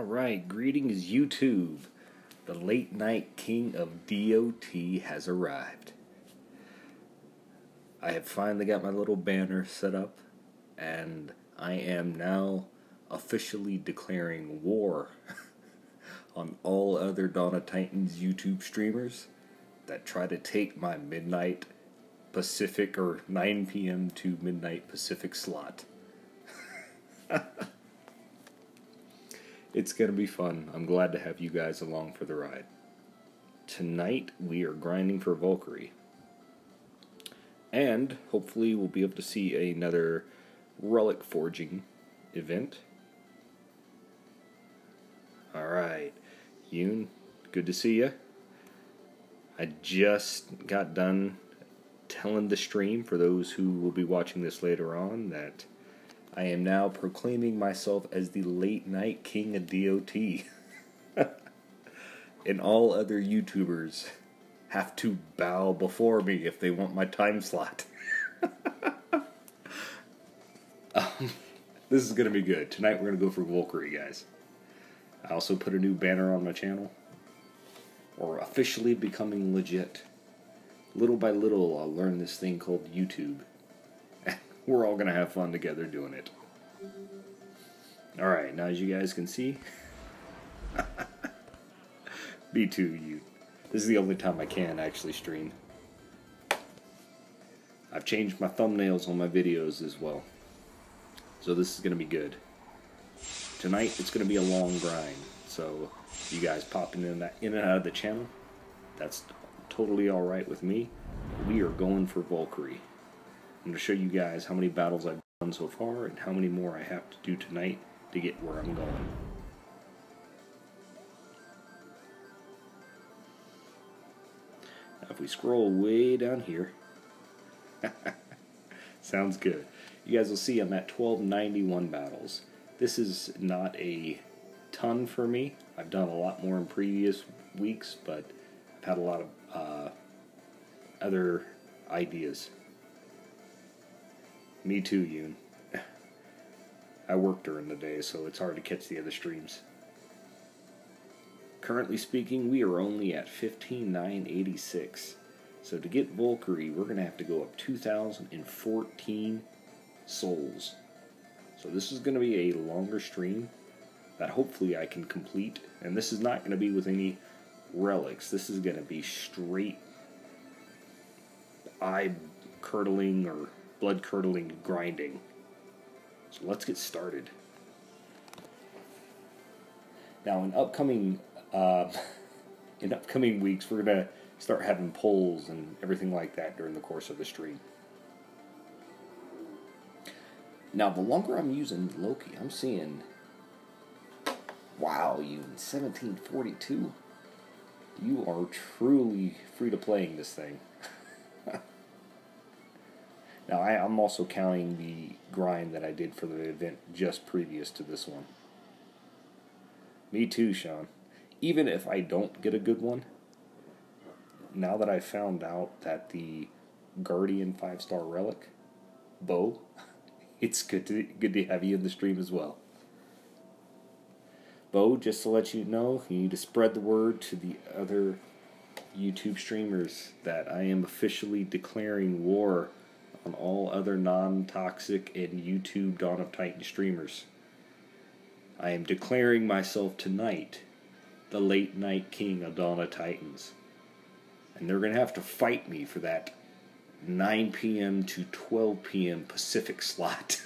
Alright, greetings YouTube. The late night king of DOT has arrived. I have finally got my little banner set up, and I am now officially declaring war on all other Dawn of Titans YouTube streamers that try to take my midnight Pacific or 9 p.m. to midnight Pacific slot. It's going to be fun. I'm glad to have you guys along for the ride. Tonight, we are grinding for Valkyrie. And, hopefully, we'll be able to see another relic forging event. Alright. Yoon, good to see you. I just got done telling the stream, for those who will be watching this later on, that I am now proclaiming myself as the late night king of DOT. And all other YouTubers have to bow before me if they want my time slot. This is going to be good. Tonight we're going to go for Valkyrie, guys. I also put a new banner on my channel. Or officially becoming legit. Little by little I'll learn this thing called YouTube. We're all going to have fun together doing it. Alright, now as you guys can see, me too, you. This is the only time I can actually stream. I've changed my thumbnails on my videos as well. So this is going to be good. Tonight it's going to be a long grind. So you guys popping in and out of the channel, that's totally alright with me. We are going for Valkyrie. I'm going to show you guys how many battles I've done so far and how many more I have to do tonight to get where I'm going. Now if we scroll way down here, sounds good. You guys will see I'm at 1291 battles. This is not a ton for me. I've done a lot more in previous weeks, but I've had a lot of other ideas. Me too, Yoon. I work during the day, so it's hard to catch the other streams. Currently speaking, we are only at 15,986. So to get Valkyrie, we're going to have to go up 2,014 souls. So this is going to be a longer stream that hopefully I can complete. And this is not going to be with any relics. This is going to be straight eye-curdling or blood-curdling grinding. So let's get started. Now in upcoming weeks, we're gonna start having polls and everything like that during the course of the stream. Now the longer I'm using Loki, I'm seeing, wow, you 1742. You are truly free to playing this thing. Now, I'm also counting the grind that I did for the event just previous to this one. Me too, Sean. Even if I don't get a good one, now that I found out that the Guardian 5-star relic, bow, it's good to have you in the stream as well. Bo, just to let you know, you need to spread the word to the other YouTube streamers that I am officially declaring war on all other non-toxic and YouTube Dawn of Titan streamers. I am declaring myself tonight the late night king of Dawn of Titans. And they're going to have to fight me for that 9 p.m. to 12 p.m. Pacific slot.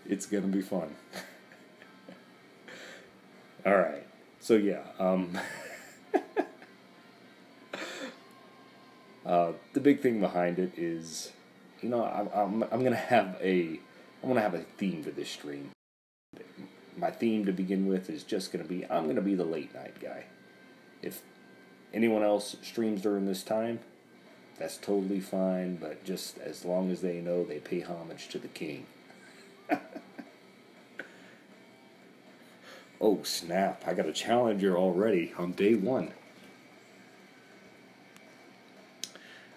It's going to be fun. Alright, so yeah, the big thing behind it is, you know, I'm gonna have a theme to this stream. My theme to begin with is just gonna be, I'm gonna be the late night guy. If anyone else streams during this time, that's totally fine, but just as long as they know they pay homage to the king. Oh snap, I got a challenger already on day one.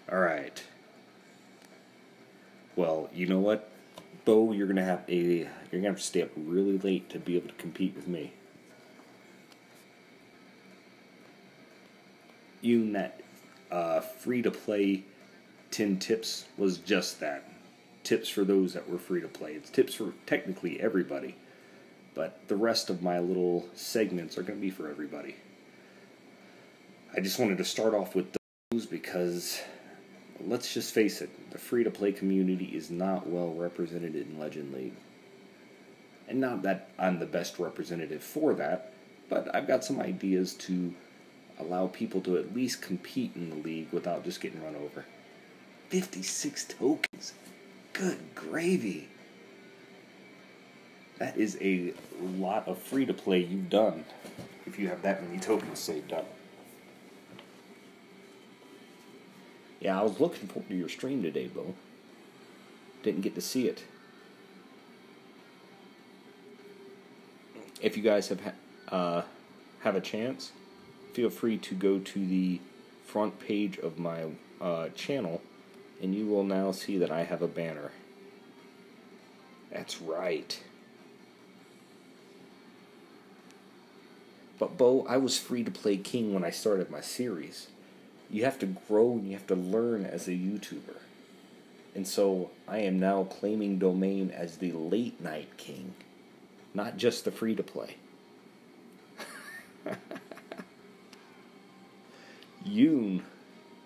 Alright. Well, you know what? Bo, you're gonna have to stay up really late to be able to compete with me. You that free to play 10 tips was just that. Tips for those that were free to play. It's tips for technically everybody. But the rest of my little segments are going to be for everybody. I just wanted to start off with those because, let's just face it, the free-to-play community is not well represented in Legend League. And not that I'm the best representative for that, but I've got some ideas to allow people to at least compete in the league without just getting run over. 56 tokens. Good gravy. That is a lot of free-to-play you've done if you have that many tokens saved up. Yeah, I was looking forward to your stream today, Bo. Didn't get to see it. If you guys have a chance, feel free to go to the front page of my channel, and you will now see that I have a banner. That's right. But Bo, I was free to play King when I started my series. You have to grow and you have to learn as a YouTuber. And so I am now claiming domain as the late night king, not just the free to play. Yoon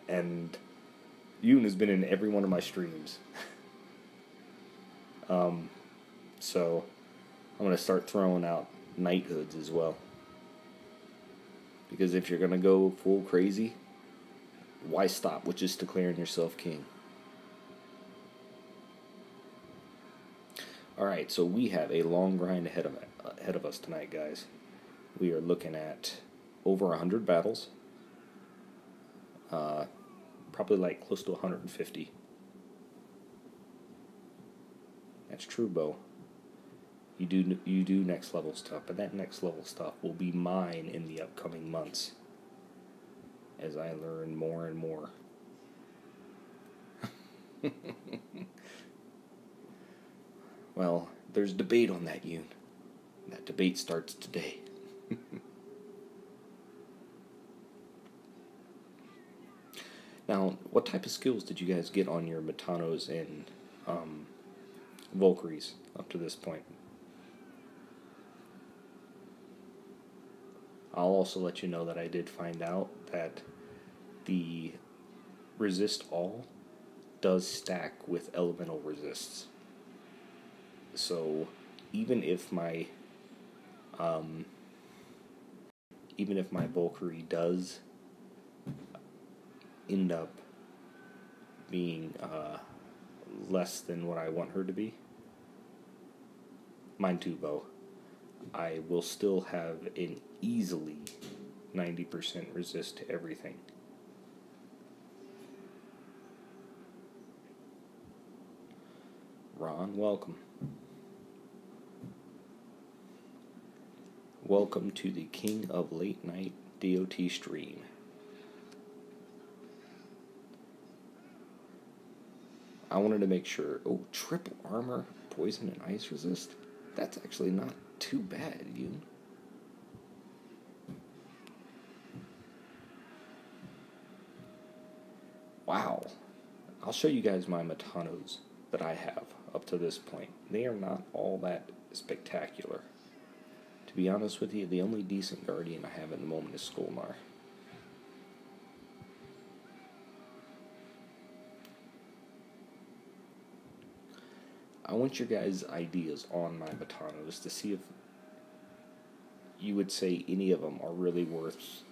has been in every one of my streams. So I'm going to start throwing out knighthoods as well. Because if you're going to go full crazy, why stop with just declaring yourself king? Alright, so we have a long grind ahead of us tonight, guys. We are looking at over 100 battles. Probably like close to 150. That's true, Bo. You do next level stuff, but that next level stuff will be mine in the upcoming months as I learn more and more. Well, there's debate on that, Yoon. That debate starts today. Now, what type of skills did you guys get on your Matanos and Valkyries up to this point? I'll also let you know that I did find out that the resist all does stack with elemental resists. So even if my Valkyrie does end up being less than what I want her to be, mine too, Bo, I will still have an easily 90% resist to everything. Ron, welcome. Welcome to the King of Late Night DOT stream. I wanted to make sure. Oh, triple armor, poison, and ice resist? That's actually not too bad, you. Wow. I'll show you guys my Matanos that I have up to this point. They are not all that spectacular. To be honest with you, the only decent guardian I have at the moment is Skolnar. I want your guys' ideas on my Matanos to see if you would say any of them are really worth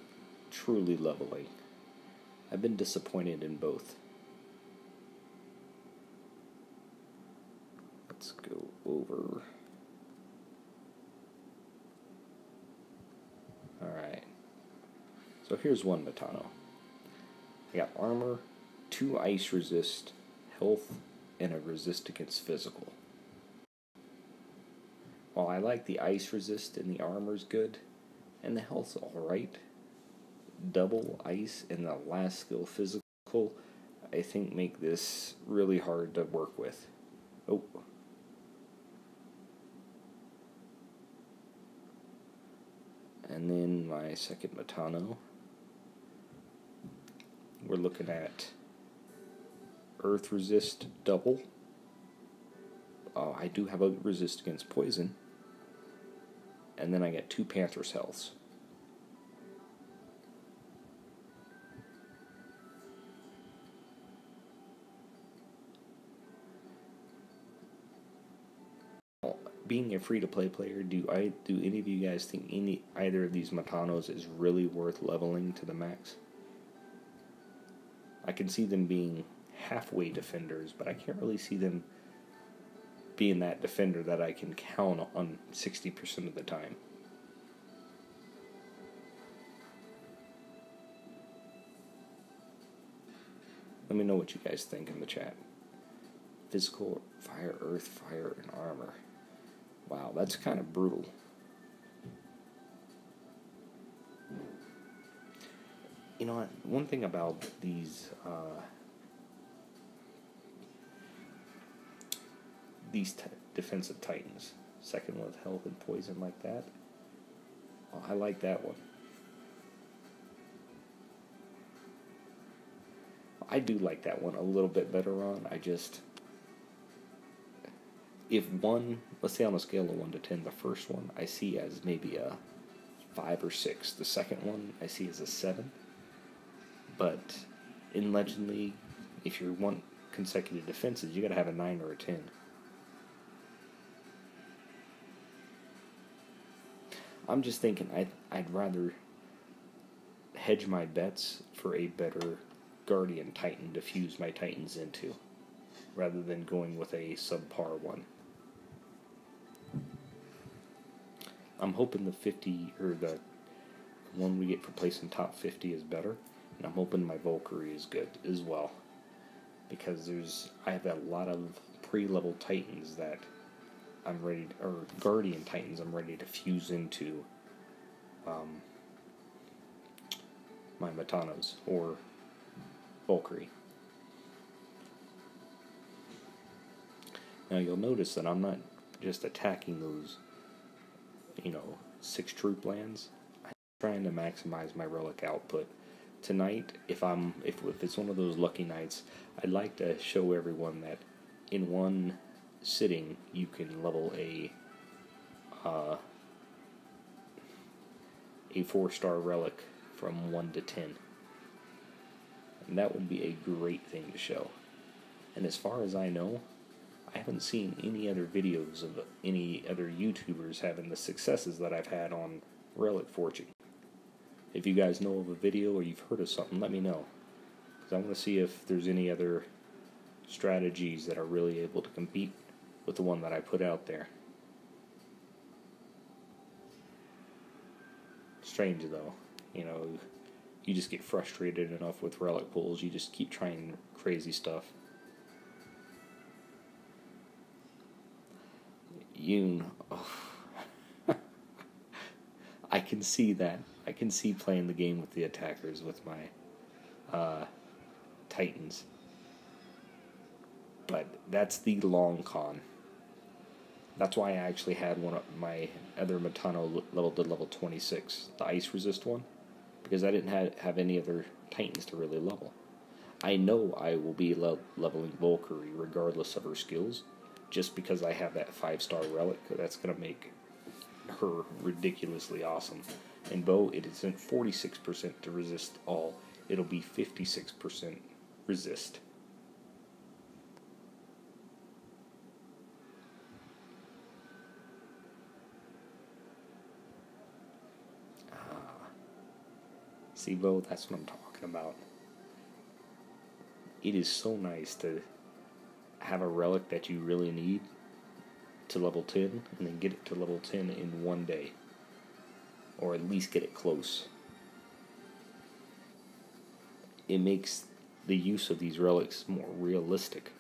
truly leveling. I've been disappointed in both. Let's go over. Alright. So here's one Matano. I got armor, 2 ice resist, health, and a resist against physical. While I like the ice resist and the armor's good, and the health's alright, double ice and the last skill physical, I think make this really hard to work with. Oh, And then my second Matano, we're looking at Earth Resist double. I do have a resist against poison. And then I get 2 Panther's Healths. Being a free-to-play player, do any of you guys think either of these Matanos is really worth leveling to the max? I can see them being halfway defenders, but I can't really see them being that defender that I can count on 60% of the time. Let me know what you guys think in the chat. Physical, fire, earth, fire, and armor. Wow, that's kind of brutal. You know what? One thing about these defensive titans, second with health and poison like that. Oh, I like that one. I do like that one a little bit better on. If one, let's say on a scale of 1 to 10, the first one I see as maybe a 5 or 6. The second one I see as a 7. But in Legend League, if you want consecutive defenses, you gotta have a 9 or a 10. I'm just thinking I'd rather hedge my bets for a better Guardian Titan to fuse my Titans into, rather than going with a subpar one. I'm hoping the 50 or the one we get for placing top 50 is better, and I'm hoping my Valkyrie is good as well, because I have a lot of pre-level Titans that I'm ready to, or Guardian Titans I'm ready to fuse into my Matanos or Valkyrie. Now you'll notice that I'm not just attacking those 6 troop lands. I'm trying to maximize my relic output. Tonight, if it's one of those lucky nights, I'd like to show everyone that in one sitting you can level a 4-star relic from 1 to 10. And that would be a great thing to show. And as far as I know, I haven't seen any other videos of any other YouTubers having the successes that I've had on relic forging. If you guys know of a video or you've heard of something, let me know, because I want to see if there's any other strategies that are really able to compete with the one that I put out there. Strange though, you just get frustrated enough with relic pulls, you just keep trying crazy stuff. I can see that. I can see playing the game with the attackers with my Titans. But that's the long con. That's why I actually had one of my other Matano leveled to level 26, the ice resist one, because I didn't have any other Titans to really level. I know I will be leveling Valkyrie regardless of her skills, just because I have that 5-star relic. That's going to make her ridiculously awesome. And Bo, it isn't 46% to resist all. It'll be 56% resist. See, Bo, that's what I'm talking about. It is so nice to have a relic that you really need to level 10, and then get it to level 10 in one day. Or at least get it close. It makes the use of these relics more realistic.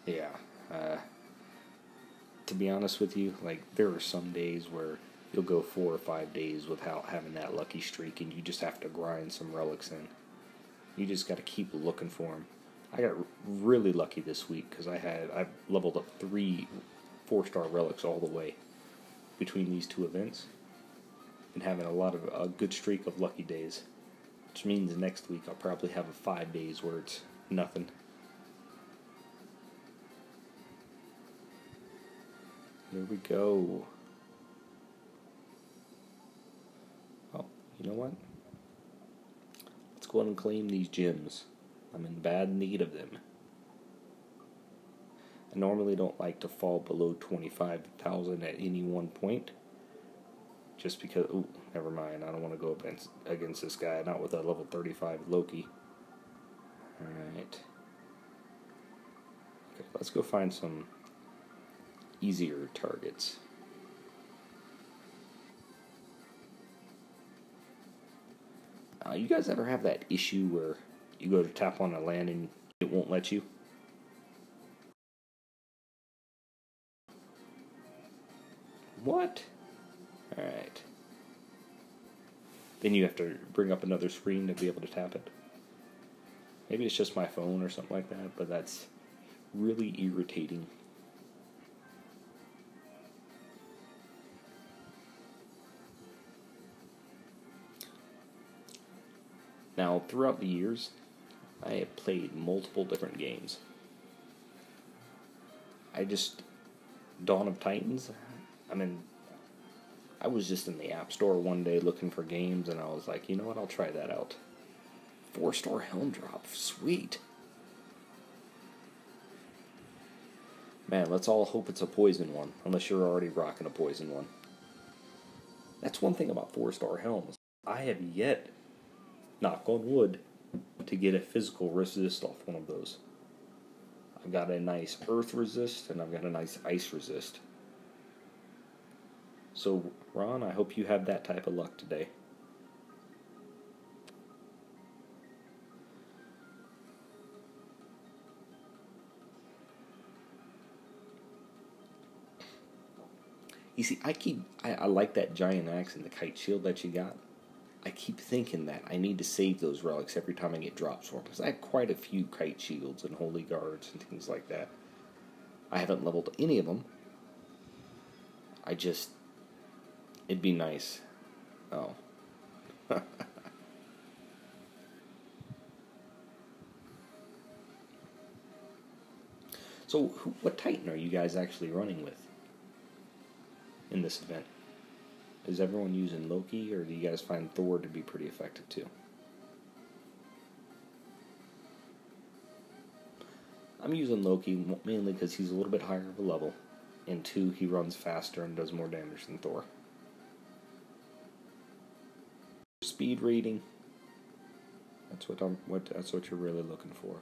Yeah, To be honest with you, like, there are some days where you'll go 4 or 5 days without having that lucky streak, and you just have to grind some relics in. You just got to keep looking for them. I got really lucky this week because I leveled up 3 4-star relics all the way between these 2 events. Been having a good streak of lucky days, which means next week I'll probably have a 5 days where it's nothing. Here we go. Oh, you know what? Let's go ahead and claim these gems. I'm in bad need of them. I normally don't like to fall below 25,000 at any one point. Just because, ooh, never mind. I don't want to go up against this guy. Not with a level 35 Loki. Alright. Okay, let's go find some easier targets. You guys ever have that issue where you go to tap on a land and it won't let you? What? Alright. Then you have to bring up another screen to be able to tap it. Maybe it's just my phone or something like that, but that's really irritating. Now, throughout the years, I have played multiple different games. Dawn of Titans, I was just in the App Store one day looking for games, and I was like, you know what, I'll try that out. 4-star Helm Drop, sweet. Man, let's all hope it's a poison one, unless you're already rocking a poison one. That's one thing about 4-star Helms. I have yet, knock on wood, to get a physical resist off one of those. I've got a nice earth resist, and I've got a nice ice resist. So, Ron, I hope you have that type of luck today. You see, I like that giant axe and the kite shield that you got. I keep thinking that I need to save those relics every time I get drops for them, because I have quite a few kite shields and holy guards and things like that. I haven't leveled any of them. It'd be nice. Oh. So, what Titan are you guys actually running with in this event? Is everyone using Loki, or do you guys find Thor to be pretty effective too? I'm using Loki mainly because he's a little bit higher of a level, and 2, he runs faster and does more damage than Thor. Speed rating. That's what you're really looking for.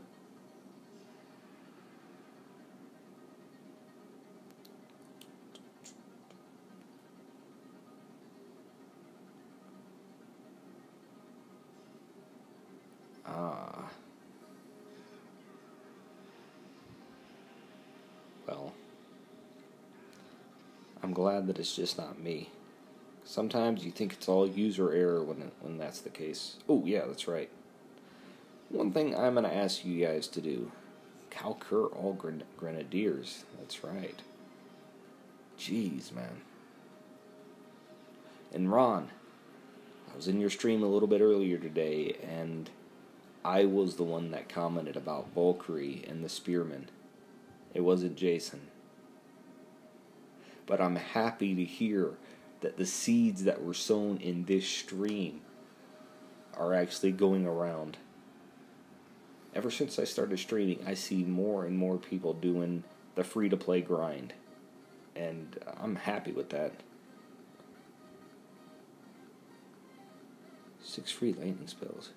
Well, I'm glad that it's just not me. Sometimes you think it's all user error when that's the case. Oh, yeah, that's right. One thing I'm going to ask you guys to do. Conquer all grenadiers. That's right. Jeez, man. And Ron, I was in your stream a little bit earlier today, and I was the one that commented about Valkyrie and the Spearman. It wasn't Jason. But I'm happy to hear that the seeds that were sown in this stream are actually going around. Ever since I started streaming, I see more and more people doing the free-to-play grind. And I'm happy with that. 6 free lightning spells.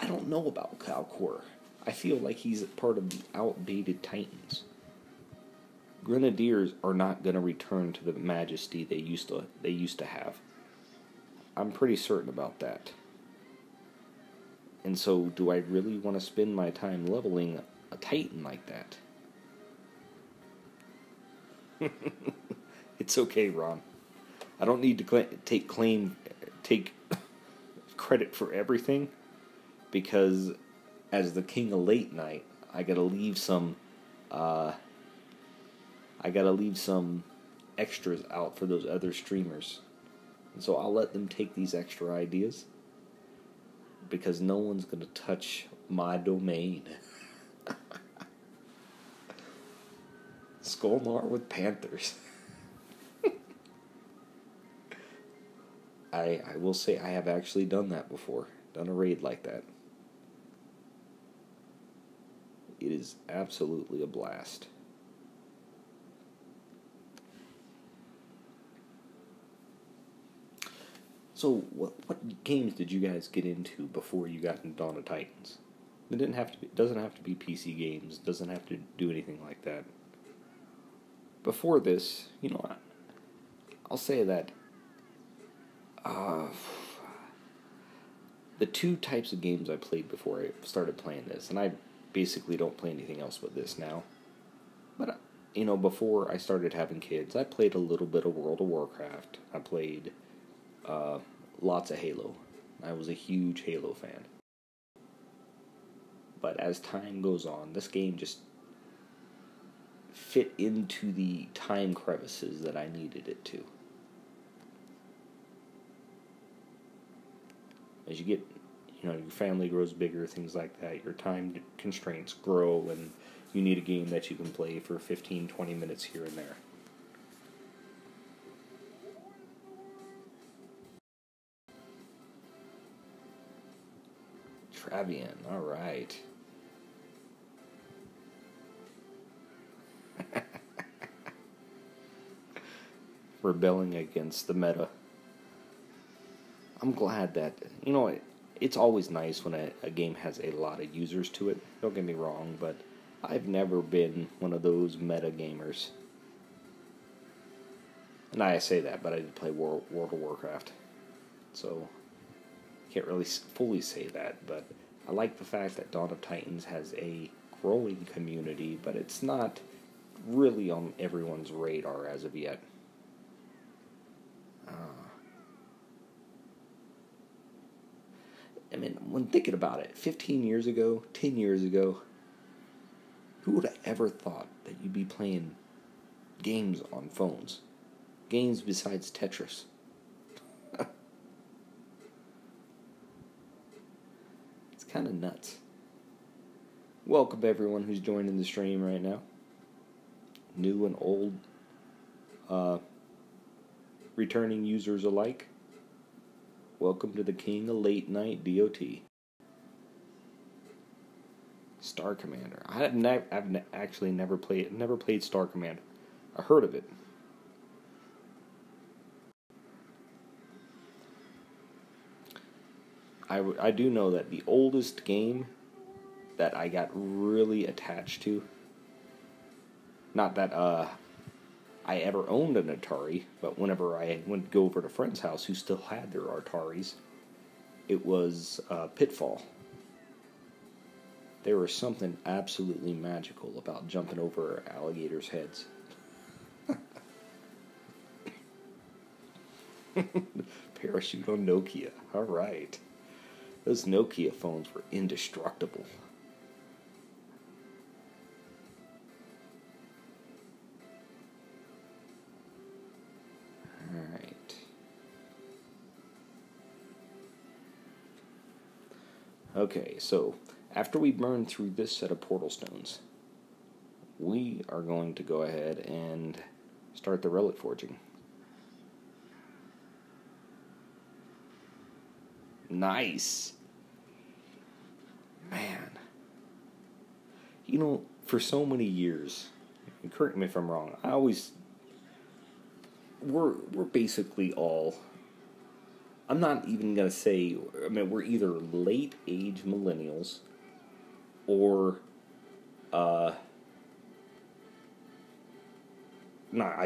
I don't know about Valkyrie. I feel like he's part of the outdated Titans. Grenadiers are not going to return to the majesty they used to have. I'm pretty certain about that. And so, do I really want to spend my time leveling a Titan like that? It's okay, Ron. I don't need to take credit for everything, because as the king of late night, I gotta leave some extras out for those other streamers. And so I'll let them take these extra ideas, because no one's gonna touch my domain. Skullnar with Panthers. I will say I have actually done that before. Done a raid like that. It is absolutely a blast. So, what games did you guys get into before you got into Dawn of Titans? It doesn't have to be PC games. Doesn't have to do anything like that. Before this, I'll say that the two types of games I played before I started playing this, and I basically don't play anything else but this now. But before I started having kids, I played a little bit of World of Warcraft. I played lots of Halo. I was a huge Halo fan. But as time goes on, this game just fit into the time crevices that I needed it to. As you get, your family grows bigger, things like that, your time constraints grow, and you need a game that you can play for 15, 20 minutes here and there. Travian, alright. Rebelling against the meta. I'm glad that, it's always nice when a game has a lot of users to it. Don't get me wrong, but I've never been one of those meta gamers. And I say that, but I did play World of Warcraft. So, can't really fully say that, but I like the fact that Dawn of Titans has a growing community, but it's not really on everyone's radar as of yet. When thinking about it, 15 years ago, 10 years ago, who would have ever thought that you'd be playing games on phones? Games besides Tetris. It's kind of nuts. Welcome everyone who's joining the stream right now. New and old returning users alike. Welcome to the King of Late Night DOT. Star Commander. I've actually never played Star Commander. I heard of it. I do know that the oldest game that I got really attached to, not that I ever owned an Atari, but whenever I went to go over to a friend's house who still had their Ataris, it was Pitfall. There was something absolutely magical about jumping over alligators' heads. Parachute on Nokia. Alright. Those Nokia phones were indestructible. Alright. Okay, so after we burn through this set of portal stones, we are going to go ahead and start the relic forging. Nice. Man. For so many years, and correct me if I'm wrong, we're basically all, I'm not even going to say, we're either late age millennials or, I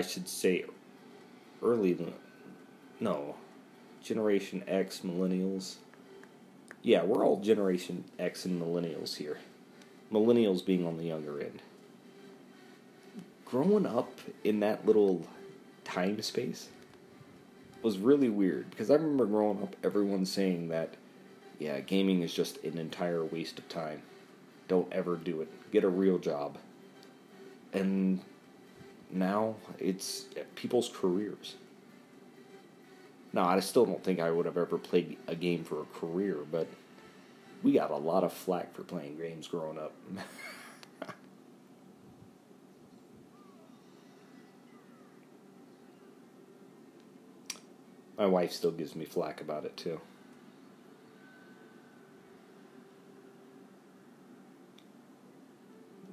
should say Generation X millennials. Yeah, we're all Generation X and millennials here. Millennials being on the younger end. Growing up in that little time space was really weird, because I remember growing up everyone saying that, yeah, gaming is just an entire waste of time. Don't ever do it. Get a real job. And now it's people's careers. Now, I still don't think I would have ever played a game for a career, but we got a lot of flack for playing games growing up. My wife still gives me flack about it, too.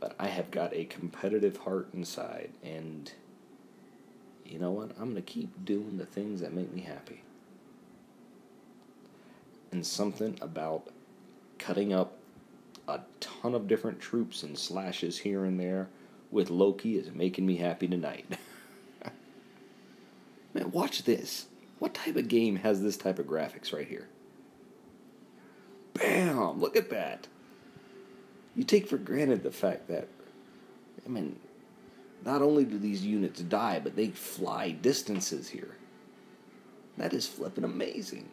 But I have got a competitive heart inside, and you know what? I'm going to keep doing the things that make me happy. And something about cutting up a ton of different troops and slashes here and there with Loki is making me happy tonight. Man, watch this. What type of game has this type of graphics right here? Bam! Look at that. You take for granted the fact that, I mean, not only do these units die, but they fly distances here. That is flippin' amazing.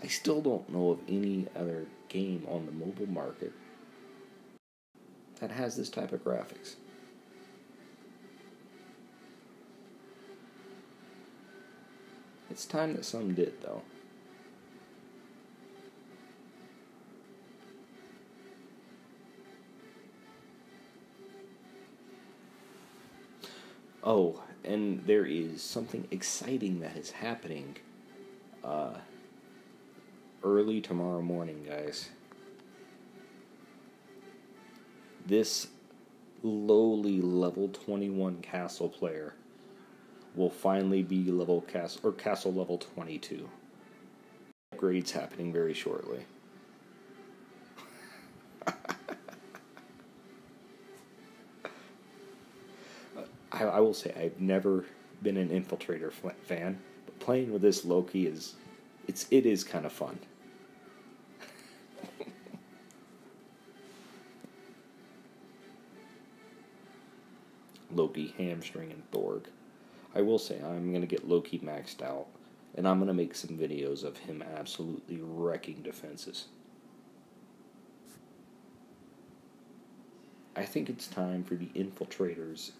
I still don't know of any other game on the mobile market that has this type of graphics. It's time that some did, though. Oh, and there is something exciting that is happening early tomorrow morning, guys. This lowly level 21 castle player will finally be castle level 22. Upgrades happening very shortly. I will say I've never been an Infiltrator fan, but playing with this Loki it is kind of fun. Loki, Hamstring, and Thorg. I will say I'm going to get Loki maxed out, and I'm going to make some videos of him absolutely wrecking defenses. I think it's time for the Infiltrators'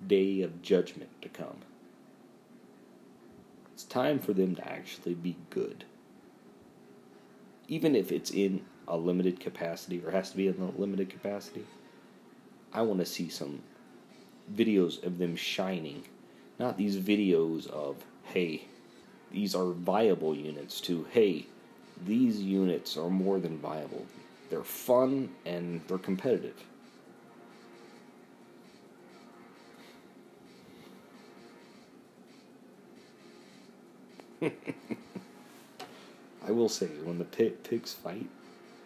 day of judgment to come. It's time for them to actually be good. Even if it's in a limited capacity, or has to be in a limited capacity, I want to see some videos of them shining. Not these videos of, hey, these are viable units, to, hey, these units are more than viable. They're fun and they're competitive. I will say, when the pigs fight,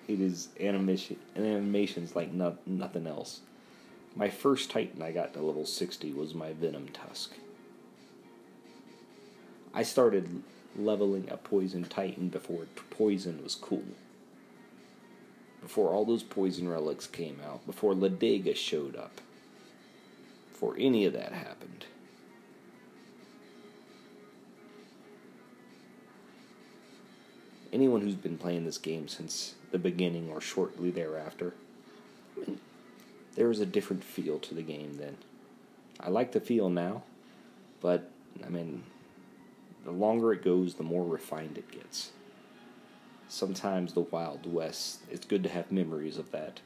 it is animations like nothing else. My first Titan I got to level 60 was my Venom Tusk. I started leveling a Poison Titan before Poison was cool. Before all those Poison relics came out. Before Ladega showed up. Before any of that happened. Anyone who's been playing this game since the beginning or shortly thereafter, I mean, there is a different feel to the game then. I like the feel now, but, I mean, the longer it goes, the more refined it gets. Sometimes the Wild West, it's good to have memories of that.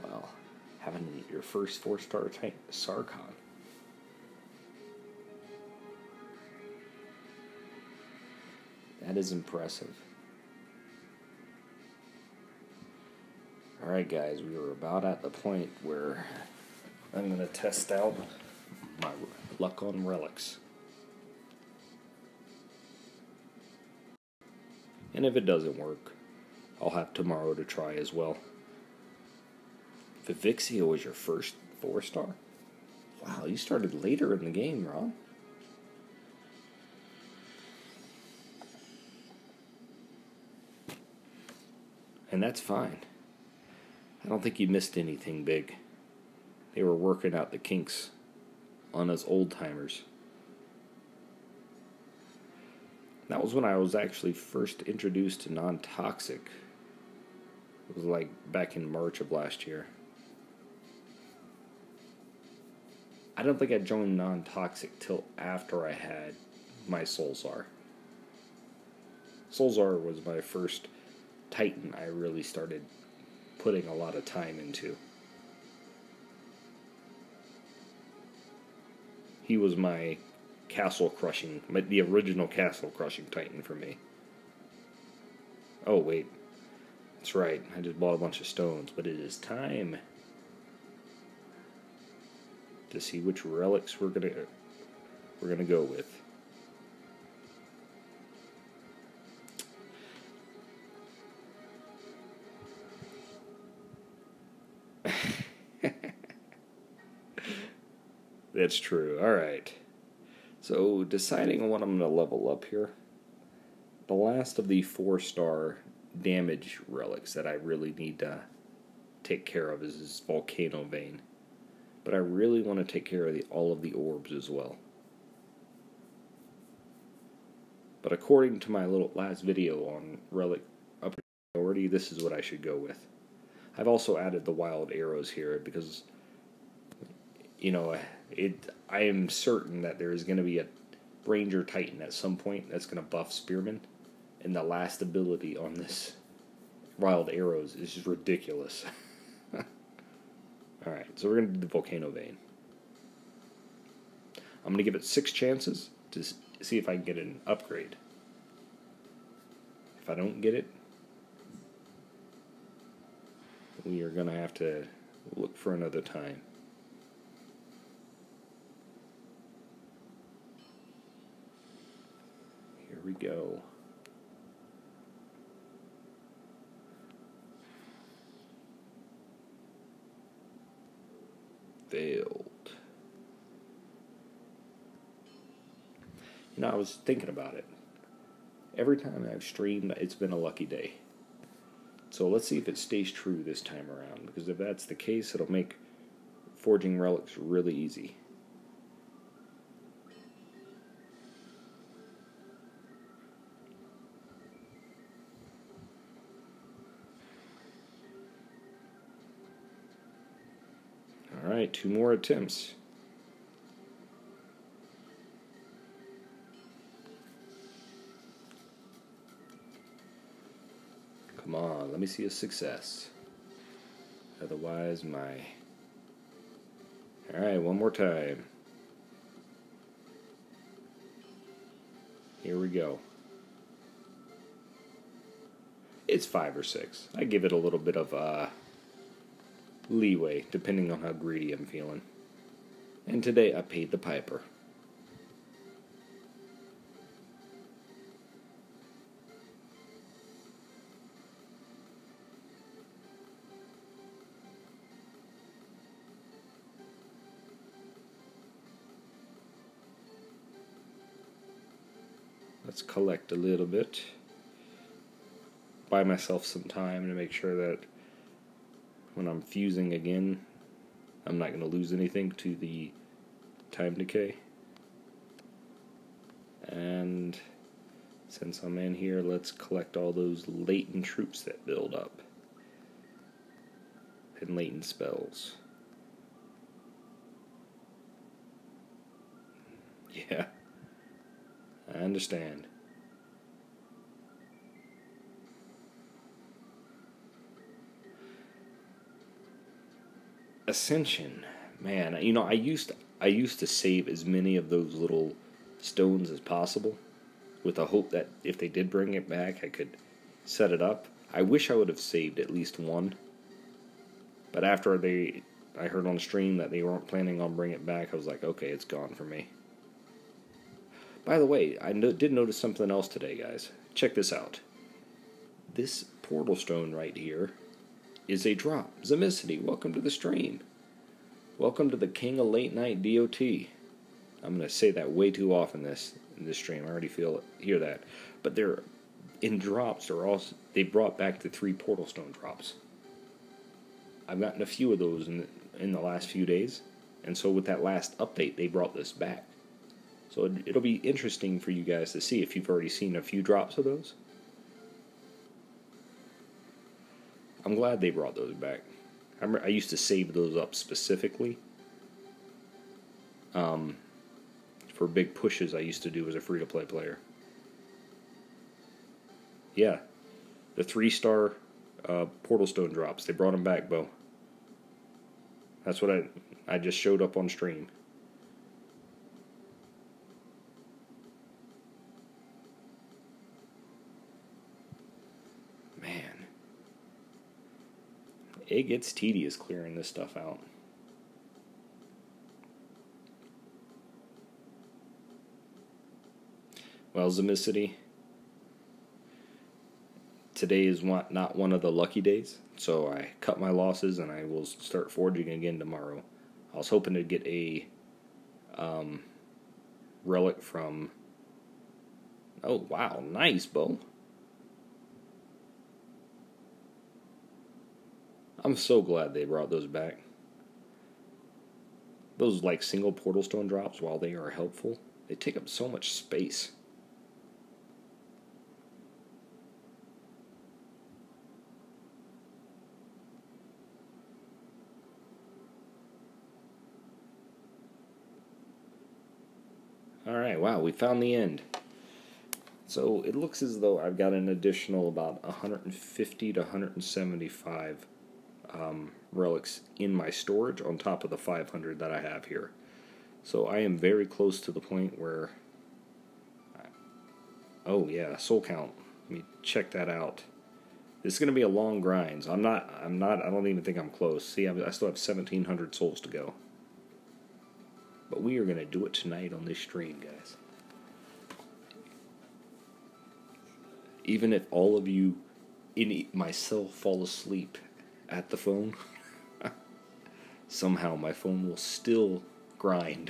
Well, having your first 4-star tank, Sarkon. That is impressive. Alright guys, we are about at the point where I'm going to test out my luck on relics. And if it doesn't work, I'll have tomorrow to try as well. Vivixia was your first 4-star? Wow, you started later in the game, Ron. And that's fine. I don't think you missed anything big. They were working out the kinks on us old-timers. That was when I was actually first introduced to non-toxic. It was like back in March of last year. I don't think I joined non-toxic till after I had my Soulzar. Soulzar was my first Titan I really started putting a lot of time into. He was my the original castle crushing Titan for me. Oh wait, that's right, I just bought a bunch of stones, but it is time to see which relics we're gonna go with. That's true. Alright. So, deciding on what I'm going to level up here. The last of the 4-star damage relics that I really need to take care of is this Volcano Vein. But I really want to take care of all of the orbs as well. But according to my last video on relic upper priority, this is what I should go with. I've also added the wild arrows here because, I am certain that there is going to be a Ranger Titan at some point that's going to buff Spearman, and the last ability on this wild arrows is just ridiculous. Alright, so we're going to do the Volcano Vein. I'm going to give it 6 chances to see if I can get an upgrade. If I don't get it, we are going to have to look for another time. Here we go. Failed. I was thinking about it. Every time I've streamed, it's been a lucky day. So let's see if it stays true this time around, because if that's the case, it'll make forging relics really easy. Alright, 2 more attempts. Come on, let me see a success. Otherwise, Alright, one more time. Here we go. It's 5 or 6. I give it a little bit of leeway, depending on how greedy I'm feeling. And today I paid the piper. Let's collect a little bit. Buy myself some time to make sure that when I'm fusing again, I'm not going to lose anything to the time decay. And since I'm in here, let's collect all those latent troops that build up. And latent spells. Yeah. I understand. Ascension, man. I used to save as many of those little stones as possible, with the hope that if they did bring it back, I could set it up. I wish I would have saved at least one. But after I heard on stream that they weren't planning on bringing it back, I was like, okay, it's gone for me. By the way, I did notice something else today, guys. Check this out. this portal stone right here is a drop. Zemicity, welcome to the stream. Welcome to the King of Late Night DOT. I'm going to say that way too often in this stream. I already hear that. But they're in drops. They brought back the 3 portal stone drops. I've gotten a few of those in the last few days, and so with that last update, they brought this back. So it'll be interesting for you guys to see if you've already seen a few drops of those. I'm glad they brought those back. I used to save those up specifically for big pushes I used to do as a free-to-play player. Yeah, the 3-star portal stone drops. They brought them back, Bo. That's what I just showed up on stream. Man. It gets tedious clearing this stuff out. Well, Zemicity, today is not one of the lucky days, so I cut my losses and I will start forging again tomorrow. I was hoping to get a relic from... Oh, wow, nice, Bo. I'm so glad they brought those back. Those, like, single portal stone drops, while they are helpful, they take up so much space. Alright, wow, we found the end. So it looks as though I've got an additional about 150 to 175 relics in my storage on top of the 500 that I have here. So I am very close to the point where... Oh yeah, soul count. Let me check that out. This is going to be a long grind. So I don't even think I'm close. See, I still have 1,700 souls to go. But we are going to do it tonight on this stream, guys. Even if all of you, myself, fall asleep at the phone, somehow my phone will still grind.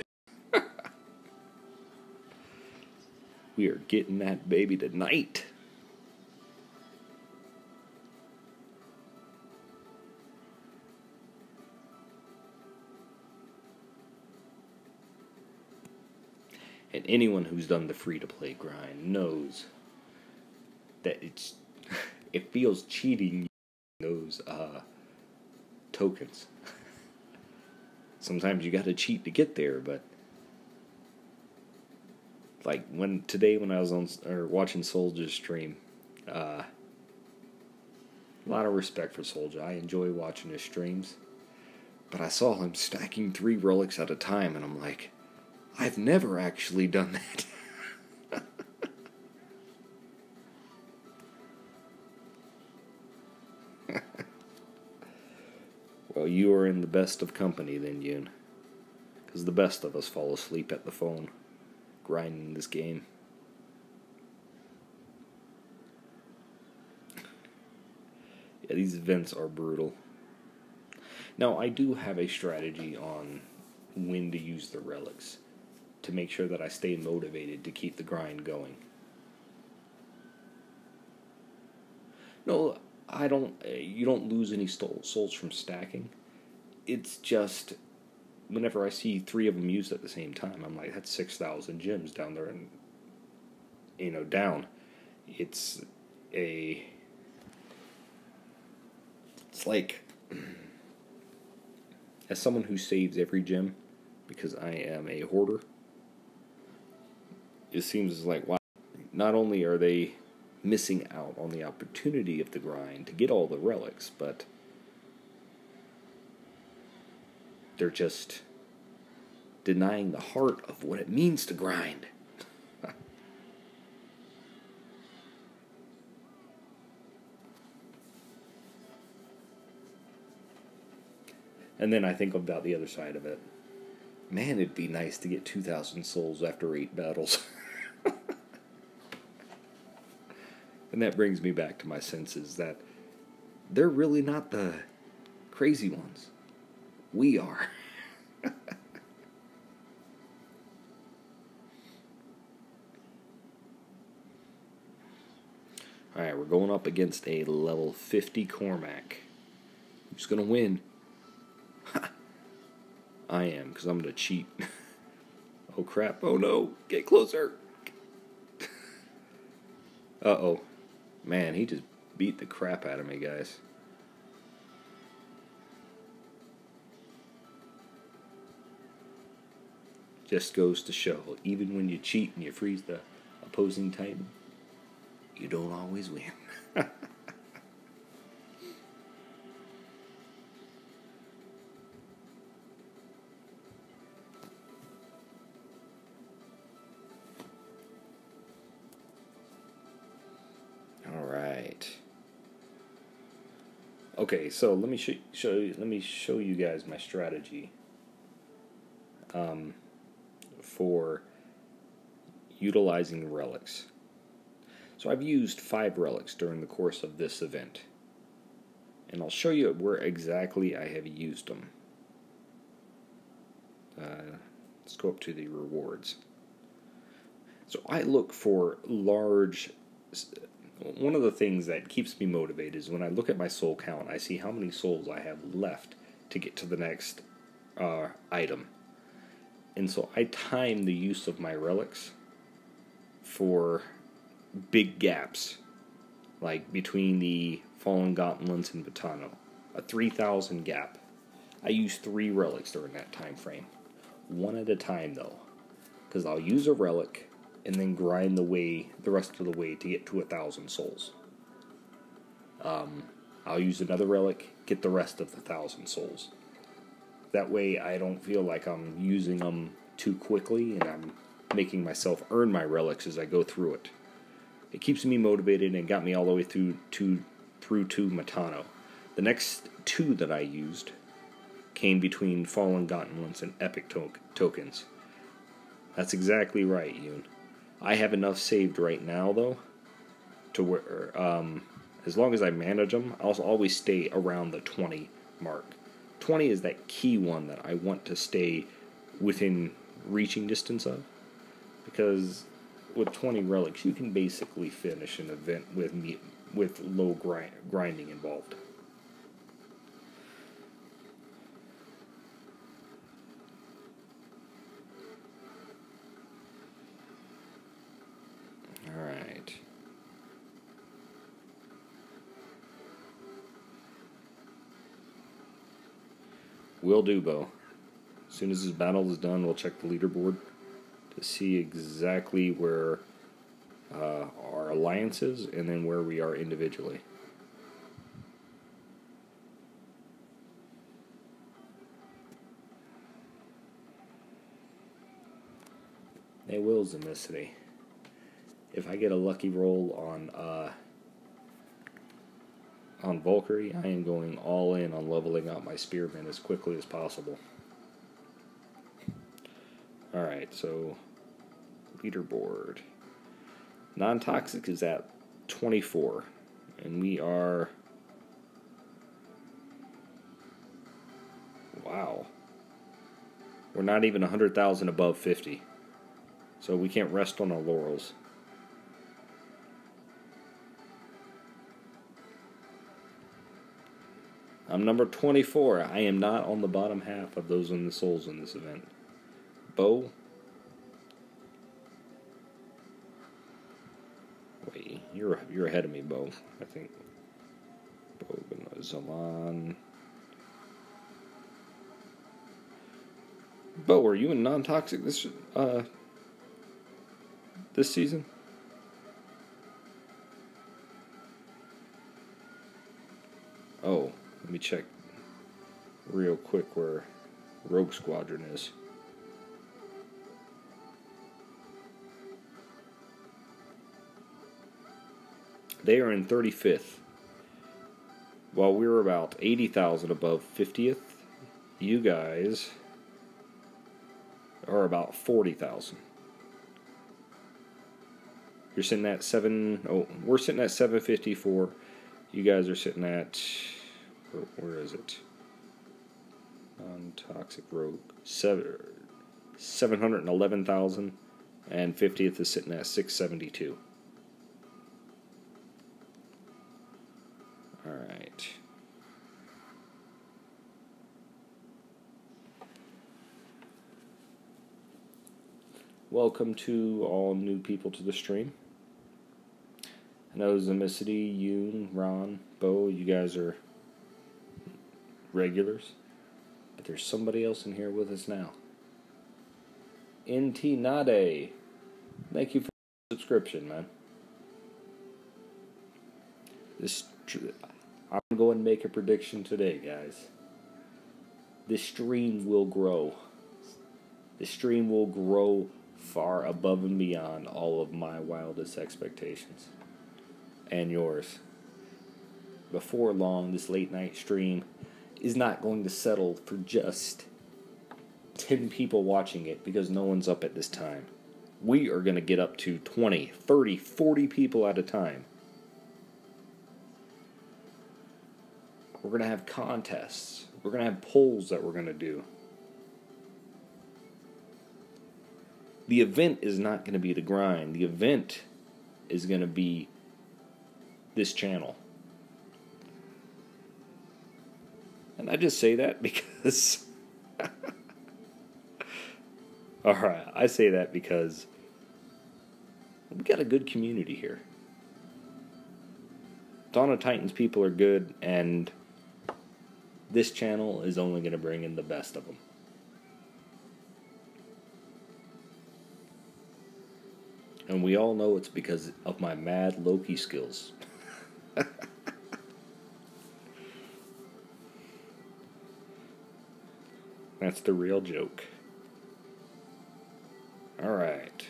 We are getting that baby tonight. And anyone who's done the free-to-play grind knows that it feels cheating those tokens. Sometimes you got to cheat to get there, but like today when I was watching Soulja's stream, a lot of respect for Soulja. I enjoy watching his streams, but I saw him stacking 3 relics at a time, and I'm like, I've never actually done that. Well, you are in the best of company then, Yoon. Because the best of us fall asleep at the phone, grinding this game. Yeah, these events are brutal. Now, I do have a strategy on when to use the relics, to make sure that I stay motivated to keep the grind going. No, you don't lose any souls from stacking. It's just, whenever I see 3 of them used at the same time, I'm like, that's 6,000 gems down there, and, down. It's like, as someone who saves every gem, because I am a hoarder, it seems like, wow, not only are they missing out on the opportunity of the grind to get all the relics, but they're just denying the heart of what it means to grind. And then I think about the other side of it. Man, it'd be nice to get 2,000 souls after 8 battles. And that brings me back to my senses that they're really not the crazy ones. We are. Alright, we're going up against a level 50 Cormac. Who's going to win? I am, because I'm going to cheat. Oh crap, oh no, get closer. Uh-oh. Man, he just beat the crap out of me, guys. Just goes to show, even when you cheat and you freeze the opposing Titan, you don't always win. All right. Okay, so let me show you guys my strategy for utilizing relics. So I've used 5 relics during the course of this event, and I'll show you where exactly I have used them. Let's go up to the rewards. So I look for large... One of the things that keeps me motivated is when I look at my soul count, I see how many souls I have left to get to the next item. And so I time the use of my relics for big gaps, like between the Fallen Gauntlets and Batano, a 3,000 gap. I use 3 relics during that time frame, one at a time though, because I'll use a relic and then grind the rest of the way to get to 1,000 souls. I'll use another relic, get the rest of the 1,000 souls. That way I don't feel like I'm using them too quickly and I'm making myself earn my relics as I go through it. It keeps me motivated and got me all the way through to Matano. The next 2 that I used came between Fallen Gauntlets and Epic tokens. That's exactly right, Yoon. I have enough saved right now, though, to where, as long as I manage them, I'll always stay around the 20 mark. 20 is that key one that I want to stay within reaching distance of, because with 20 relics, you can basically finish an event with low grinding involved. Alright. Will do, Bo. As soon as this battle is done, we'll check the leaderboard to see exactly where our alliance is and then where we are individually. They wills in this city. If I get a lucky roll on Valkyrie, I am going all in on leveling up my spearmen as quickly as possible. Alright, so leaderboard. Non-toxic is at 24, and we are... Wow. We're not even 100,000 above 50. So we can't rest on our laurels. I'm number 24. I am not on the bottom half of those in the souls in this event. Bo? Wait, you're ahead of me, Bo. I think. Bo, Zaman. Bo, are you in non-toxic this season? Oh, let me check real quick where Rogue Squadron is. They are in 35th. While we're about 80,000 above 50th, you guys are about 40,000. You're sitting at 7. Oh, we're sitting at 754. You guys are sitting at, where is it? Non-toxic rogue 711,000, and 50th is sitting at 672. All right. Welcome to all new people to the stream. I know Zemicity, Yoon, Ron, Bo, you guys are regulars. But there's somebody else in here with us now. NT Nade. Thank you for the subscription, man. I'm going to make a prediction today, guys. This stream will grow. This stream will grow far above and beyond all of my wildest expectations. And yours. Before long, this late night stream is not going to settle for just 10 people watching it because no one's up at this time. We are going to get up to 20, 30, 40 people at a time. We're going to have contests. We're going to have polls that we're going to do. The event is not going to be the grind. The event is going to be this channel. And I just say that because... Alright, I say that because we got a good community here. Dawn of Titans people are good, and this channel is only going to bring in the best of them. And we all know it's because of my mad Loki skills. That's the real joke. Alright.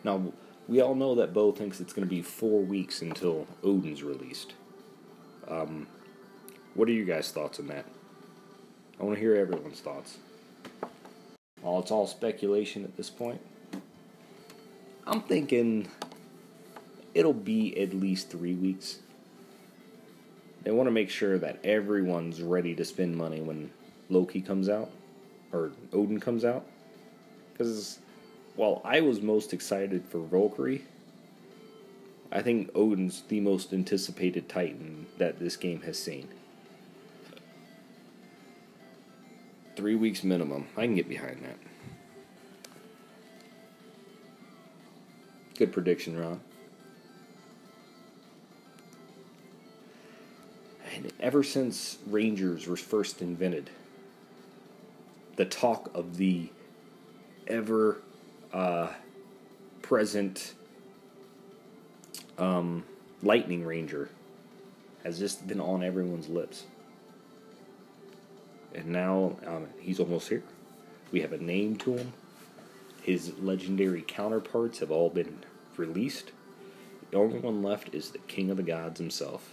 Now, we all know that Bo thinks it's going to be 4 weeks until Odin's released. What are you guys' thoughts on that? I want to hear everyone's thoughts. Well, it's all speculation at this point. I'm thinking it'll be at least 3 weeks. They want to make sure that everyone's ready to spend money when Loki comes out, or Odin comes out. Because while I was most excited for Valkyrie, I think Odin's the most anticipated Titan that this game has seen. 3 weeks minimum. I can get behind that. Good prediction, Ron. And ever since Rangers were first invented, the talk of the ever present Lightning Ranger has just been on everyone's lips. And now he's almost here. We have a name to him. His legendary counterparts have all been released. The only one left is the King of the Gods himself.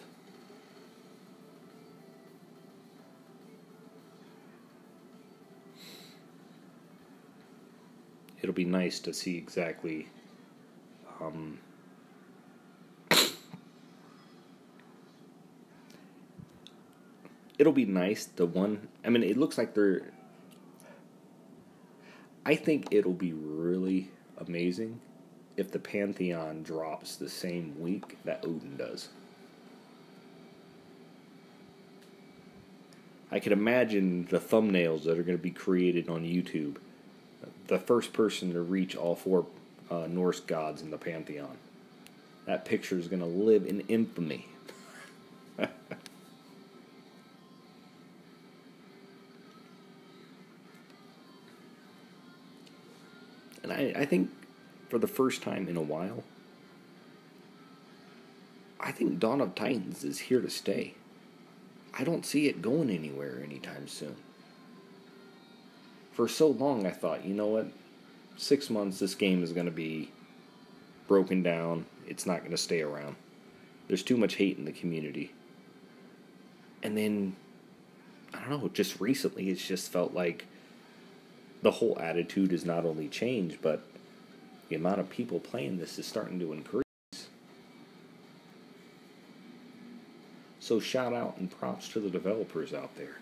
It'll be nice to see exactly it'll be nice, it looks like I think it'll be really amazing if the Pantheon drops the same week that Odin does. I can imagine the thumbnails that are going to be created on YouTube. The first person to reach all 4 Norse gods in the Pantheon. That picture is going to live in infamy. And I think for the first time in a while, I think Dawn of Titans is here to stay. I don't see it going anywhere anytime soon. For so long I thought, you know what, 6 months this game is going to be broken down, it's not going to stay around. There's too much hate in the community. And then, I don't know, just recently it's just felt like the whole attitude has not only changed, but the amount of people playing this is starting to increase. So shout out and props to the developers out there.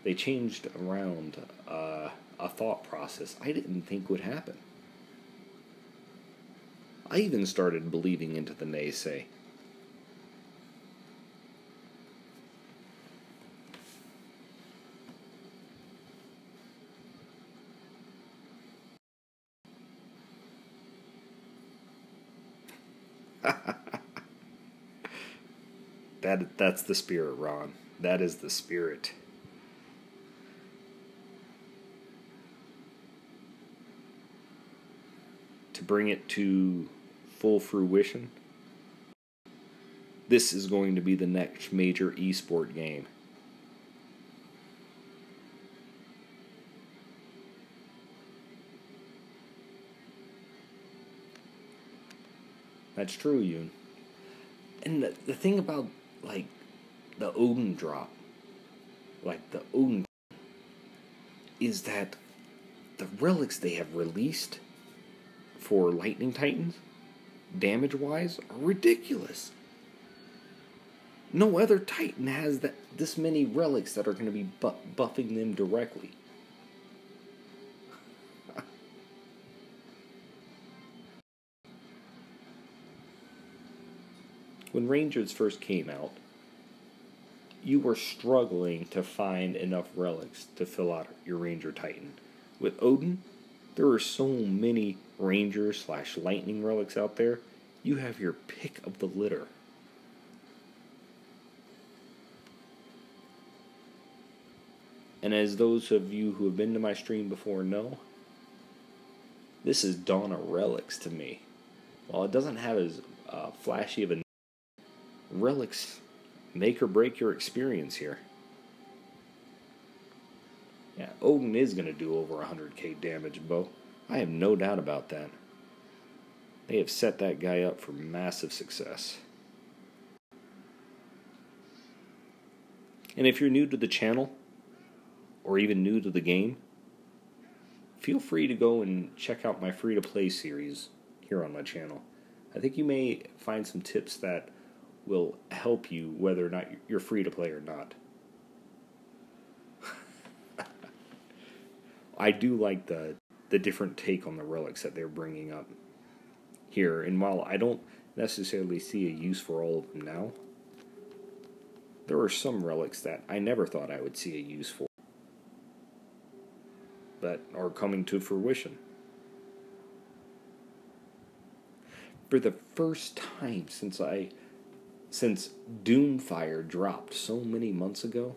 They changed around a thought process I didn't think would happen. I even started believing into the naysay. That's the spirit, Ron. That is the spirit. To bring it to full fruition, this is going to be the next major esport game. That's true, Yoon. And the thing about, like, the Odin drop, like the Odin, is that the relics they have released for Lightning Titans, damage-wise, are ridiculous. No other Titan has this many relics that are going to be buffing them directly. When Rangers first came out, you were struggling to find enough relics to fill out your Ranger Titan. With Odin, there are so many Ranger/Lightning relics out there, you have your pick of the litter. And as those of you who have been to my stream before know, this is Dawn of Relics to me. While it doesn't have as flashy of a relics make or break your experience here. Yeah, Odin is going to do over 100k damage, Bo. I have no doubt about that. They have set that guy up for massive success. And if you're new to the channel, or even new to the game, feel free to go and check out my free-to-play series here on my channel. I think you may find some tips that will help you whether or not you're free to play or not. I do like the different take on the relics that they're bringing up here, and while I don't necessarily see a use for all of them now, there are some relics that I never thought I would see a use for that are coming to fruition. For the first time since Doomfire dropped so many months ago,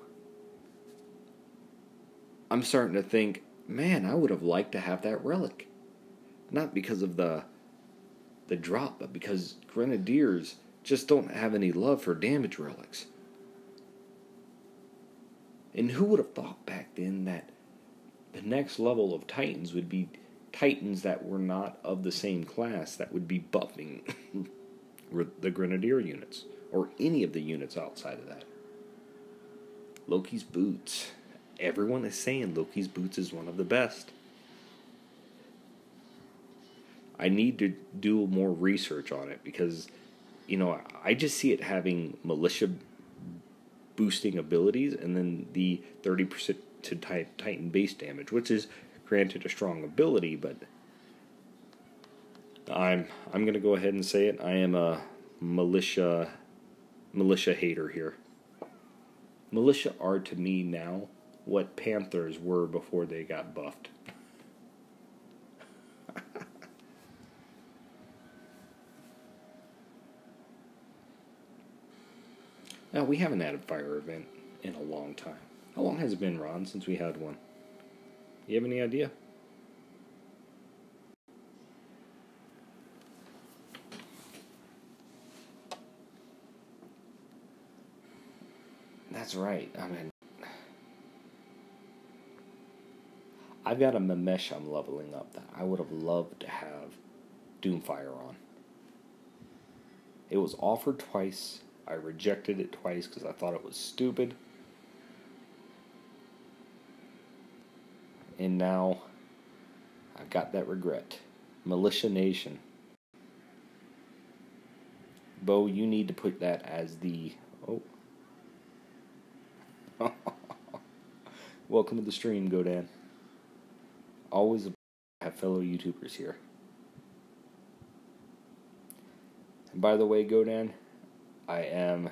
I'm starting to think, man, I would have liked to have that relic. Not because of the drop, but because Grenadiers just don't have any love for damage relics. And who would have thought back then that the next level of Titans would be Titans that were not of the same class that would be buffing the Grenadier units, or any of the units outside of that. Loki's boots. Everyone is saying Loki's boots is one of the best. I need to do more research on it because, I just see it having militia boosting abilities and then the 30% to Titan base damage, which is granted a strong ability, but I'm going to go ahead and say it. I am a militia hater here. Militia are to me now what Panthers were before they got buffed. Now, we haven't had a fire event in a long time. How long has it been, Ron, since we had one? You have any idea? That's right. I've got a Memesh I'm leveling up that I would have loved to have Doomfire on. It was offered twice. I rejected it twice because I thought it was stupid. And now I've got that regret. Militia Nation. Bo, you need to put that as the... Oh. Welcome to the stream, Godan. Always a have fellow YouTubers here. And by the way, Godan, I am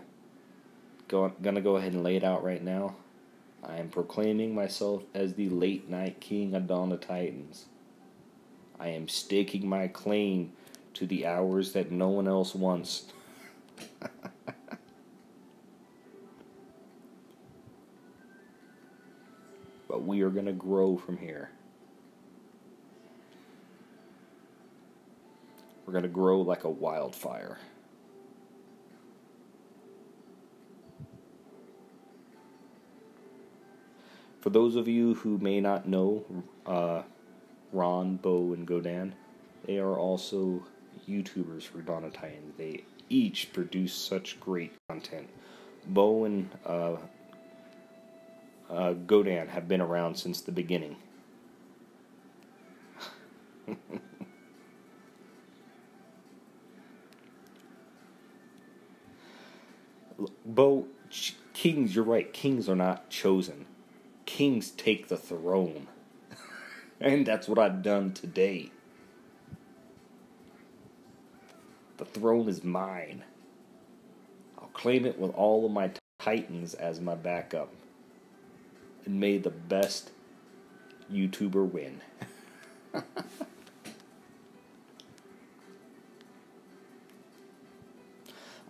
gonna go ahead and lay it out right now. I am proclaiming myself as the late night king of Dawn of Titans. I am staking my claim to the hours that no one else wants. But we are gonna grow from here. We're going to grow like a wildfire. For those of you who may not know Ron, Bo, and Godan, they are also YouTubers for Dawn of Titans. They each produce such great content. Bo and Godan have been around since the beginning. Bo, kings, you're right. Kings are not chosen. Kings take the throne. And that's what I've done today. The throne is mine. I'll claim it with all of my titans as my backup. And may the best YouTuber win.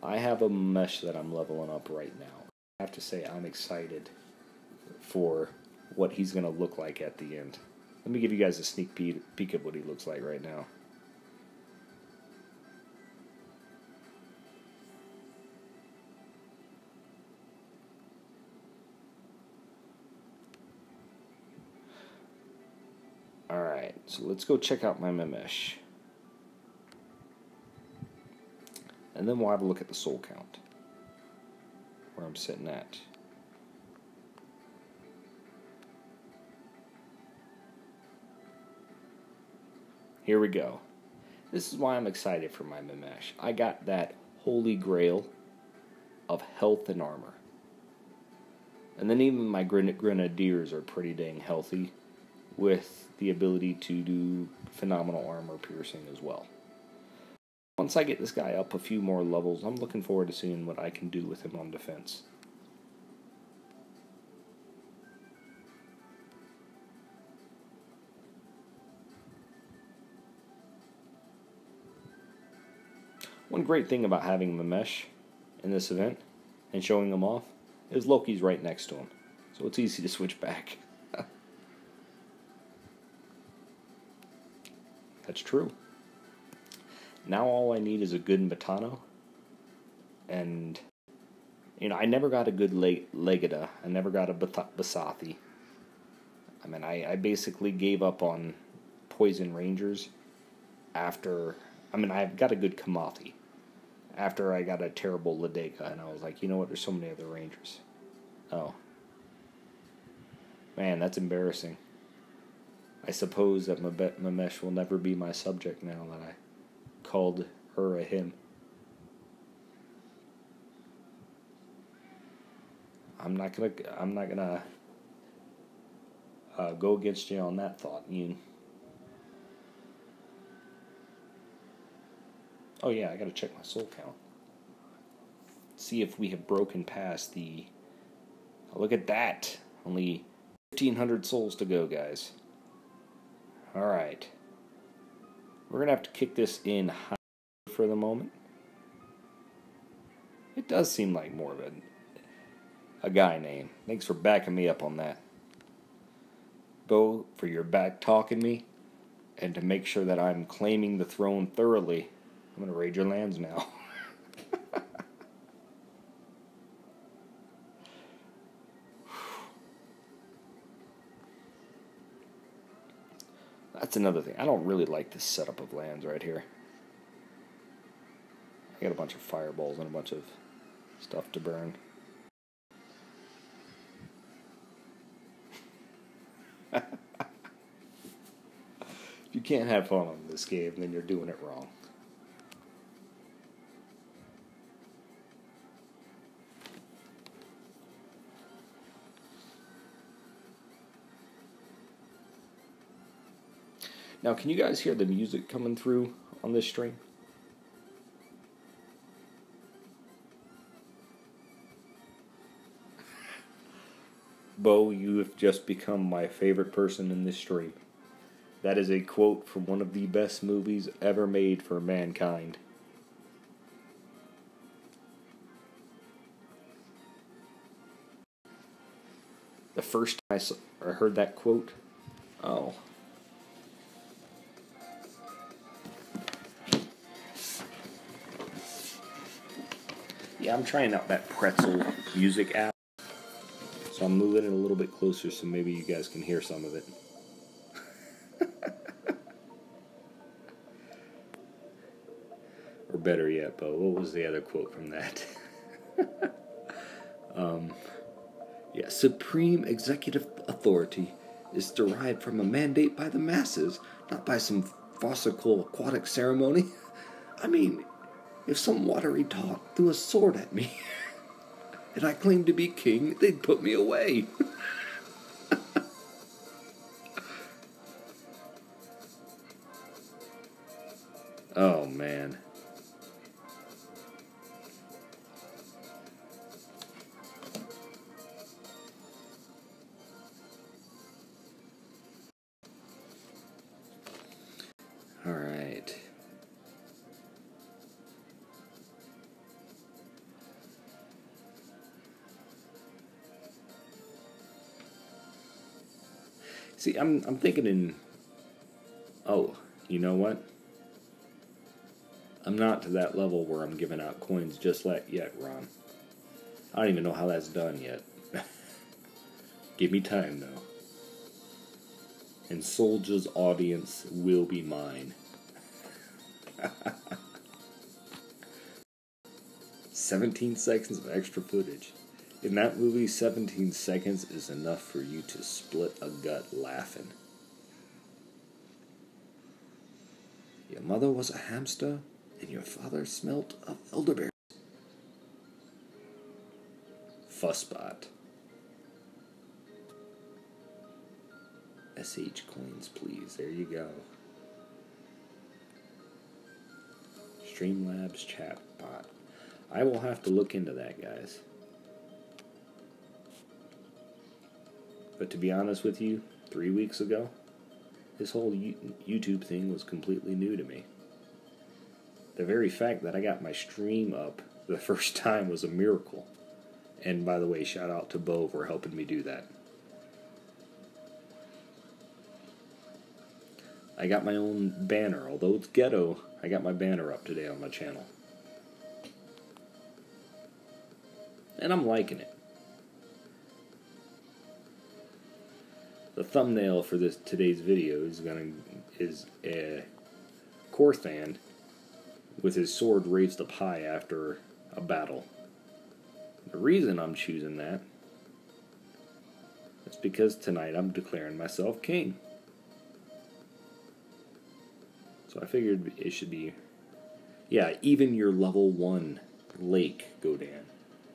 I have a mesh that I'm leveling up right now. I have to say I'm excited for what he's going to look like at the end. Let me give you guys a sneak peek of what he looks like right now. Alright, so let's go check out my mesh. And then we'll have a look at the soul count. Where I'm sitting at. Here we go. This is why I'm excited for my mesh. I got that holy grail of health and armor. And then even my grenadiers are pretty dang healthy, with the ability to do phenomenal armor piercing as well. Once I get this guy up a few more levels, I'm looking forward to seeing what I can do with him on defense. One great thing about having Mamesh in this event and showing him off is Loki's right next to him, so it's easy to switch back. That's true. Now all I need is a good Matano, and I never got a good Legata. I never got a Basathi. I mean, I basically gave up on Poison Rangers after. I mean, I've got a good Kamathi after I got a terrible Ladeka, and I was like, you know what? There's so many other Rangers. Oh, man, that's embarrassing. I suppose that Mamesh will never be my subject now that I called her a him. I'm not gonna go against you on that thought, Ian. Oh yeah, I gotta check my soul count. See if we have broken past the... Oh, look at that! Only 1,500 souls to go, guys. Alright. We're gonna have to kick this in high for the moment. It does seem like more of a guy name. Thanks for backing me up on that. Bo, for your back talking me, and to make sure that I'm claiming the throne thoroughly, I'm going to raid your lands now. That's another thing. I don't really like this setup of lands right here. I got a bunch of fireballs and a bunch of stuff to burn. If you can't have fun on this game, then you're doing it wrong. Now, can you guys hear the music coming through on this stream? Bo, you have just become my favorite person in this stream. That is a quote from one of the best movies ever made for mankind. The first time I heard that quote, oh. Yeah, I'm trying out that pretzel music app. So I'm moving it a little bit closer so maybe you guys can hear some of it. Or better yet, Bo, what was the other quote from that? Yeah, supreme executive authority is derived from a mandate by the masses, not by some farcical aquatic ceremony. I mean, if some watery tot threw a sword at me and I claimed to be king, they'd put me away. Oh, man. All right. See, I'm thinking in... Oh, you know what? I'm not to that level where I'm giving out coins just yet, Ron. I don't even know how that's done yet. Give me time, though. And Soldier's audience will be mine. 17 seconds of extra footage. In that movie, 17 seconds is enough for you to split a gut laughing. Your mother was a hamster, and your father smelt of elderberries. Fussbot. SH coins, please. There you go. Streamlabs chatbot. I will have to look into that, guys. But to be honest with you, 3 weeks ago, this whole YouTube thing was completely new to me. The very fact that I got my stream up the first time was a miracle. And by the way, shout out to Bo for helping me do that. I got my own banner. Although it's ghetto, I got my banner up today on my channel. And I'm liking it. The thumbnail for today's video is a Korthan with his sword raised up high after a battle. The reason I'm choosing that is because tonight I'm declaring myself king. So I figured it should be, yeah, even your level 1 lake, Godan,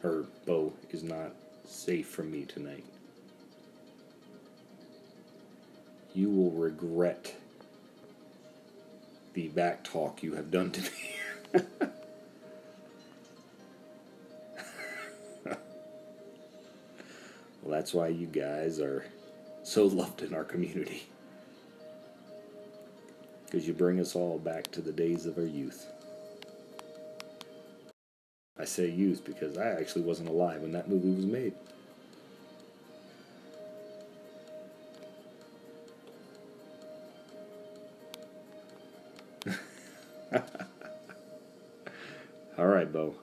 or Bo, is not safe from me tonight. You will regret the back talk you have done to me. Well, that's why you guys are so loved in our community. Because you bring us all back to the days of our youth. I say youth because I actually wasn't alive when that movie was made. Alright, Bo.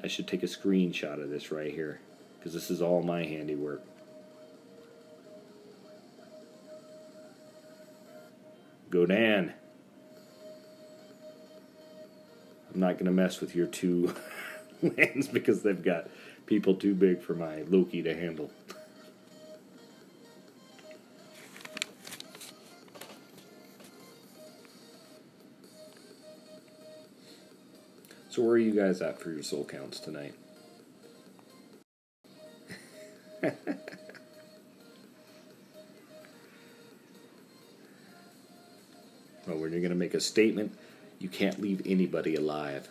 I should take a screenshot of this right here, because this is all my handiwork. Godan. I'm not going to mess with your 2 lands because they've got people too big for my Loki to handle. So where are you guys at for your soul counts tonight? Well, when you're going to make a statement, you can't leave anybody alive.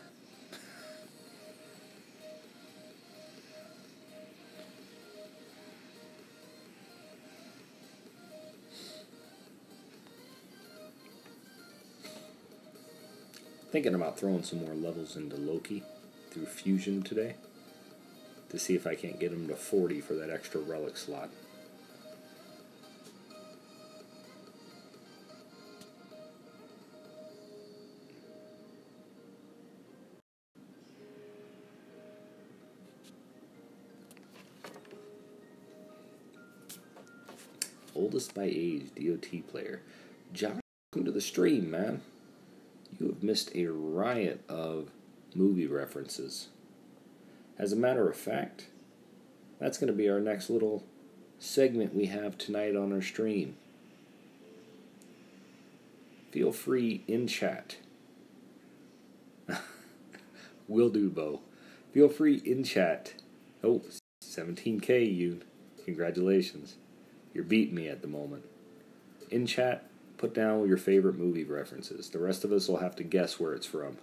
Thinking about throwing some more levels into Loki through Fusion today to see if I can't get him to 40 for that extra relic slot. Oldest by age DOT player. John, welcome to the stream, man. You have missed a riot of movie references. As a matter of fact, that's going to be our next little segment we have tonight on our stream. Feel free in chat. Will do, Bo. Feel free in chat. Oh, 17K, you. Congratulations. You're beating me at the moment. In chat, put down your favorite movie references. The rest of us will have to guess where it's from.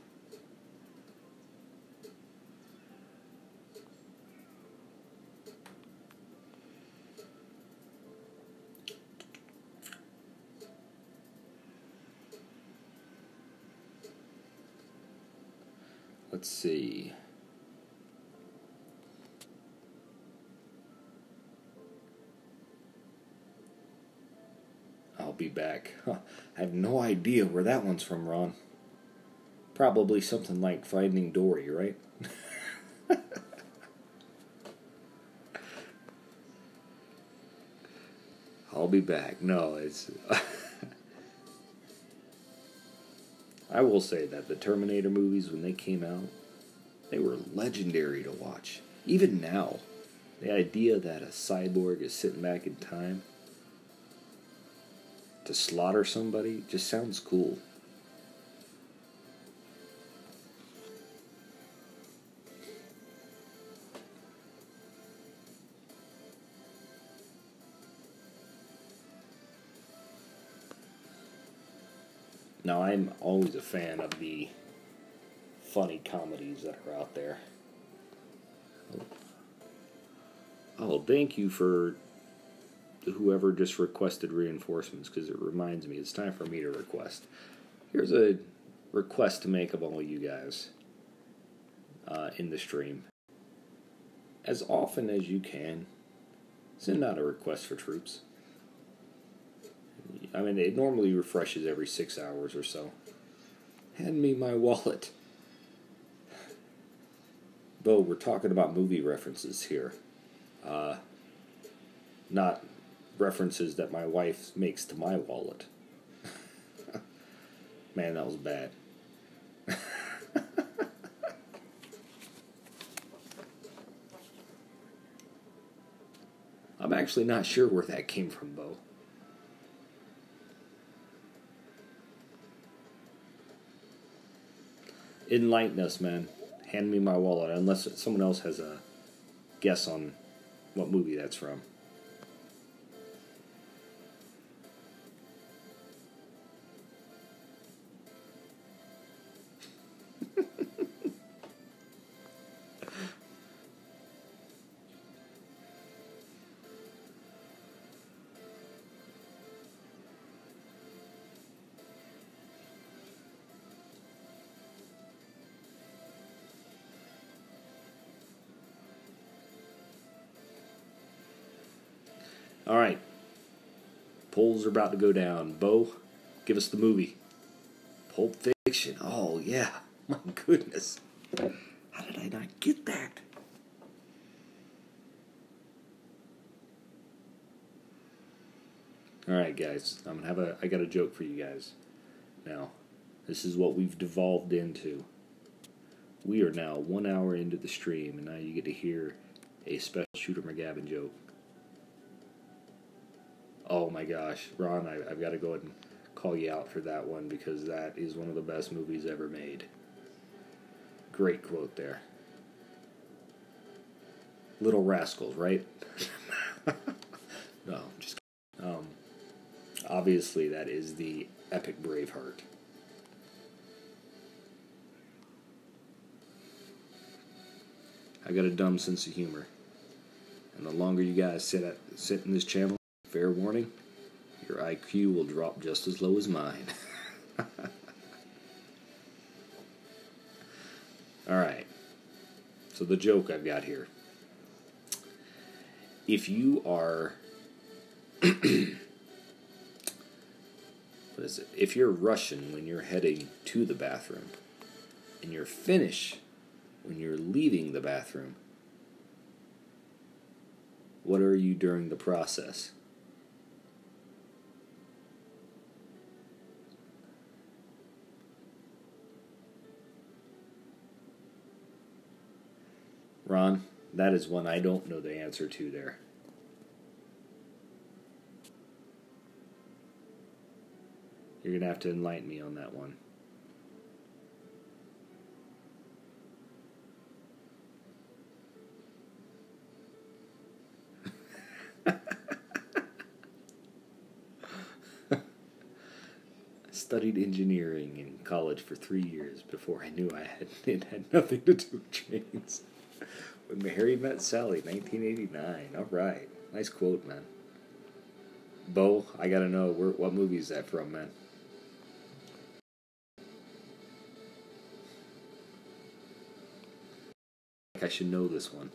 Let's see. I'll be back. Huh. I have no idea where that one's from, Ron. Probably something like Finding Dory, right? I'll be back. No, it's... I will say that the Terminator movies, when they came out, they were legendary to watch. Even now, the idea that a cyborg is sitting back in time to slaughter somebody just sounds cool. Now, I'm always a fan of the funny comedies that are out there. Oh, thank you for whoever just requested reinforcements, because it reminds me it's time for me to request. Here's a request to make of all you guys in the stream. As often as you can, send out a request for troops. I mean, it normally refreshes every 6 hours or so. Hand me my wallet. Bo, we're talking about movie references here. Not references that my wife makes to my wallet. Man, that was bad. I'm actually not sure where that came from, Bo. Enlighten us, man. Hand me my wallet, unless someone else has a guess on what movie that's from. Alright. Polls are about to go down. Bo, give us the movie. Pulp Fiction. Oh, yeah. My goodness. How did I not get that? Alright, guys. I got a joke for you guys. Now, this is what we've devolved into. We are now 1 hour into the stream, and now you get to hear a special Shooter McGavin joke. Oh my gosh, Ron, I've got to go ahead and call you out for that one, because that is one of the best movies ever made. Great quote there. Little rascals, right? No, just kidding. Obviously, that is the epic Braveheart. I got a dumb sense of humor. And the longer you guys sit in this channel, fair warning, your IQ will drop just as low as mine. Alright. So the joke I've got here. If you are... what is it? If you're rushing when you're heading to the bathroom, and you're finished when you're leaving the bathroom, what are you during the process? Ron, that is one I don't know the answer to there. You're going to have to enlighten me on that one. Studied engineering in college for 3 years before I knew it had nothing to do with trains. When Harry Met Sally, 1989. All right, nice quote, man. Bo, I gotta know what movie is that from, man? I should know this one.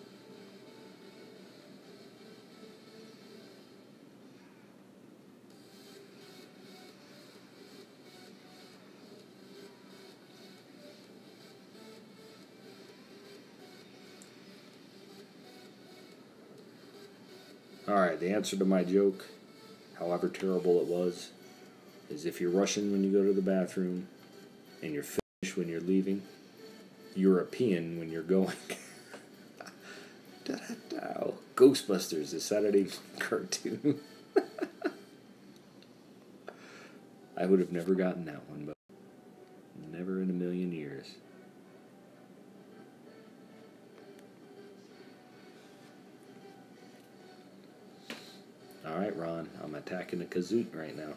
Alright, the answer to my joke, however terrible it was, is if you're rushing when you go to the bathroom and you're finished when you're leaving, European when you're going. Da-da-da. Ghostbusters, the Saturday cartoon. I would have never gotten that one, but never in a million years. Alright, Ron, I'm attacking the kazoot right now.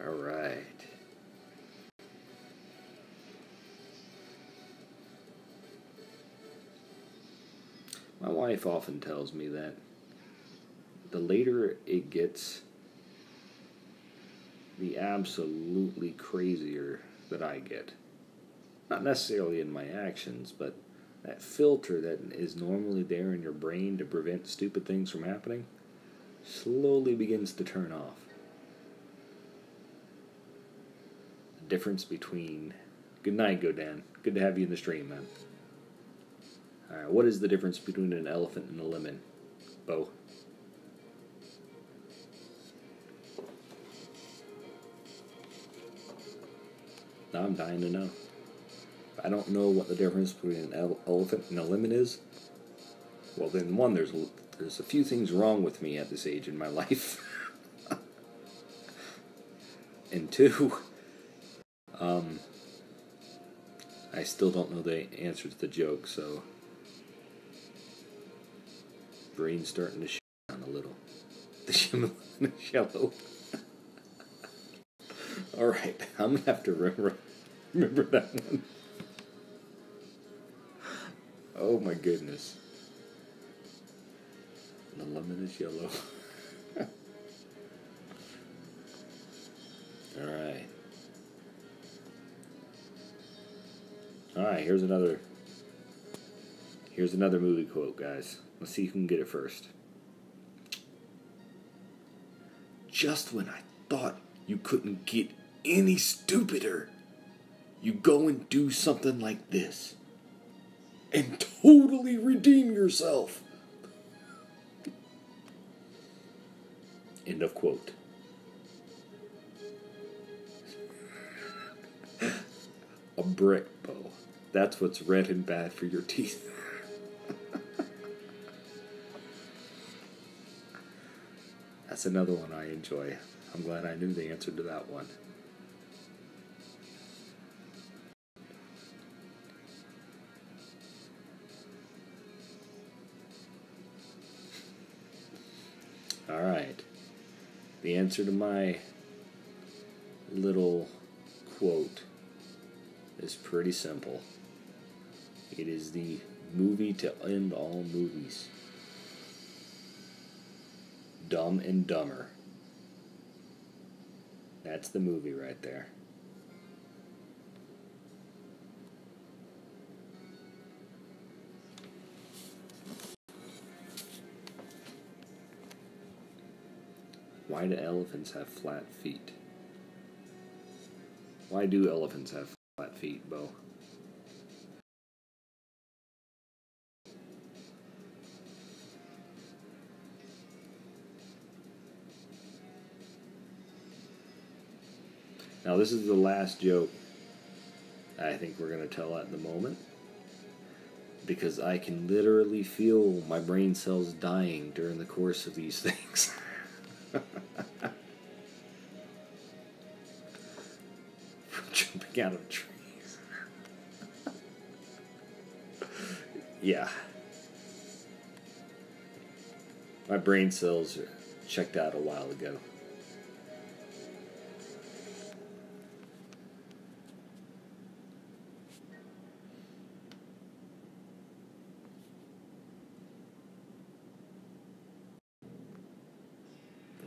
Alright. My wife often tells me that the later it gets, the absolutely crazier that I get. Not necessarily in my actions, but that filter that is normally there in your brain to prevent stupid things from happening slowly begins to turn off. The difference between... Good night, Godan. Good to have you in the stream, man. Alright, what is the difference between an elephant and a lemon, Bo? Now I'm dying to know. I don't know what the difference between an elephant and a lemon is. Well, then, one, there's a few things wrong with me at this age in my life. And two, I still don't know the answer to the joke, so brain's starting to shut down a little. The Shimmer is yellow. Alright, I'm going to have to remember that one. Oh my goodness. The lemon is yellow. Alright. Alright, here's another movie quote, guys. Let's see who can get it first. Just when I thought you couldn't get any stupider, you go and do something like this and totally redeem yourself. End of quote. A brick, Bo. That's what's red and bad for your teeth. That's That's another one I enjoy. I'm glad I knew the answer to that one. Alright. The answer to my little quote is pretty simple. It is the movie to end all movies. Dumb and Dumber. That's the movie right there. Why do elephants have flat feet? Why do elephants have flat feet, Bo? Now this is the last joke I think we're going to tell at the moment, because I can literally feel my brain cells dying during the course of these things. From jumping out of trees. Yeah. My brain cells are checked out a while ago.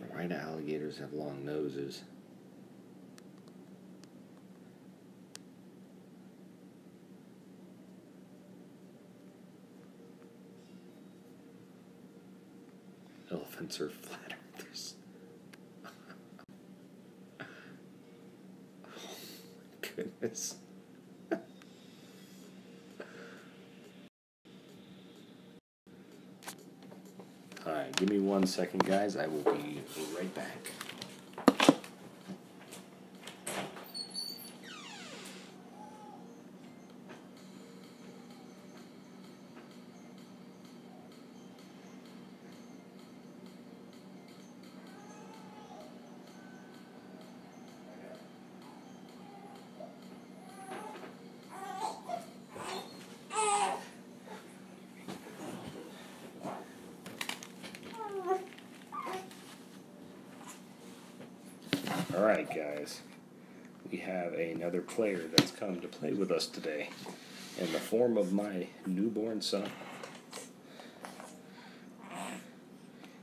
Why do alligators have long noses? Elephants are flat earthers. Oh my goodness. Alright, give me 1 second, guys. I will be right back. Alright, guys. We have another player that's come to play with us today in the form of my newborn son.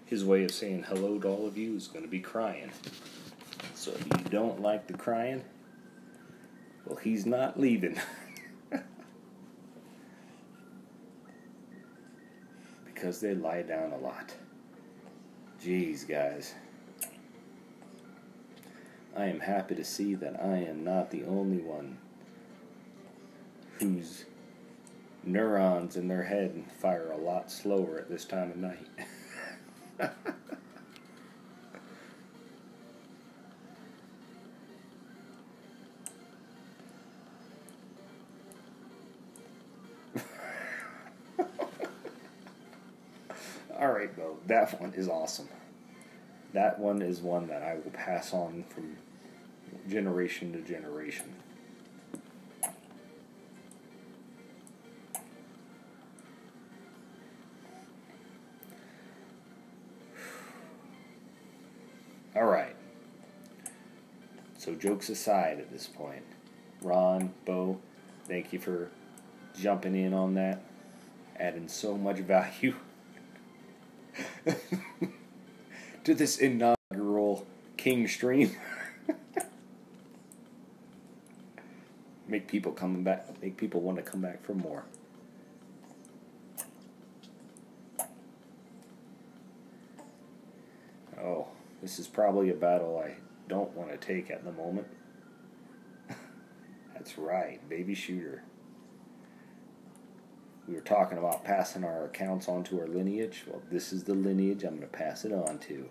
His way of saying hello to all of you is going to be crying. So if you don't like the crying, well, he's not leaving. Because they lie down a lot. Jeez, guys. I am happy to see that I am not the only one whose neurons in their head fire a lot slower at this time of night. Alright, Bo, that one is awesome. That one is one that I will pass on from generation to generation. Alright. So jokes aside at this point. Ron, Bo, thank you for jumping in on that. Adding so much value to this inaugural King stream. Make people coming back. Make people want to come back for more. Oh, this is probably a battle I don't want to take at the moment. That's right, baby shooter. We were talking about passing our accounts on to our lineage. Well, this is the lineage I'm going to pass it on to.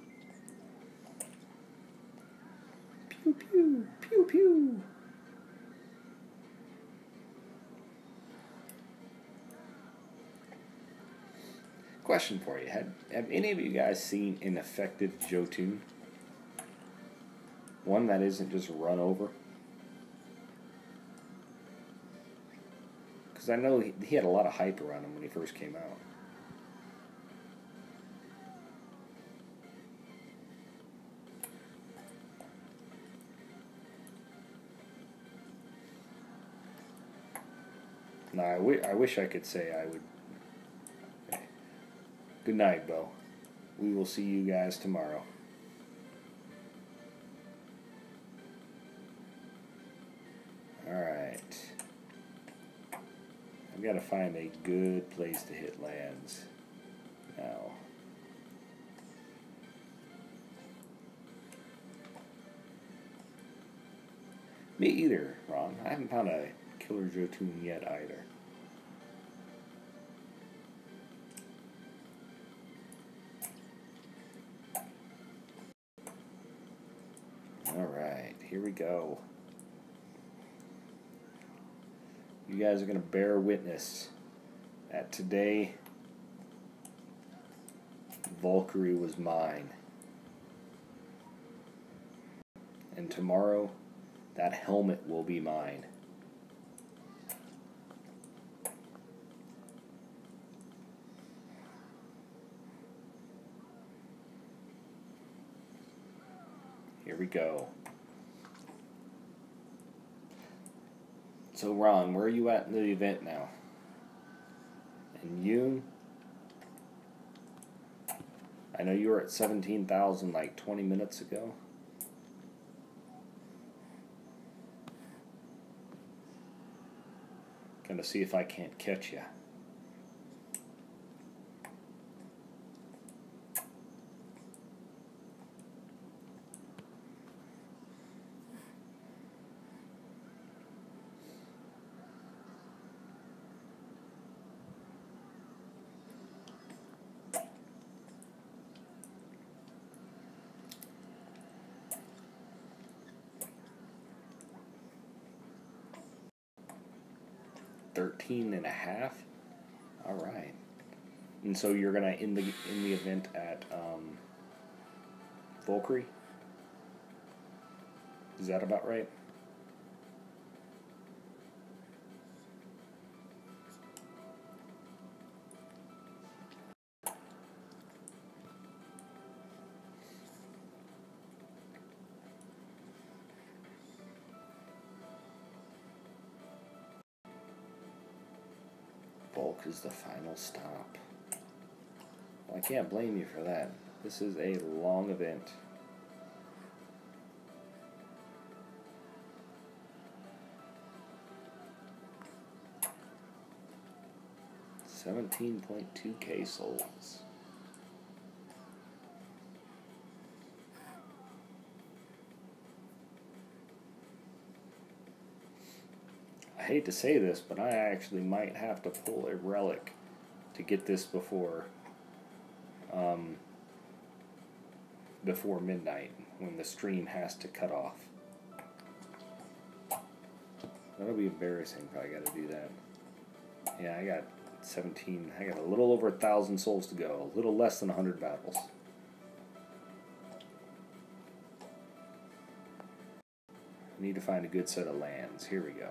Pew, pew, pew, pew. Question for you: Have any of you guys seen an effective Jotun? One that isn't just run over? Because I know he had a lot of hype around him when he first came out. Now, I wish I could say I would. Okay. Good night, Bo. We will see you guys tomorrow. Alright. I've got to find a good place to hit lands now. Me either, Ron. I haven't found a killer Jotun yet either. Alright, here we go. You guys are going to bear witness that today Valkyrie was mine. And tomorrow that helmet will be mine. Here we go. So Ron, where are you at in the event now? And Yoon? I know you were at 17,000 like 20 minutes ago. Gonna see if I can't catch you. $13.5. All right. And so you're gonna in the event at Valkyrie. Is that about right? Bulk is the final stop. Well, I can't blame you for that. This is a long event. $17.2K souls. I hate to say this, but I actually might have to pull a relic to get this before midnight, when the stream has to cut off. That'll be embarrassing if I got to do that. Yeah, I got 17. I got a little over 1,000 souls to go. A little less than 100 battles. I need to find a good set of lands. Here we go.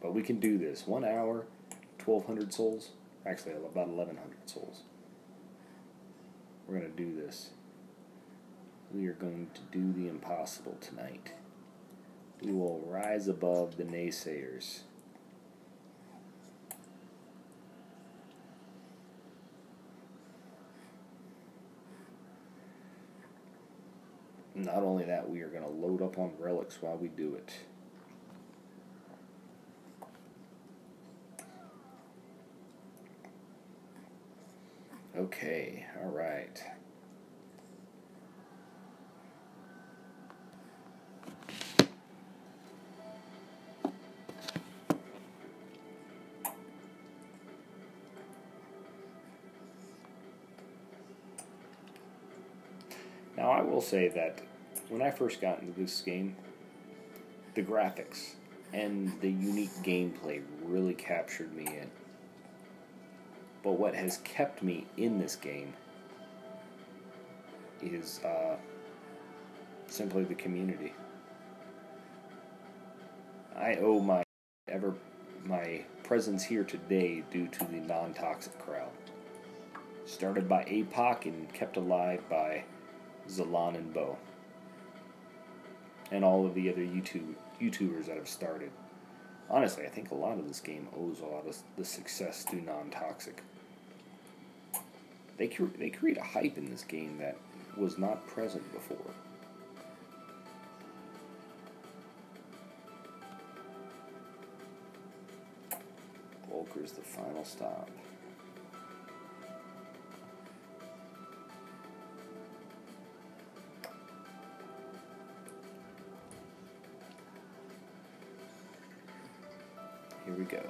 But we can do this. 1 hour, 1,200 souls. Actually, about 1,100 souls. We're going to do this. We are going to do the impossible tonight. We will rise above the naysayers. Not only that, we are going to load up on relics while we do it. Okay, all right. Now, I will say that when I first got into this game, the graphics and the unique gameplay really captured me in. But what has kept me in this game is simply the community. I owe my presence here today due to the non-toxic crowd. Started by APOC and kept alive by Zalan and Bo. And all of the other YouTubers that have started. Honestly, I think a lot of this game owes a lot of the success to non-toxic. They create a hype in this game that was not present before. Volker's the final stop. Here we go.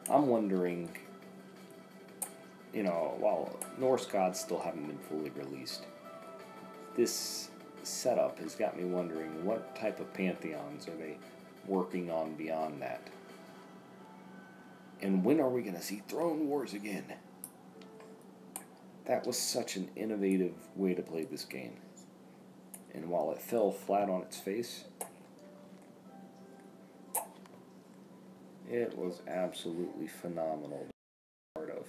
I'm wondering, while Norse gods still haven't been fully released, this setup has got me wondering what type of pantheons are they working on beyond that? And when are we going to see Throne Wars again? That was such an innovative way to play this game. And while it fell flat on its face, it was absolutely phenomenal to be part of.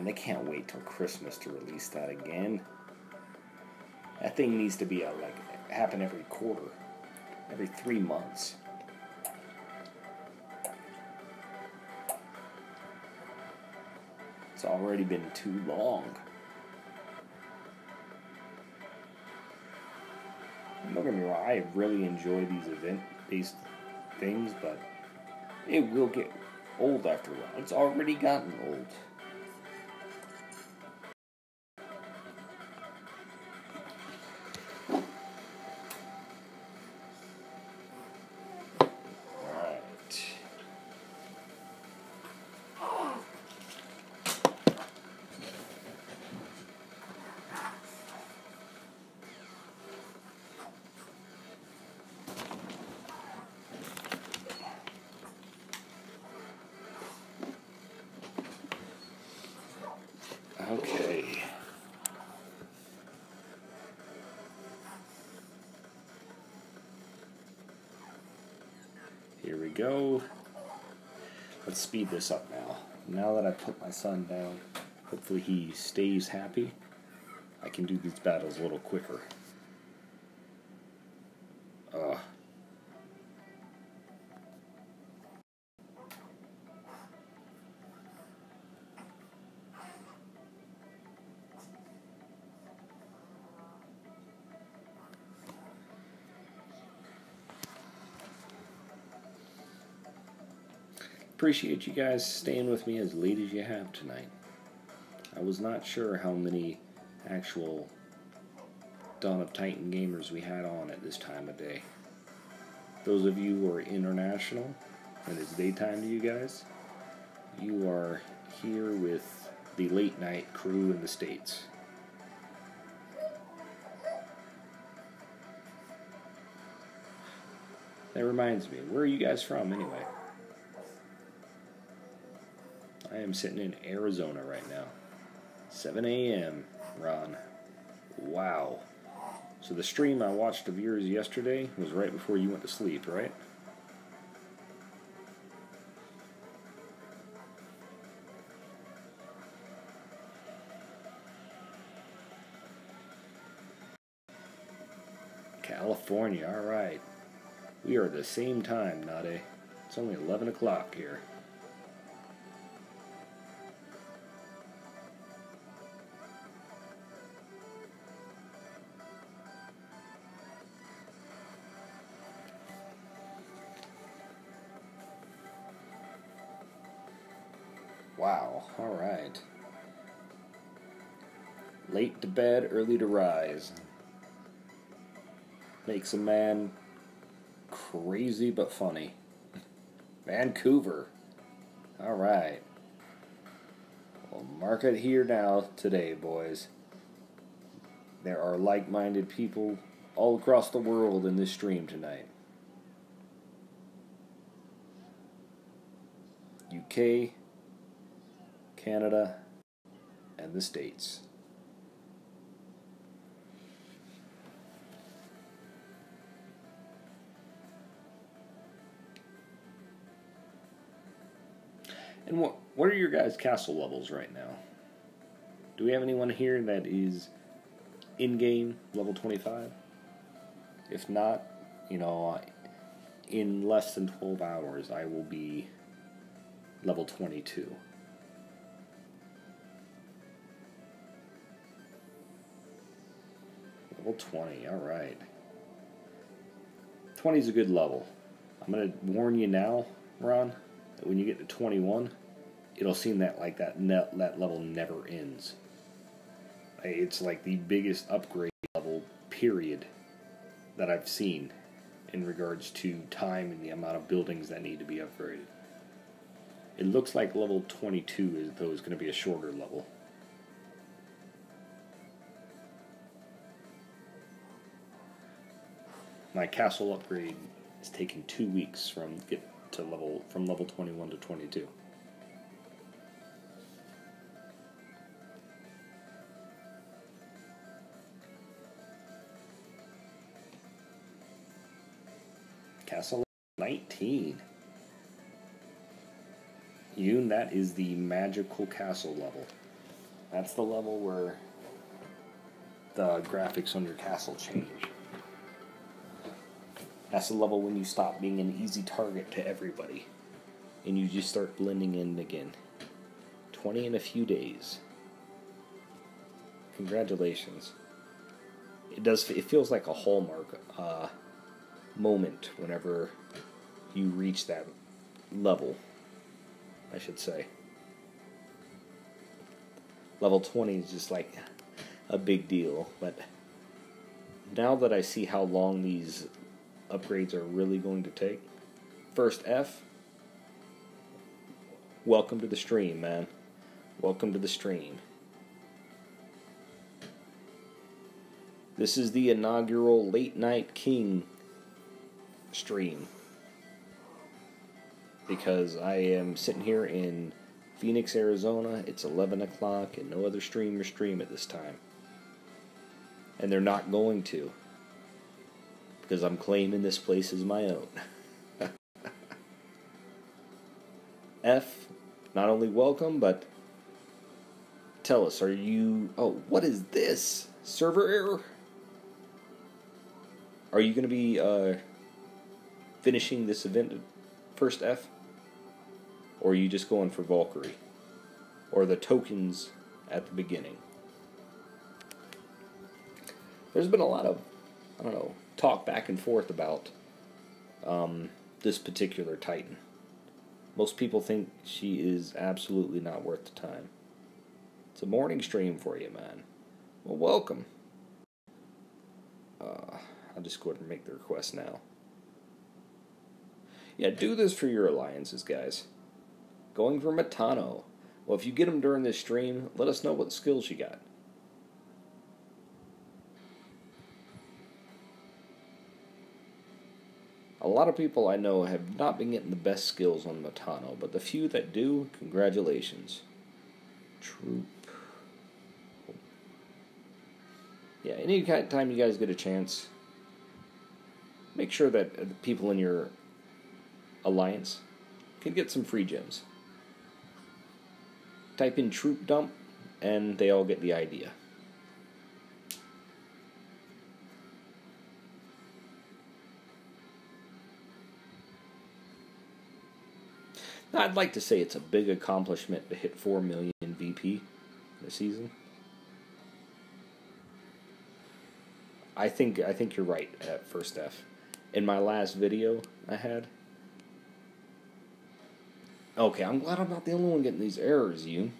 They can't wait till Christmas to release that again. That thing needs to be happen every quarter, every 3 months. It's already been too long. Don't get me wrong, I really enjoy these event-based things, but it will get old after a while. It's already gotten old. Okay. Here we go. Let's speed this up now. Now that I put my son down, hopefully he stays happy. I can do these battles a little quicker. Appreciate you guys staying with me as late as you have tonight. I was not sure how many actual Dawn of Titan gamers we had on at this time of day. Those of you who are international, and it's daytime to you guys, you are here with the late night crew in the States. That reminds me, where are you guys from anyway? I am sitting in Arizona right now. 7 a.m., Ron. Wow. So the stream I watched of yours yesterday was right before you went to sleep, right? California, alright. We are at the same time, Nade. It's only 11 o'clock here. Wow, alright. Late to bed, early to rise. Makes a man crazy but funny. Vancouver. Alright. Well, mark it here now today, boys. There are like-minded people all across the world in this stream tonight. UK, Canada, and the States. And what are your guys' castle levels right now? Do we have anyone here that is in-game level 25? If not, you know, in less than 12 hours I will be level 22. Level 20, alright. 20 is a good level. I'm going to warn you now, Ron, that when you get to 21, it'll seem that like that level never ends. It's like the biggest upgrade level, period, that I've seen in regards to time and the amount of buildings that need to be upgraded. It looks like level 22 is though is going to be a shorter level. My castle upgrade is taking 2 weeks from level 21 to 22. Castle 19. Yoon, that is the magical castle level. That's the level where the graphics on your castle change. That's the level when you stop being an easy target to everybody and you just start blending in again. 20 in a few days. Congratulations. It feels like a hallmark moment whenever you reach that level, I should say. Level 20 is just like a big deal, but now that I see how long these upgrades are really going to take, first F, welcome to the stream, man. Welcome to the stream. This is the inaugural Late Night King stream, because I am sitting here in Phoenix, Arizona. It's 11 o'clock and no other streamers stream at this time, and they're not going to, because I'm claiming this place as my own. F, not only welcome, but tell us, are you... Oh, what is this? Server error? Are you going to be finishing this event first F? Or are you just going for Valkyrie? Or the tokens at the beginning? There's been a lot of, I don't know, talk back and forth about this particular Titan. Most people think she is absolutely not worth the time. It's a morning stream for you, man. Well, welcome. I'll just go ahead and make the request now. Yeah, do this for your alliances, guys. Going for Matano. Well, if you get them during this stream, let us know what skills you got. A lot of people I know have not been getting the best skills on Matano, but the few that do, congratulations. Troop. Yeah, any time you guys get a chance, make sure that the people in your alliance can get some free gems. Type in troop dump, and they all get the idea. Now, I'd like to say it's a big accomplishment to hit 4 million VP this season. I think you're right at first F. In my last video I had, Okay, I'm glad I'm not the only one getting these errors, you.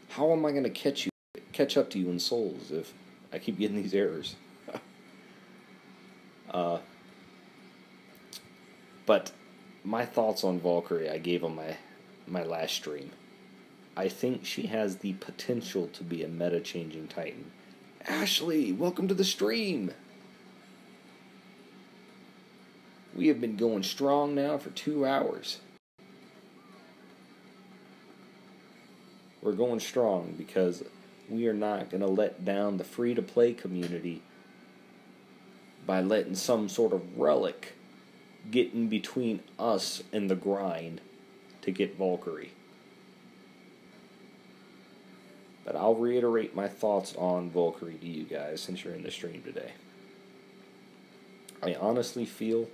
How am I going to catch up to you in souls if I keep getting these errors? But my thoughts on Valkyrie, I gave on my last stream. I think she has the potential to be a meta-changing Titan. Ashley, welcome to the stream! We have been going strong now for 2 hours. We're going strong because we are not going to let down the free-to-play community by letting some sort of relic get in between us and the grind to get Valkyrie. But I'll reiterate my thoughts on Valkyrie to you guys since you're in the stream today. I honestly feel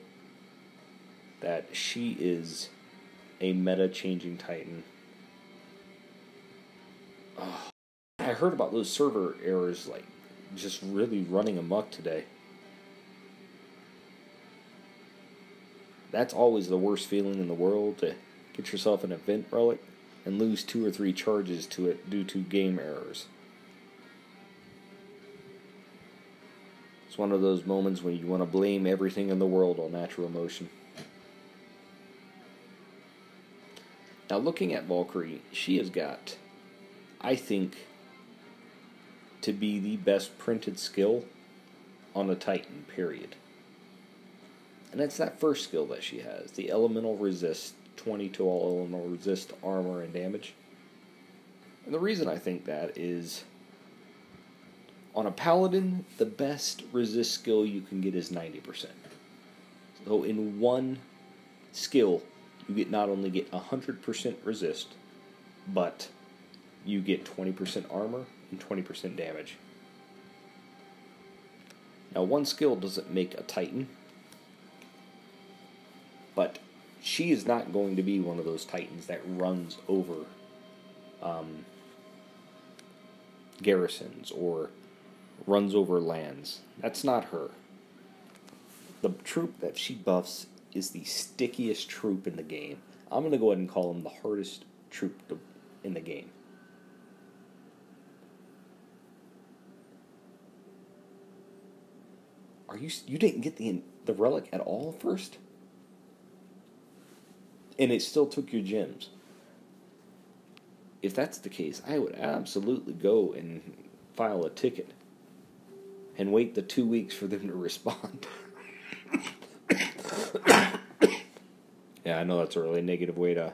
that she is a meta-changing Titan. Oh, I heard about those server errors, like, just really running amok today. That's always the worst feeling in the world, to get yourself an event relic and lose 2 or 3 charges to it due to game errors. It's one of those moments when you want to blame everything in the world on natural emotion. Now, looking at Valkyrie, she has got, I think, to be the best printed skill on a Titan, period. And that's that first skill that she has, the Elemental Resist, 20 to all elemental resist, armor, and damage. And the reason I think that is, on a Paladin, the best resist skill you can get is 90%. So in one skill, you not only get 100% resist, but you get 20% armor and 20% damage. Now, one skill doesn't make a Titan, but she is not going to be one of those Titans that runs over garrisons or runs over lands. That's not her. The troop that she buffs is the stickiest troop in the game. I'm going to go ahead and call him the hardest troop in the game. You didn't get the relic at all first? And it still took your gems. If that's the case, I would absolutely go and file a ticket and wait the 2 weeks for them to respond. Yeah, I know that's a really negative way to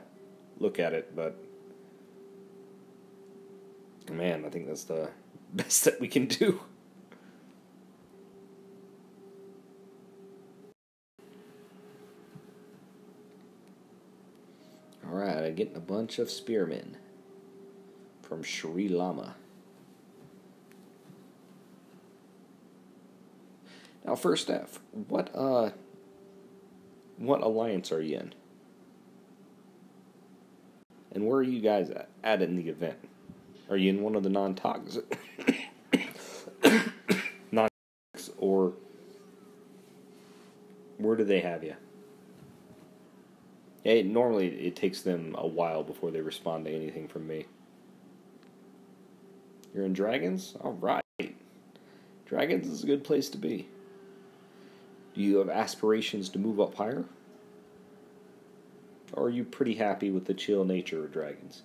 look at it, but man, I think that's the best that we can do. Alright, I'm getting a bunch of spearmen from Sri Lama. Now, first off, what alliance are you in? And where are you guys at in the event? Are you in one of the non-toxic? Non-toxic, or where do they have you? Normally it takes them a while before they respond to anything from me. You're in Dragons? Alright. Dragons is a good place to be. Do you have aspirations to move up higher? Or are you pretty happy with the chill nature of Dragons?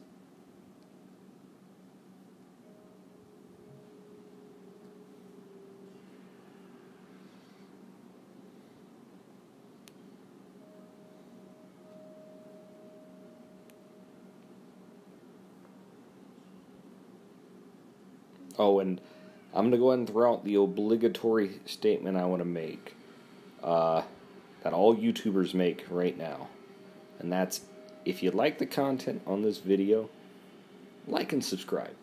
Oh, and I'm going to go ahead and throw out the obligatory statement I want to make. That all YouTubers make right now. And that's, if you like the content on this video, like and subscribe.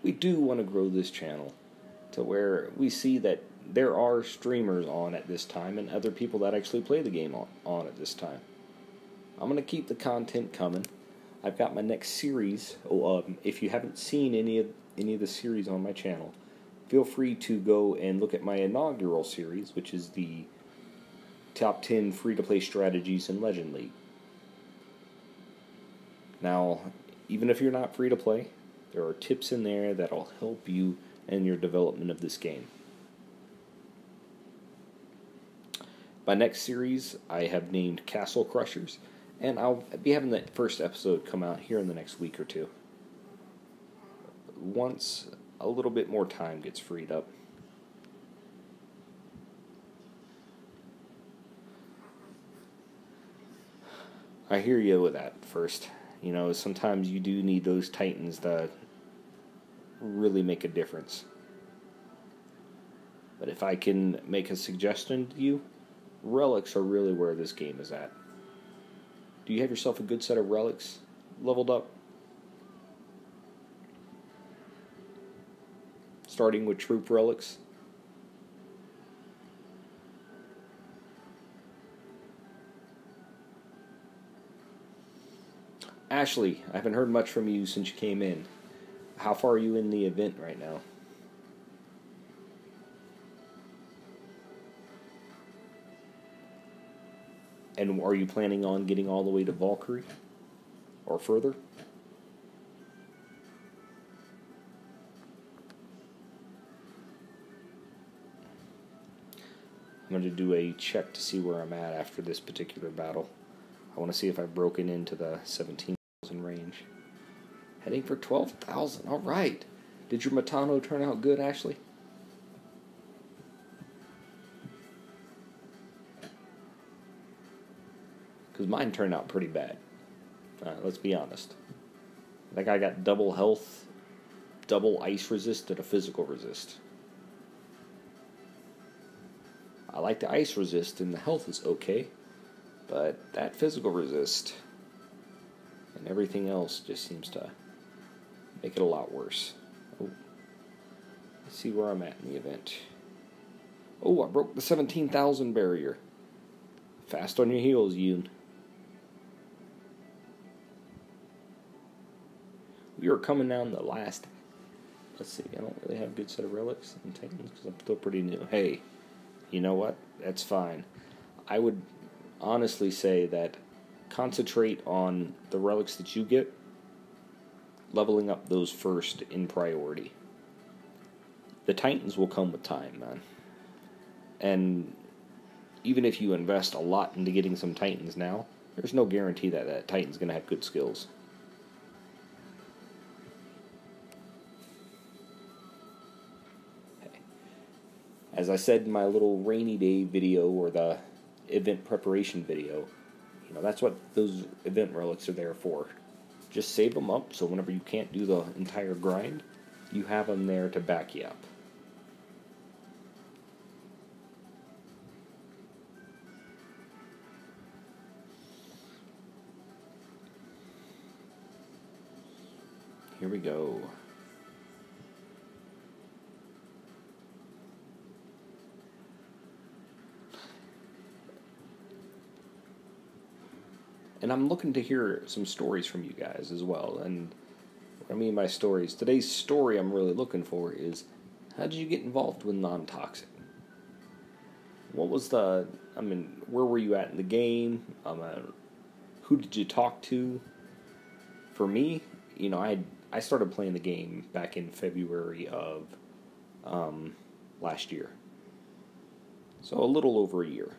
We do want to grow this channel to where we see that there are streamers on at this time and other people that actually play the game on at this time. I'm going to keep the content coming. I've got my next series. If you haven't seen any of the series on my channel, feel free to go and look at my inaugural series, which is the Top 10 Free-to-Play Strategies in Legend League. Now, even if you're not free to play, there are tips in there that'll help you in your development of this game. My next series I have named Castle Crushers, and I'll be having that first episode come out here in the next week or two. Once a little bit more time gets freed up. I hear you with that first. Sometimes you do need those titans to really make a difference. But if I can make a suggestion to you, relics are really where this game is at. Do you have yourself a good set of relics leveled up? Starting with troop relics. Ashley, I haven't heard much from you since you came in. How far are you in the event right now? And are you planning on getting all the way to Valkyrie? Or further? I'm going to do a check to see where I'm at after this particular battle. I want to see if I've broken into the 17,000 range. Heading for 12,000. All right. Did your Matano turn out good, Ashley? Because mine turned out pretty bad. Let's be honest. That guy got double health, double ice resist, and a physical resist. I like the ice resist, and the health is okay. But that physical resist and everything else just seems to make it a lot worse. Oh. Let's see where I'm at in the event. Oh, I broke the 17,000 barrier. Fast on your heels, Yoon. We are coming down the last... Let's see, I don't really have a good set of relics and titans because I'm still pretty new. Hey, you know what? That's fine. I would honestly say that concentrate on the relics that you get, leveling up those first in priority. The titans will come with time, man. And even if you invest a lot into getting some titans now, there's no guarantee that that titan's going to have good skills. As I said in my little rainy day video or the event preparation video, that's what those event relics are there for. Just save them up so whenever you can't do the entire grind, you have them there to back you up. Here we go. And I'm looking to hear some stories from you guys as well. And what I mean by stories, today's story I'm really looking for is, how did you get involved with non-toxic? What was where were you at in the game? Who did you talk to? For me, I started playing the game back in February of last year. So a little over a year.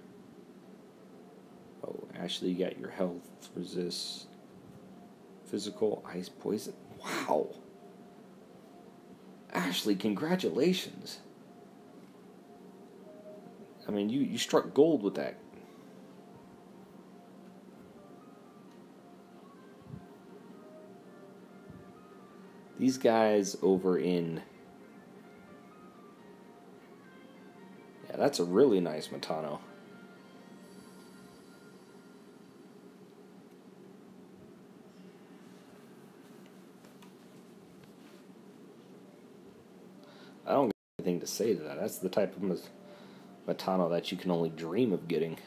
Oh, Ashley, you got your health, resist, physical, ice, poison. Wow. Ashley, congratulations. You struck gold with that. These guys over in... Yeah, that's a really nice Matano. I don't got anything to say to that. That's the type of Matano that you can only dream of getting.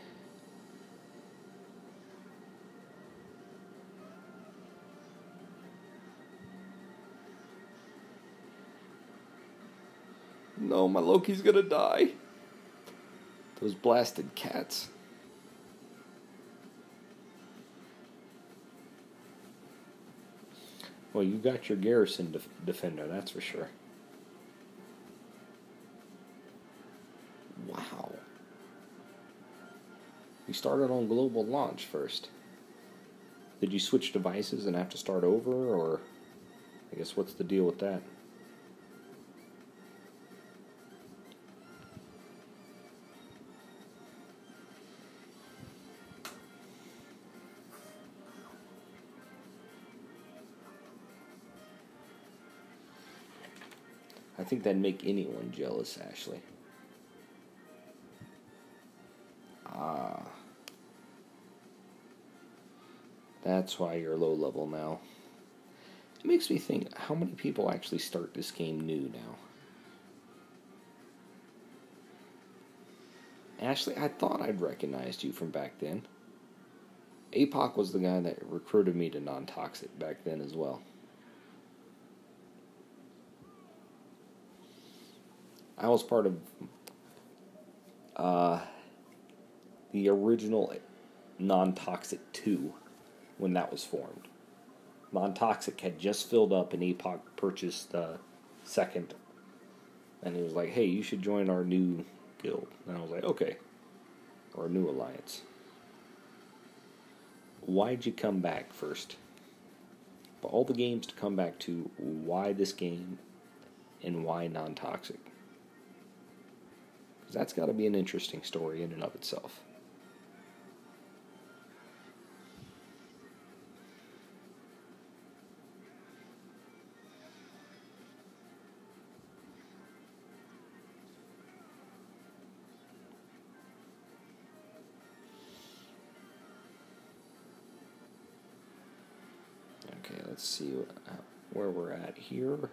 No, my Loki's gonna die. Those blasted cats. Well, you got your Garrison Defender, that's for sure. Wow. You started on global launch first. Did you switch devices and have to start over, or I guess what's the deal with that? I think that'd make anyone jealous, Ashley. Ah. That's why you're low level now. It makes me think, how many people actually start this game new now? Ashley, I thought I'd recognized you from back then. APOC was the guy that recruited me to non-toxic back then as well. I was part of the original non-toxic 2 when that was formed. Non-toxic had just filled up and APOC purchased the second. And he was like, hey, you should join our new guild. And I was like, okay. Or a new alliance. Why'd you come back first? For all the games to come back to, why this game and why non-toxic? Because that's got to be an interesting story in and of itself. Okay, let's see where we're at here.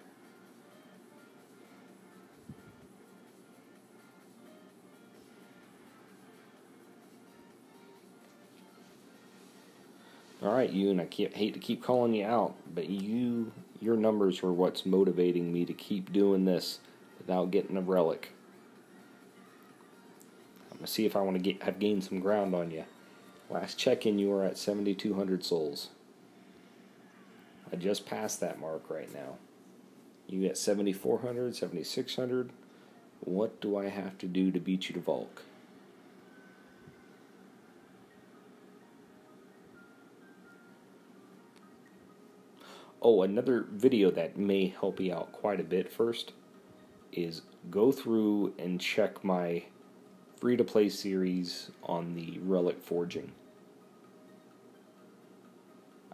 Alright, you, and I hate to keep calling you out, but your numbers were what's motivating me to keep doing this without getting a relic. I'm going to see if I want to have gained some ground on you. Last check-in, you were at 7,200 souls. I just passed that mark right now. You get 7,400, 7,600. What do I have to do to beat you to Valk? Oh, another video that may help you out quite a bit first is go through and check my free-to-play series on the relic forging.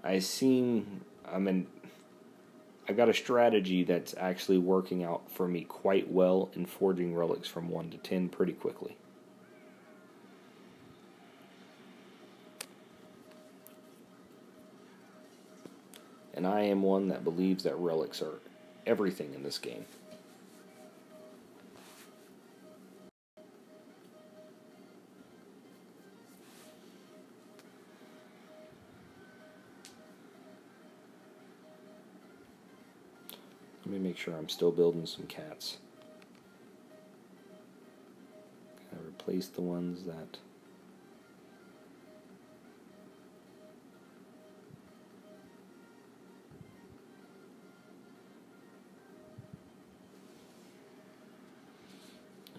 I've got a strategy that's actually working out for me quite well in forging relics from 1 to 10 pretty quickly. And I am one that believes that relics are everything in this game. Let me make sure I'm still building some cats. I replace the ones that...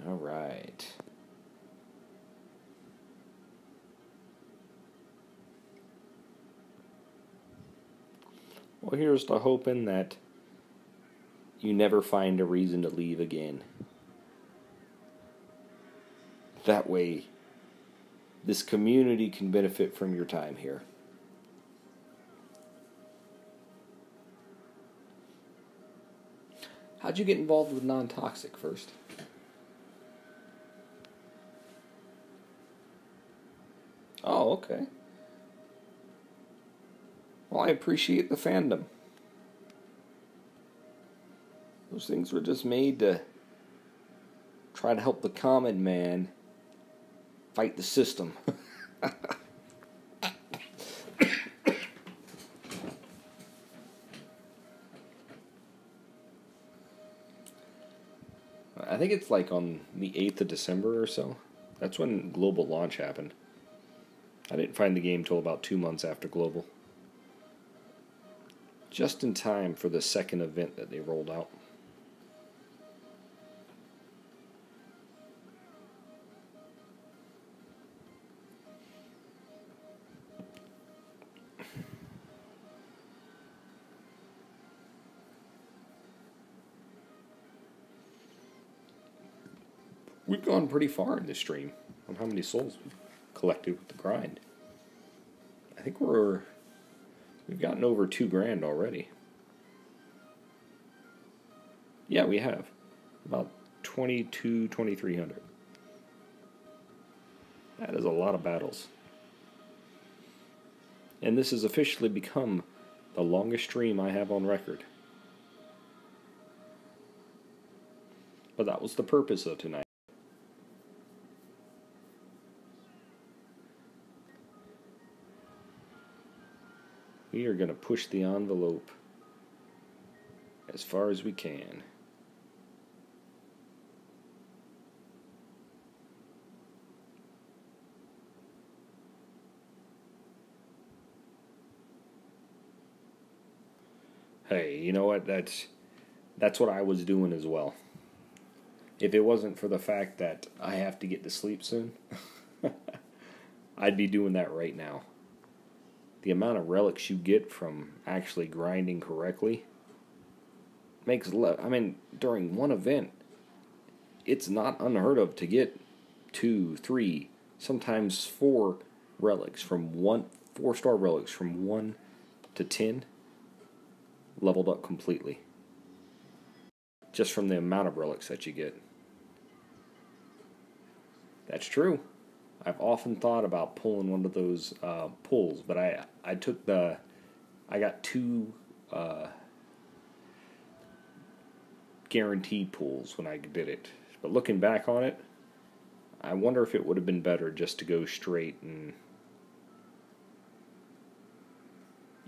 Alright. Well, here's to hoping that you never find a reason to leave again. That way, this community can benefit from your time here. How'd you get involved with non-toxic first? Oh, okay. Well, I appreciate the fandom. Those things were just made to try to help the common man fight the system. I think it's like on the 8th of December or so. That's when global launch happened. I didn't find the game till about 2 months after global. just in time for the second event that they rolled out. We've gone pretty far in this stream on how many souls we've collected with the grind. I think we've gotten over $2,000 already. Yeah, we have. About 2,300. That is a lot of battles. And this has officially become the longest stream I have on record. But that was the purpose of tonight. We are going to push the envelope as far as we can. Hey, you know what? That's what I was doing as well. If it wasn't for the fact that I have to get to sleep soon, I'd be doing that right now. The amount of relics you get from actually grinding correctly makes during one event, it's not unheard of to get 2, 3, sometimes 4 relics from 4-star relics from 1 to 10 leveled up completely. Just from the amount of relics that you get. That's true. I've often thought about pulling one of those pulls, but I got 2 guaranteed pulls when I did it. But looking back on it, I wonder if it would have been better just to go straight and...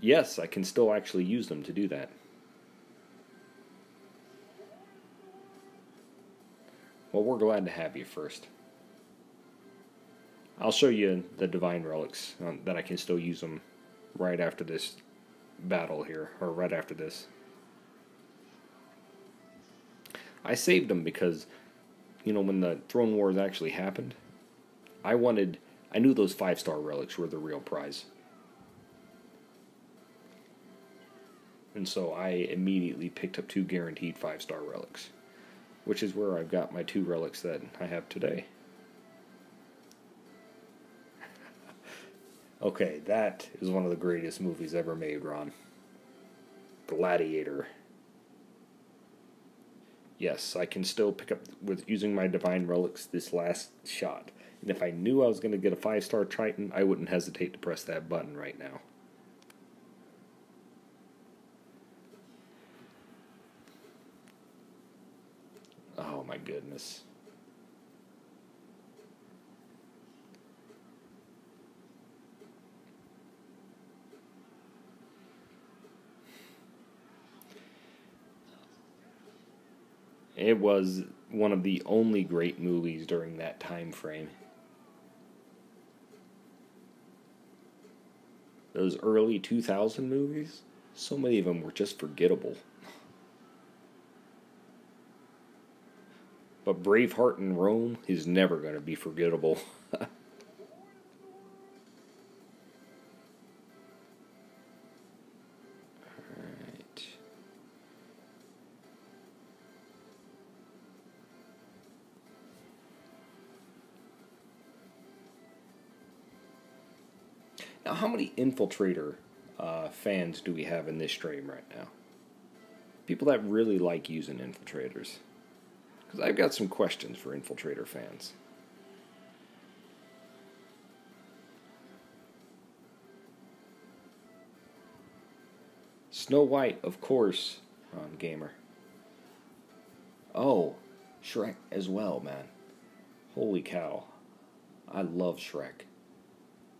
Yes, I can still actually use them to do that. Well, we're glad to have you first. I'll show you the divine relics that I can still use them right after this battle here, or right after this. I saved them because, when the Throne Wars actually happened, I knew those 5-star relics were the real prize. And so I immediately picked up 2 guaranteed 5-star relics, which is where I've got my 2 relics that I have today. Okay, that is one of the greatest movies ever made, Ron. Gladiator. Yes, I can still pick up with using my divine relics this last shot. And if I knew I was going to get a 5-star Triton, I wouldn't hesitate to press that button right now. Oh my goodness. It was one of the only great movies during that time frame. Those early 2000 movies, so many of them were just forgettable. But Braveheart in Rome is never going to be forgettable. Alright. Now, how many Infiltrator fans do we have in this stream right now? People that really like using Infiltrators. Because I've got some questions for Infiltrator fans. Snow White, of course, Ron Gamer. Oh, Shrek as well, man. Holy cow. I love Shrek.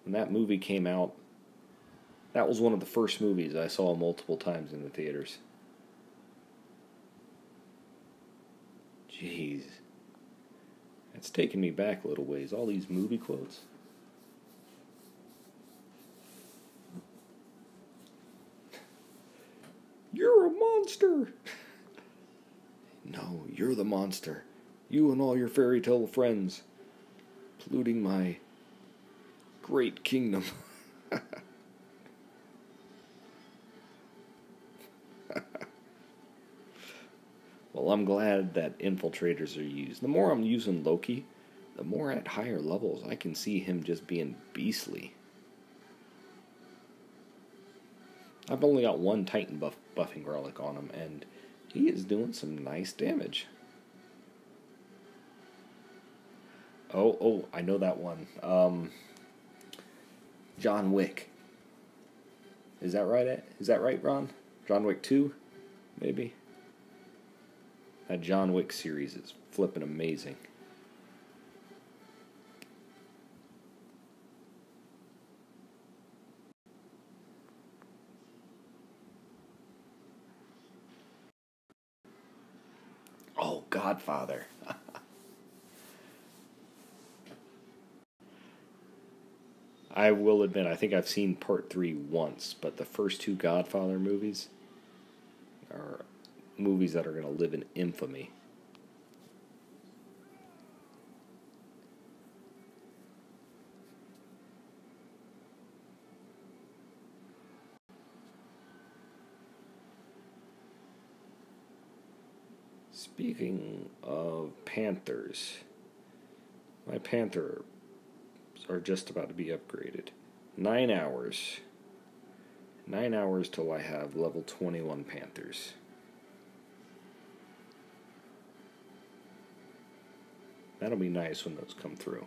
When that movie came out, that was one of the first movies I saw multiple times in the theaters. Jeez. That's taking me back a little ways. All these movie quotes. monster! No, you're the monster. You and all your fairy tale friends. Polluting my great kingdom. Well, I'm glad that infiltrators are used. The more I'm using Loki, the more at higher levels I can see him just being beastly. I've only got one Titan buffing relic on him, and he is doing some nice damage. Oh, I know that one. John Wick. Is that right? Is that right, Ron? John Wick 2? Maybe? That John Wick series is flipping amazing. Oh, Godfather. I will admit, I think I've seen part 3 once, but the first 2 Godfather movies are movies that are going to live in infamy. Speaking of Panthers, my Panthers are just about to be upgraded. 9 hours. 9 hours till I have level 21 Panthers. That'll be nice when those come through.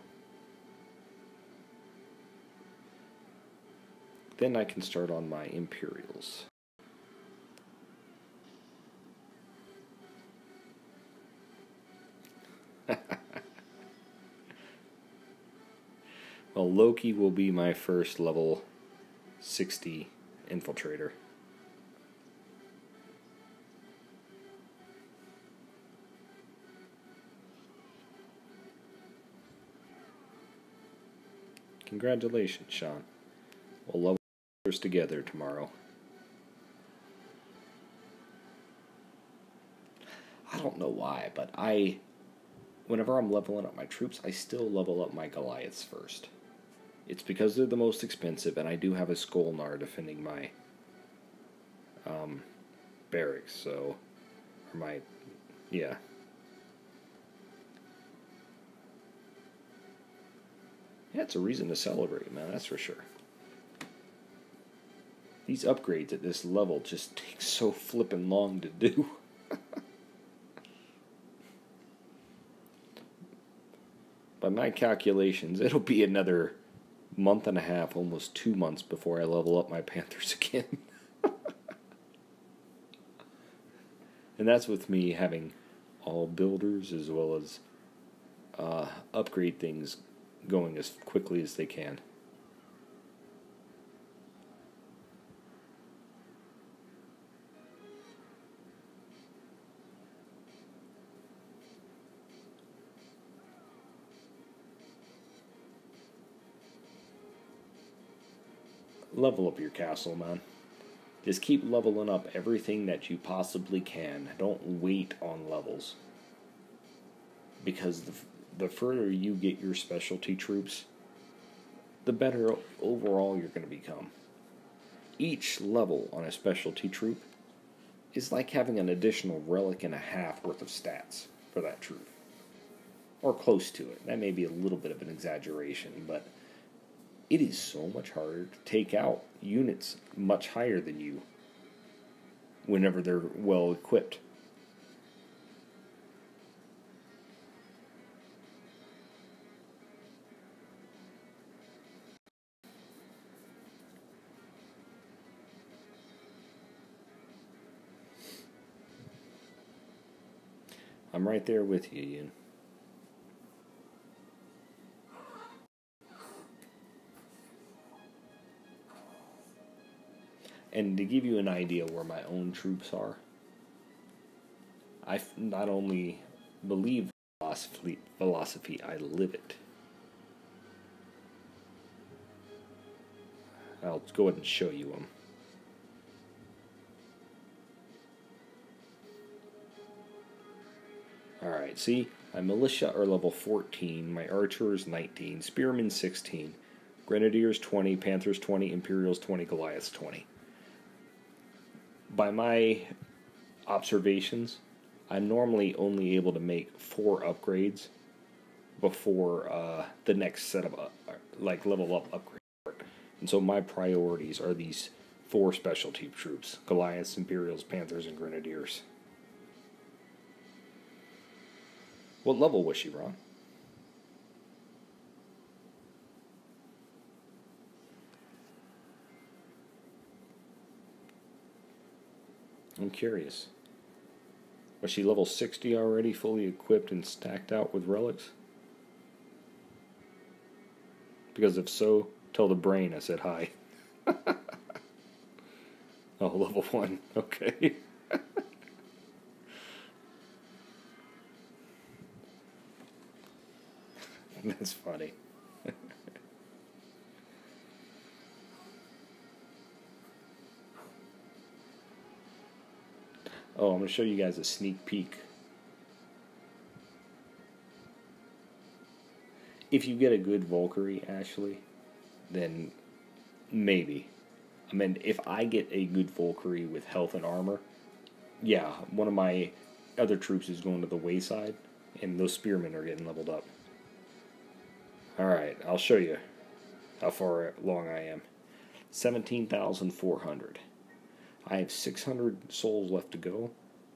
Then I can start on my Imperials. Well, Loki will be my first level 60 infiltrator. Congratulations, Sean. We'll level together tomorrow. I don't know why, but whenever I'm leveling up my troops, I still level up my Goliaths first. It's because they're the most expensive, and I do have a Skolnar defending my barracks, so, or my, yeah. Yeah, it's a reason to celebrate, man, that's for sure. These upgrades at this level just take so flippin' long to do. By my calculations, it'll be another month and a half, almost 2 months before I level up my Panthers again. And that's with me having all builders as well as upgrade things going as quickly as they can. Level up your castle, man. Just keep leveling up everything that you possibly can. Don't wait on levels. Because the further you get your specialty troops, the better overall you're going to become. Each level on a specialty troop is like having an additional relic and a half worth of stats for that troop. Or close to it. That may be a little bit of an exaggeration, but it is so much harder to take out units much higher than you whenever they're well equipped. I'm right there with you, Ian. And to give you an idea where my own troops are, I not only believe philosophy, I live it. I'll go ahead and show you them. Alright, see, my militia are level 14, my archers 19, spearmen 16, grenadiers 20, panthers 20, imperials 20, goliaths 20. By my observations, I'm normally only able to make 4 upgrades before the next set of level up upgrades. And so my priorities are these 4 specialty troops: Goliaths, Imperials, Panthers, and Grenadiers. What level was she, Ron? I'm curious. Was she level 60 already, fully equipped and stacked out with relics? Because if so, tell the brain I said hi. Oh, level 1. Okay. That's funny. Oh, I'm going to show you guys a sneak peek. If you get a good Valkyrie, Ashley, then maybe. I mean, if I get a good Valkyrie with health and armor, yeah, one of my other troops is going to the wayside, and those spearmen are getting leveled up. Alright, I'll show you how far along I am. 17,400. I have 600 souls left to go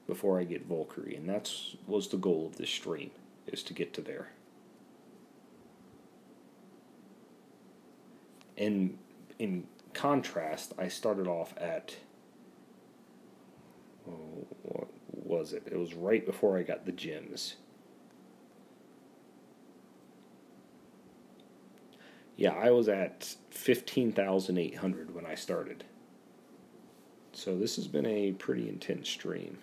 before I get Valkyrie, and that was the goal of this stream, is to get to there. And in contrast, I started off at, what was it? It was right before I got the gems. Yeah, I was at 15,800 when I started. So this has been a pretty intense stream.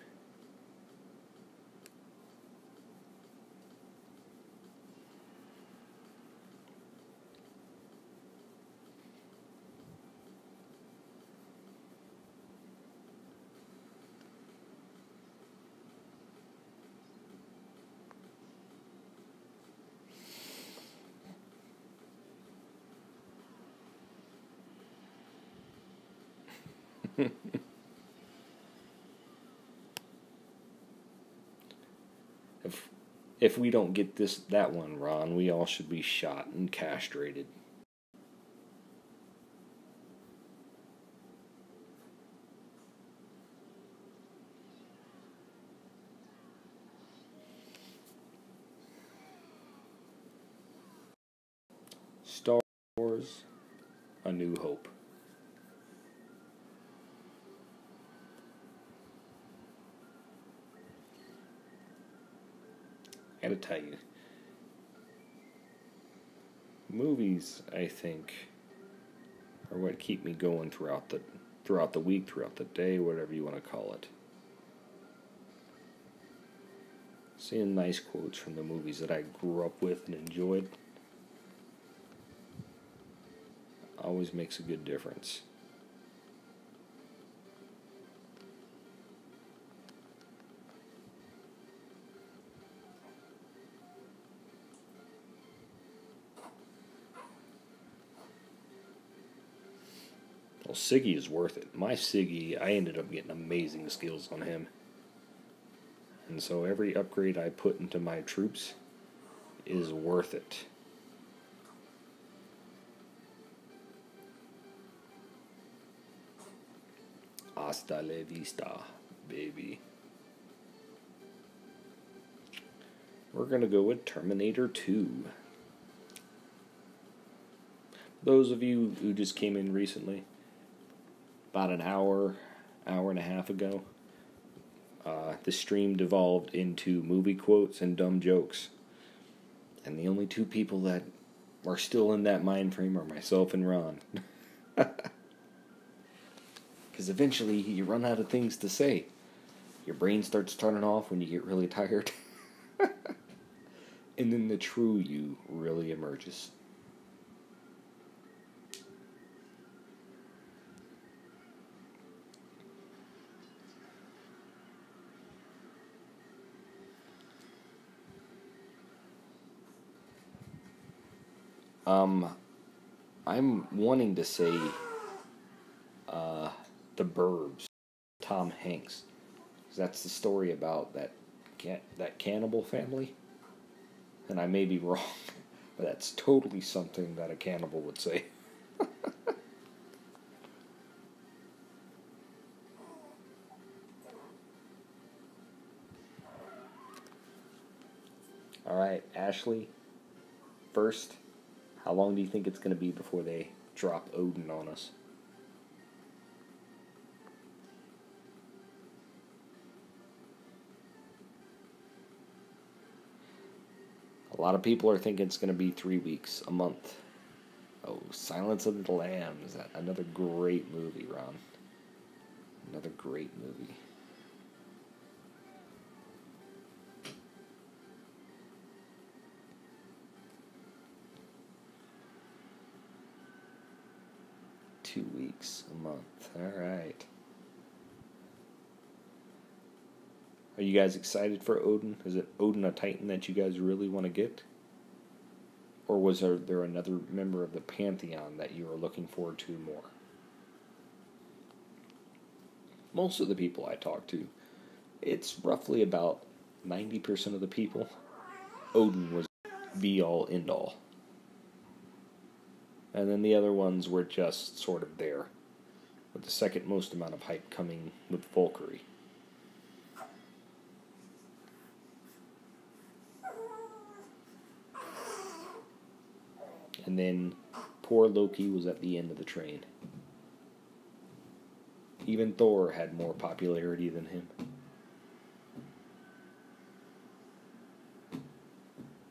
If we don't get that one, Ron, we all should be shot and castrated. Star Wars: A New Hope. I gotta tell you, movies, I think, are what keep me going throughout the week, throughout the day, whatever you want to call it. Seeing nice quotes from the movies that I grew up with and enjoyed always makes a good difference. Well, Siggy is worth it. My Siggy, I ended up getting amazing skills on him. And so every upgrade I put into my troops is worth it. Hasta la vista, baby. We're going to go with Terminator 2. Those of you who just came in recently, about an hour and a half ago, the stream devolved into movie quotes and dumb jokes. And the only 2 people that are still in that mind frame are myself and Ron. Because eventually you run out of things to say. Your brain starts turning off when you get really tired. And then the true you really emerges. Um, I'm wanting to say The Burbs, Tom Hanks. 'Cause that's the story about that cannibal family. And I may be wrong, but that's totally something that a cannibal would say. All right, Ashley, first, how long do you think it's going to be before they drop Odin on us? A lot of people are thinking it's going to be 3 weeks, a month. Oh, Silence of the Lambs, another great movie, Ron. Another great movie. Two weeks, a month. All right. Are you guys excited for Odin? Is it Odin a Titan that you guys really want to get? Or was there another member of the Pantheon that you are looking forward to more? Most of the people I talk to, it's roughly about 90% of the people, Odin was be all end all. And then the other ones were just sort of there, with the second most amount of hype coming with Valkyrie. And then poor Loki was at the end of the train. Even Thor had more popularity than him.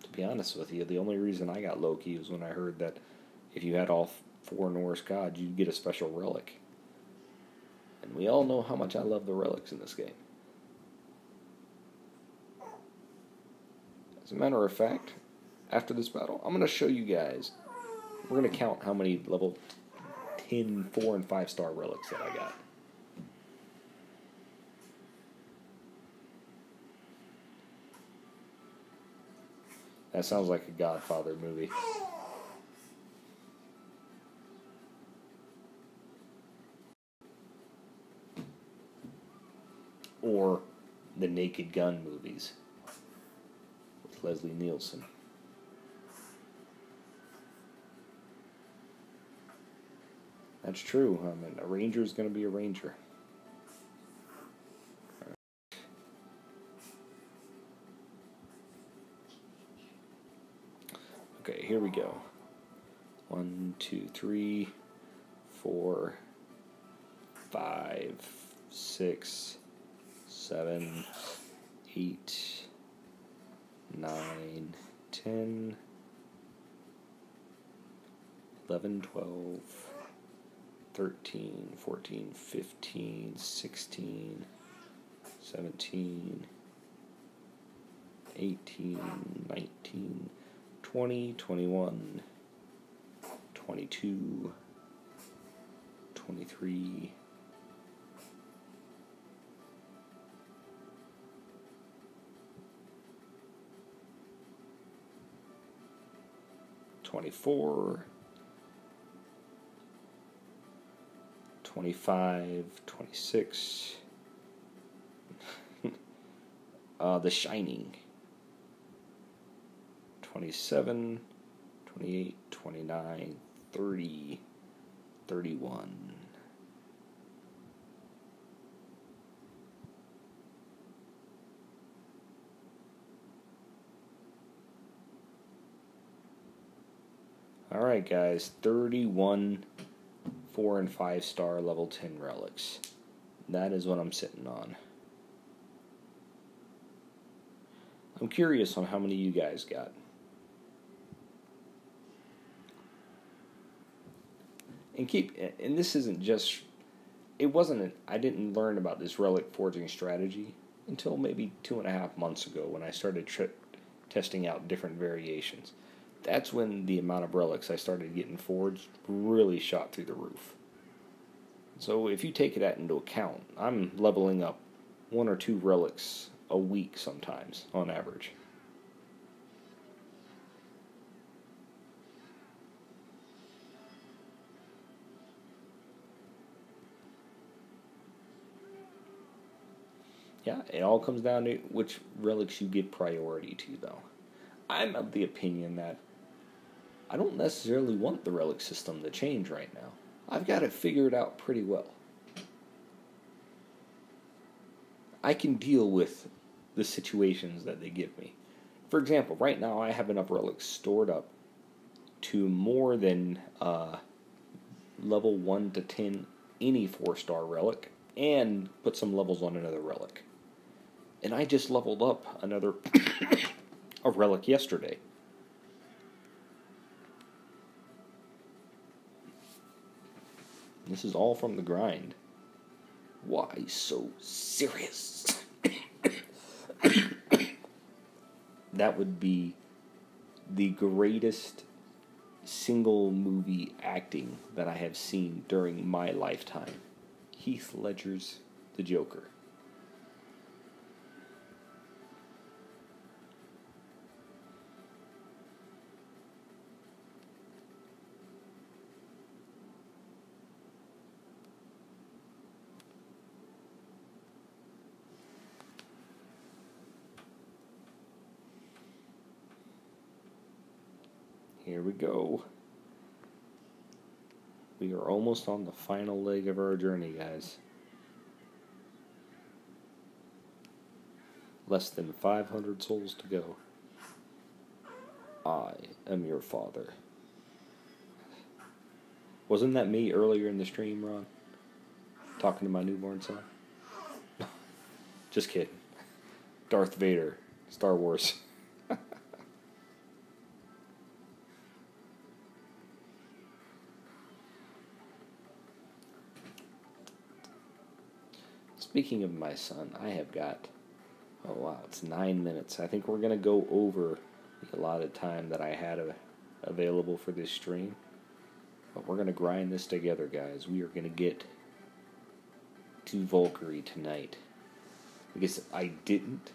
To be honest with you, the only reason I got Loki was when I heard that if you had all 4 Norse gods, you'd get a special relic. And we all know how much I love the relics in this game. As a matter of fact, after this battle, I'm going to show you guys. We're going to count how many level 10 4 and 5 star relics that I got. That sounds like a Godfather movie. Or the Naked Gun movies with Leslie Nielsen. That's true. I mean, a ranger is going to be a ranger. Okay, here we go. 1, 2, 3, 4, 5, 6, 7, 8, 9, 10, 11, 12, 13, 14, 15, 16, 17, 18, 19, 20, 21, 22, 23, 24, 25, 26, The Shining, 27, 28, 29, 30, 31. Alright guys, 31 4 and 5 star level 10 relics. That is what I'm sitting on. I'm curious on how many you guys got. And this isn't just, I didn't learn about this relic forging strategy until maybe 2.5 months ago when I started testing out different variations. That's when the amount of relics I started getting forged really shot through the roof. So if you take that into account, I'm leveling up 1 or 2 relics a week sometimes, on average. Yeah, it all comes down to which relics you give priority to, though. I'm of the opinion that I don't necessarily want the relic system to change right now. I've got it figured out pretty well. I can deal with the situations that they give me. For example, right now I have enough relics stored up to more than level 1 to 10 any 4-star relic, and put some levels on another relic. And I just leveled up another a relic yesterday. This is all from the grind. Why so serious? That would be the greatest single movie acting that I have seen during my lifetime. Heath Ledger's The Joker. Here we go. We are almost on the final leg of our journey, guys. Less than 500 souls to go. I am your father. Wasn't that me earlier in the stream, Ron? Talking to my newborn son? Just kidding. Darth Vader. Star Wars. Speaking of my son, I have got, oh wow, it's 9 minutes. I think we're going to go over the allotted time that I had available for this stream. But we're going to grind this together, guys. We are going to get to Valkyrie tonight. Because if I didn't,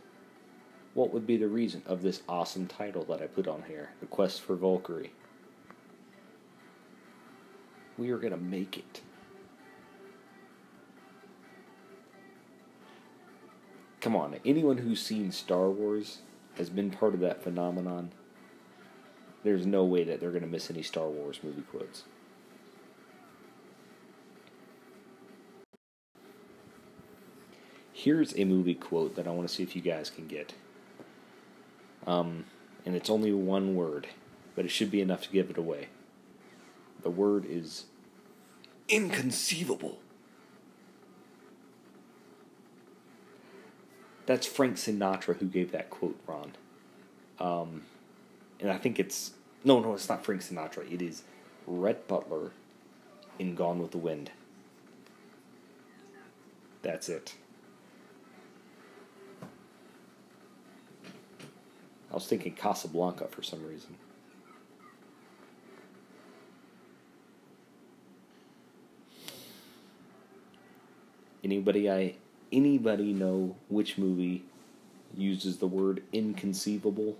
what would be the reason of this awesome title that I put on here? The Quest for Valkyrie. We are going to make it. Come on, anyone who's seen Star Wars has been part of that phenomenon. There's no way that they're going to miss any Star Wars movie quotes. Here's a movie quote that I want to see if you guys can get. And it's only one word, but it should be enough to give it away. The word is inconceivable. That's Frank Sinatra who gave that quote, Ron. And I think it's... No, it's not Frank Sinatra. It is Rhett Butler in Gone with the Wind. That's it. I was thinking Casablanca for some reason. Anybody know which movie uses the word inconceivable?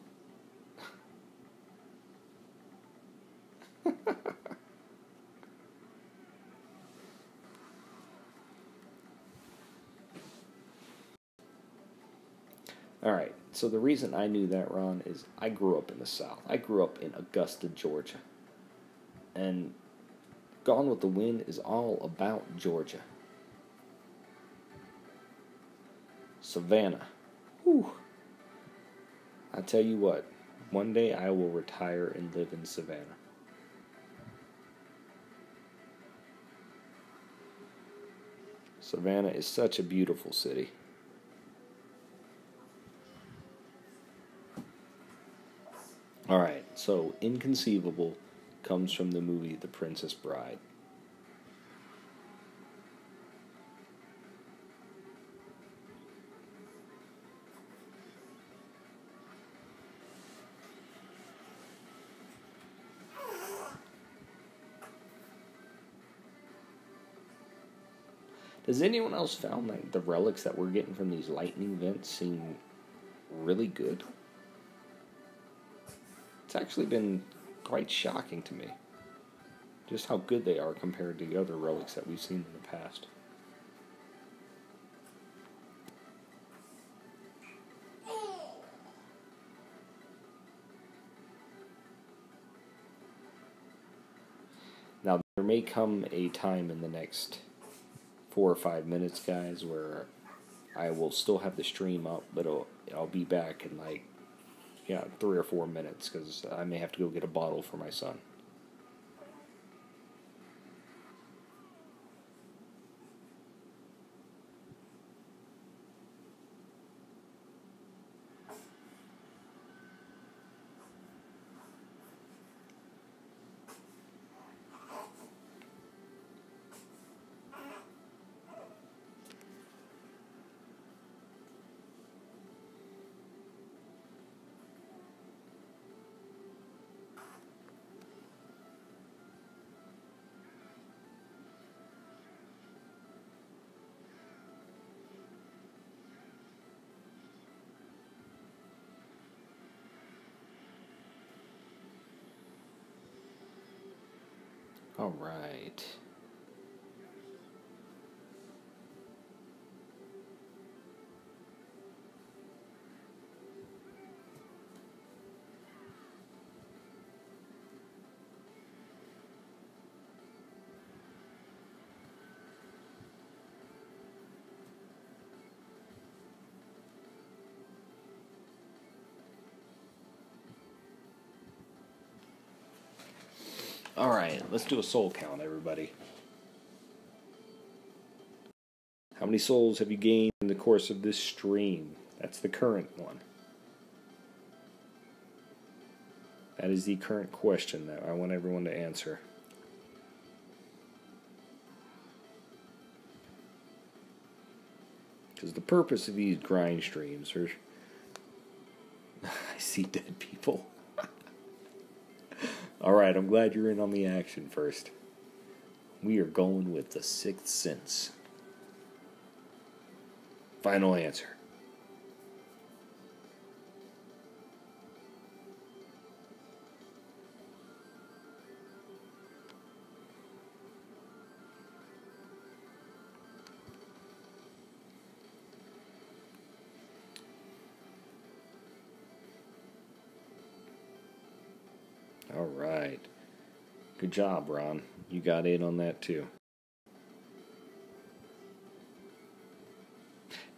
Alright, so the reason I knew that, Ron, is I grew up in the South. I grew up in Augusta, Georgia. And Gone with the Wind is all about Georgia. Savannah. Whew. I tell you what, one day I will retire and live in Savannah. Savannah is such a beautiful city. Alright, so inconceivable comes from the movie The Princess Bride. Does anyone else found that the relics that we're getting from these lightning vents seem really good? It's actually been quite shocking to me. Just how good they are compared to the other relics that we've seen in the past. there may come a time in the next 4 or 5 minutes, guys, where I will still have the stream up, but I'll be back in like 3 or 4 minutes because I may have to go get a bottle for my son. All right. All right, let's do a soul count, everybody. How many souls have you gained in the course of this stream? That's the current one. That is the current question that I want everyone to answer. Because the purpose of these grind streams are... I see dead people. Alright, I'm glad you're in on the action first. We are going with the Sixth Sense. Final answer. All right. Good job, Ron. You got in on that too.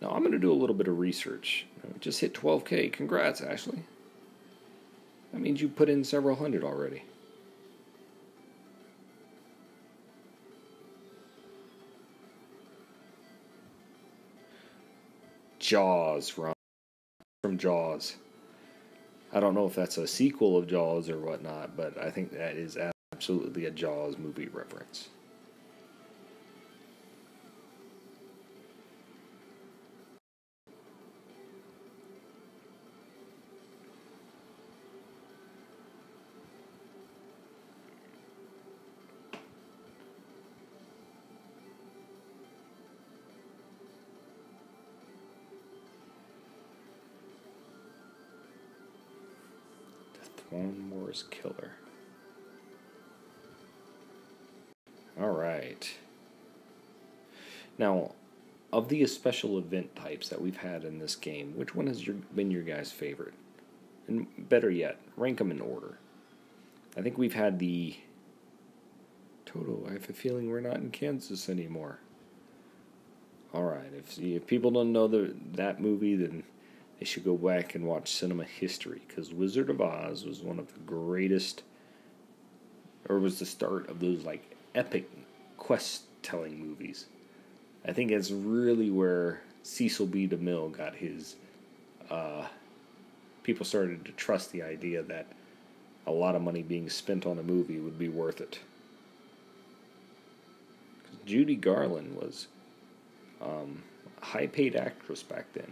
Now I'm going to do a little bit of research. Just hit 12K. Congrats, Ashley. That means you put in several hundred already. Jaws, Ron. From Jaws. I don't know if that's a sequel of Jaws or whatnot, but I think that is absolutely a Jaws movie reference. One Morris Killer. Alright. Now, of the special event types that we've had in this game, which one has been your guys' favorite? And better yet, rank them in order. I think we've had the... Toto, I have a feeling we're not in Kansas anymore. Alright, if people don't know that movie, then they should go back and watch cinema history, because Wizard of Oz was one of the greatest, or was the start of those like epic quest-telling movies. I think it's really where Cecil B. DeMille got his, people started to trust the idea that a lot of money being spent on a movie would be worth it. Judy Garland was a high-paid actress back then.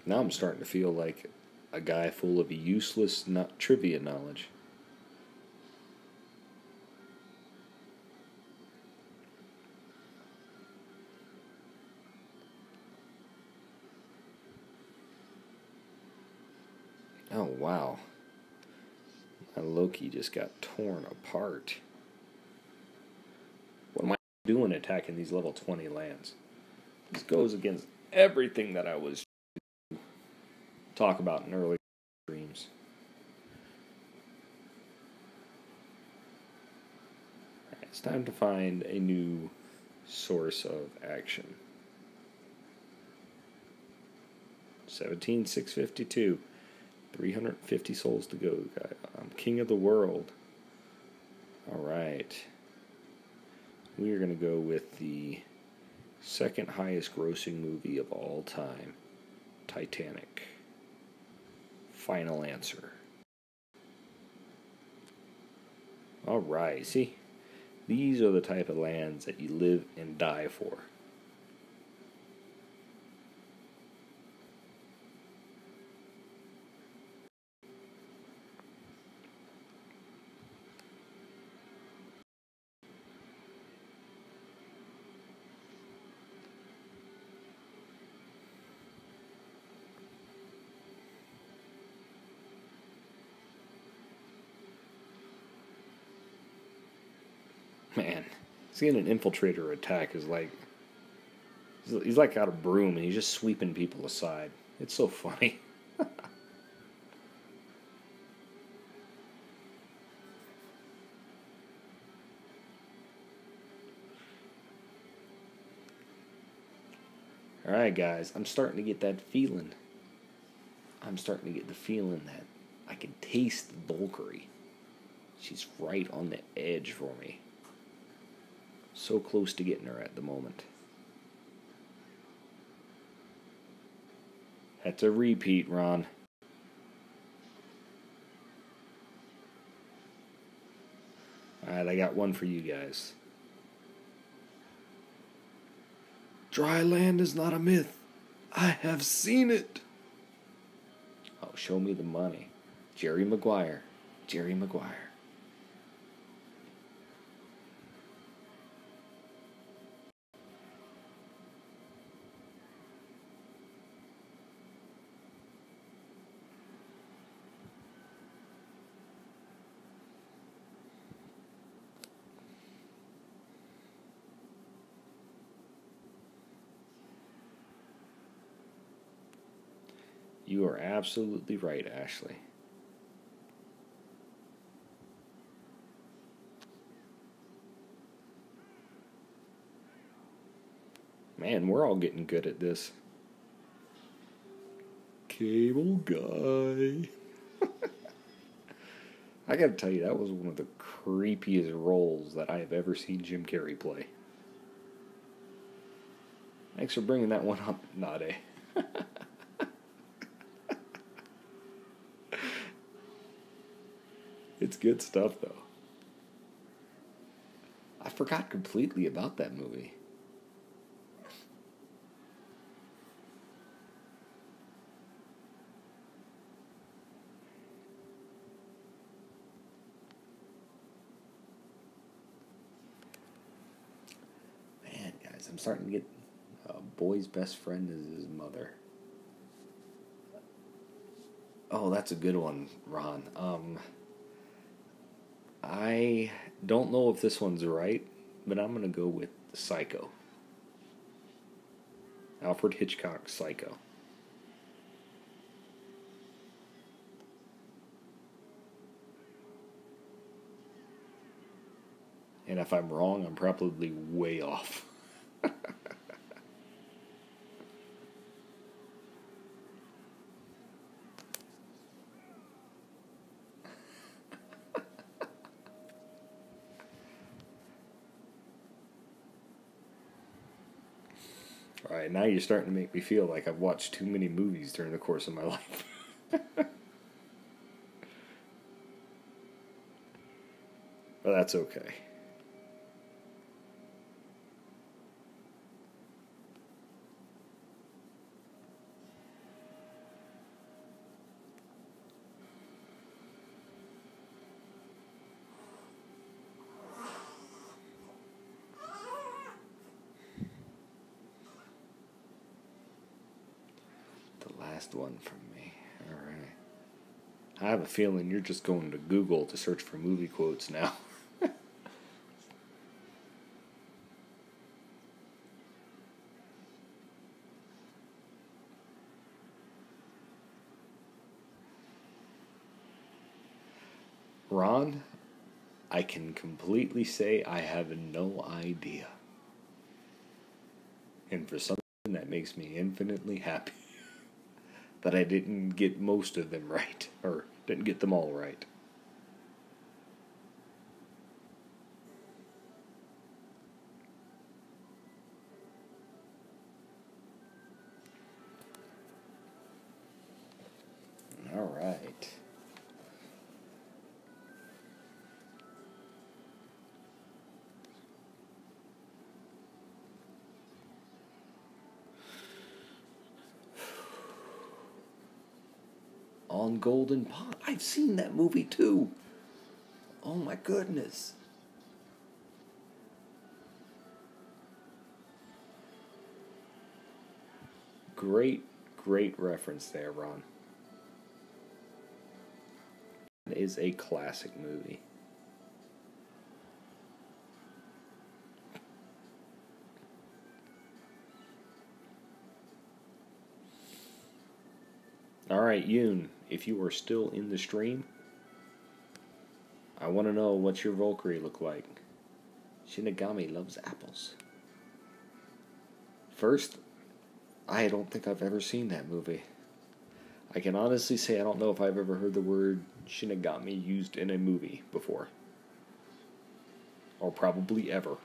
Now I'm starting to feel like a guy full of useless trivia knowledge. Oh, wow. My Loki just got torn apart. What am I doing attacking these level 20 lands? This goes against everything that I was... talk about in early streams. It's time to find a new source of action. 17,652. 350 souls to go. I'm king of the world. Alright. We are going to go with the second highest grossing movie of all time. Titanic. Final answer. Alright, see? These are the type of lands that you live and die for. Man, seeing an infiltrator attack is like... He's like got a broom and he's just sweeping people aside. It's so funny. Alright guys, I'm starting to get that feeling. I'm starting to get the feeling that I can taste Valkyrie. She's right on the edge for me. So close to getting her at the moment. That's a repeat, Ron. Alright, I got one for you guys. Dry land is not a myth. I have seen it. Oh, show me the money. Jerry Maguire. Jerry Maguire. You are absolutely right, Ashley. Man, we're all getting good at this. Cable guy. I gotta tell you, that was one of the creepiest roles that I have ever seen Jim Carrey play. Thanks for bringing that one up, Nade. It's good stuff, though. I forgot completely about that movie. Man, guys, I'm starting to get... A boy's best friend is his mother. Oh, that's a good one, Ron. I don't know if this one's right, but I'm going to go with Psycho. Alfred Hitchcock's Psycho. And if I'm wrong, I'm probably way off. Alright, now you're starting to make me feel like I've watched too many movies during the course of my life. But that's okay. Last one from me. Alright. I have a feeling you're just going to Google to search for movie quotes now. Ron, I can completely say I have no idea. And for something that makes me infinitely happy that I didn't get most of them right, or didn't get them all right. All right. On Golden Pond. I've seen that movie too. Oh my goodness. Great, great reference there, Ron. It is a classic movie. Alright, Yoon, if you are still in the stream, I want to know what your Valkyrie look like. Shinigami loves apples. First, I don't think I've ever seen that movie. I can honestly say I don't know if I've ever heard the word Shinigami used in a movie before. Or probably ever.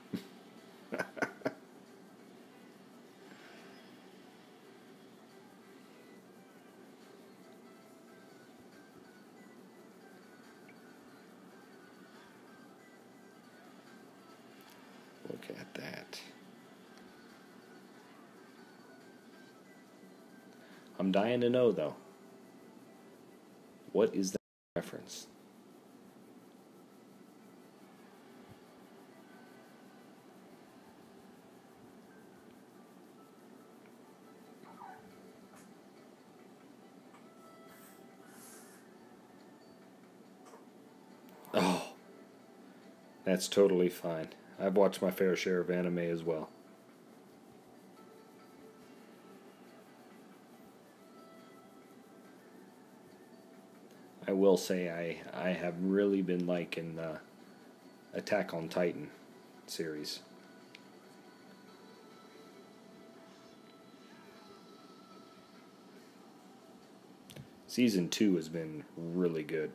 Look at that. I'm dying to know, though. What is that reference? Oh, that's totally fine. I've watched my fair share of anime as well. I will say I have really been liking the Attack on Titan series. Season 2 has been really good.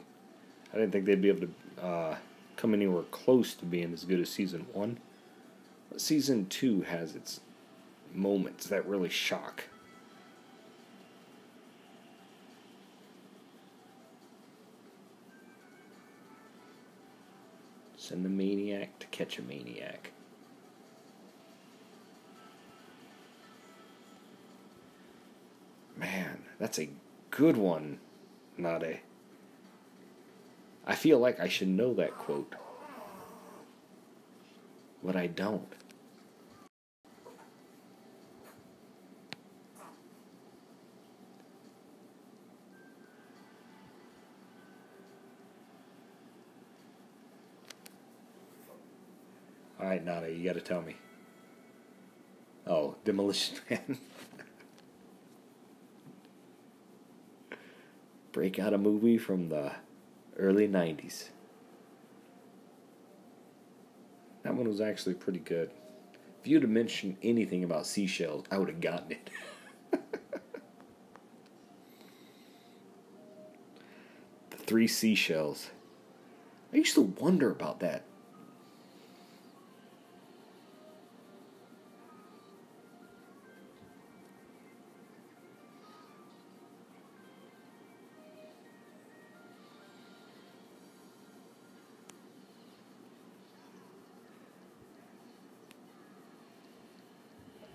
I didn't think they'd be able to come anywhere close to being as good as Season 1. But Season 2 has its moments that really shock. Send a maniac to catch a maniac. Man, that's a good one, Nade. I feel like I should know that quote. But I don't. Alright, Nada, you gotta tell me. Oh, Demolition Man. Breakout a movie from the early 90s. That one was actually pretty good. If you'd have mentioned anything about seashells, I would have gotten it. The 3 seashells. I used to wonder about that.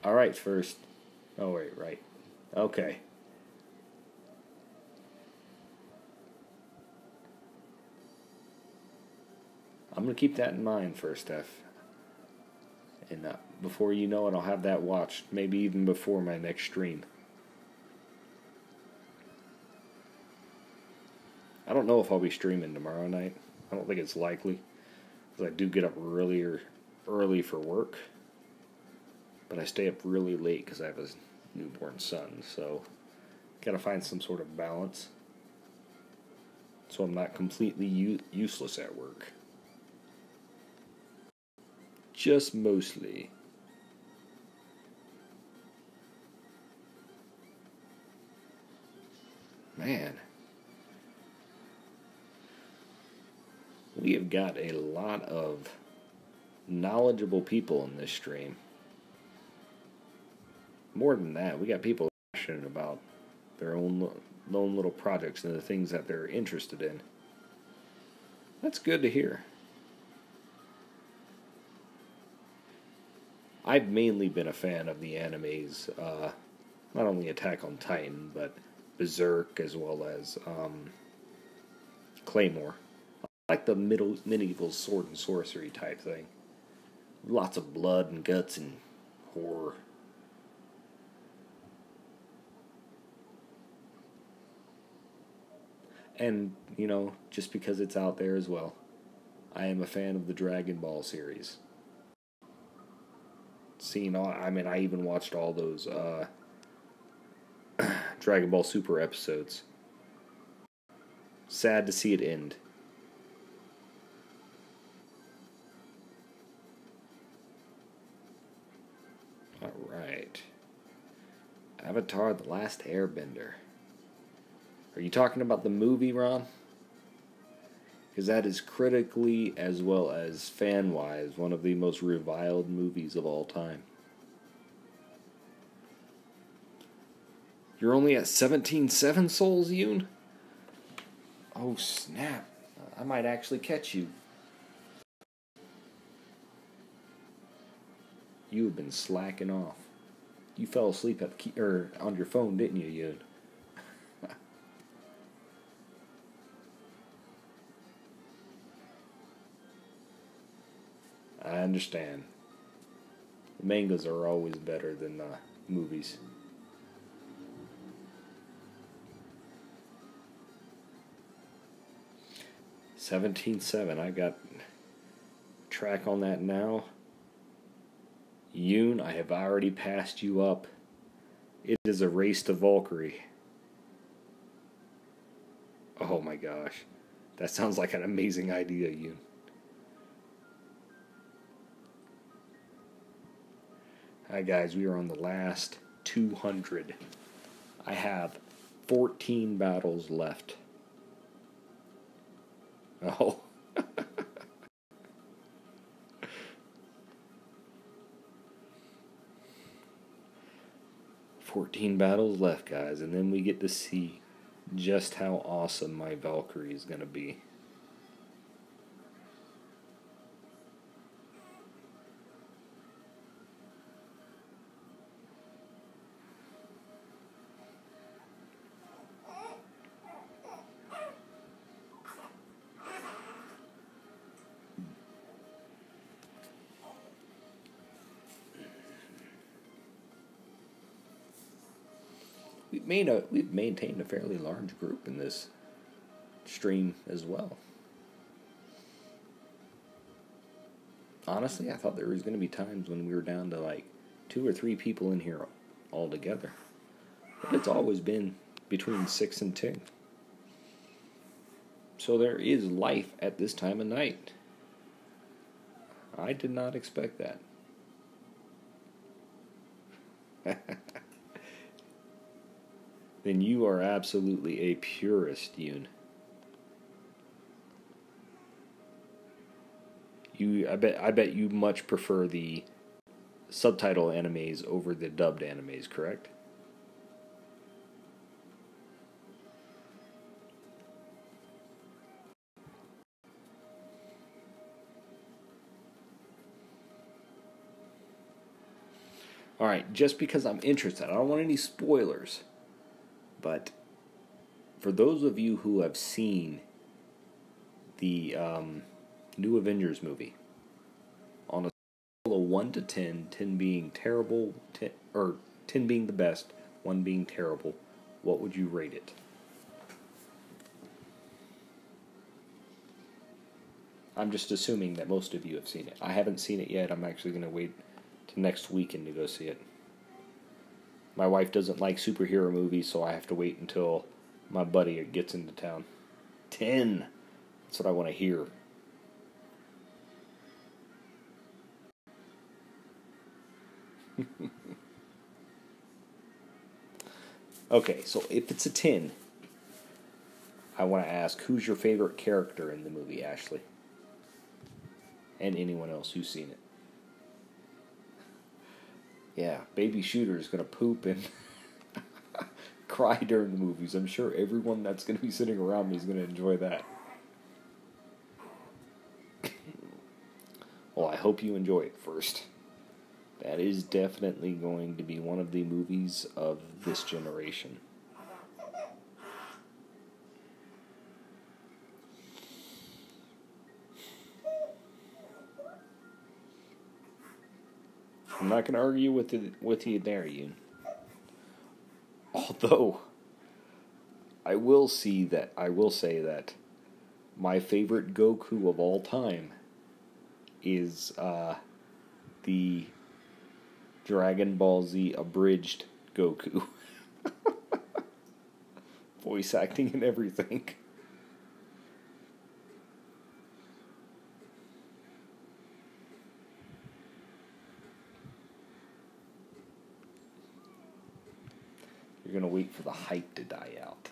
Alright, first. Oh, wait, right. Okay. I'm going to keep that in mind first, Steph. And before you know it, I'll have that watched. Maybe even before my next stream. I don't know if I'll be streaming tomorrow night. I don't think it's likely. Because I do get up really early for work. But I stay up really late because I have a newborn son. So, got to find some sort of balance. so I'm not completely useless at work. Just mostly. Man, we have got a lot of knowledgeable people in this stream. More than that, we got people passionate about their own little projects and the things that they're interested in. That's good to hear. I've mainly been a fan of the animes, not only Attack on Titan, but Berserk as well as Claymore. I like the medieval sword and sorcery type thing. Lots of blood and guts and horror. And, just because it's out there as well, I am a fan of the Dragon Ball series. I even watched all those Dragon Ball Super episodes. Sad to see it end. Alright. Avatar: The Last Airbender. Are you talking about the movie, Ron? Because that is critically as well as fan-wise one of the most reviled movies of all time. You're only at 17.7 souls, Yoon? Oh, snap. I might actually catch you. You have been slacking off. You fell asleep on your phone, didn't you, Yoon? I understand. The mangas are always better than movies. $17.7. I got track on that now. Yoon, I have already passed you up. It is a race to Valkyrie. Oh my gosh. That sounds like an amazing idea, Yoon. Hi guys, we are on the last 200. I have 14 battles left. Oh. 14 battles left, guys, and then we get to see just how awesome my Valkyrie is going to be. We've maintained a fairly large group in this stream as well. Honestly, I thought there was going to be times when we were down to like 2 or 3 people in here all together. But it's always been between 6 and 10. So there is life at this time of night. I did not expect that. Then you are absolutely a purist, Yoon. I bet you much prefer the subtitle animes over the dubbed animes, correct? Alright, just because I'm interested, I don't want any spoilers. But for those of you who have seen the new Avengers movie, on a scale of 1 to 10, 10 being terrible, 10 being the best, 1 being terrible, what would you rate it? I'm just assuming that most of you have seen it. I haven't seen it yet. I'm actually going to wait to next weekend to go see it. My wife doesn't like superhero movies, so I have to wait until my buddy gets into town. 10. That's what I want to hear. Okay, so if it's a 10, I want to ask, who's your favorite character in the movie, Ashley? And anyone else who's seen it. Yeah, Baby Shooter is going to poop and cry during the movies. I'm sure everyone that's going to be sitting around me is going to enjoy that. Well, I hope you enjoy it first. That is definitely going to be one of the movies of this generation. I'm not going to argue with you there, Yoon. Although, I will say that my favorite Goku of all time is the Dragon Ball Z abridged Goku. Voice acting and everything. You're going to wait for the hype to die out.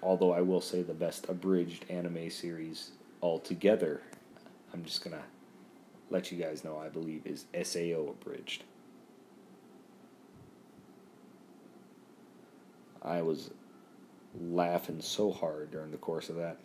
Although I will say the best abridged anime series altogether, I'm just going to let you guys know, I believe, is SAO abridged. I was laughing so hard during the course of that.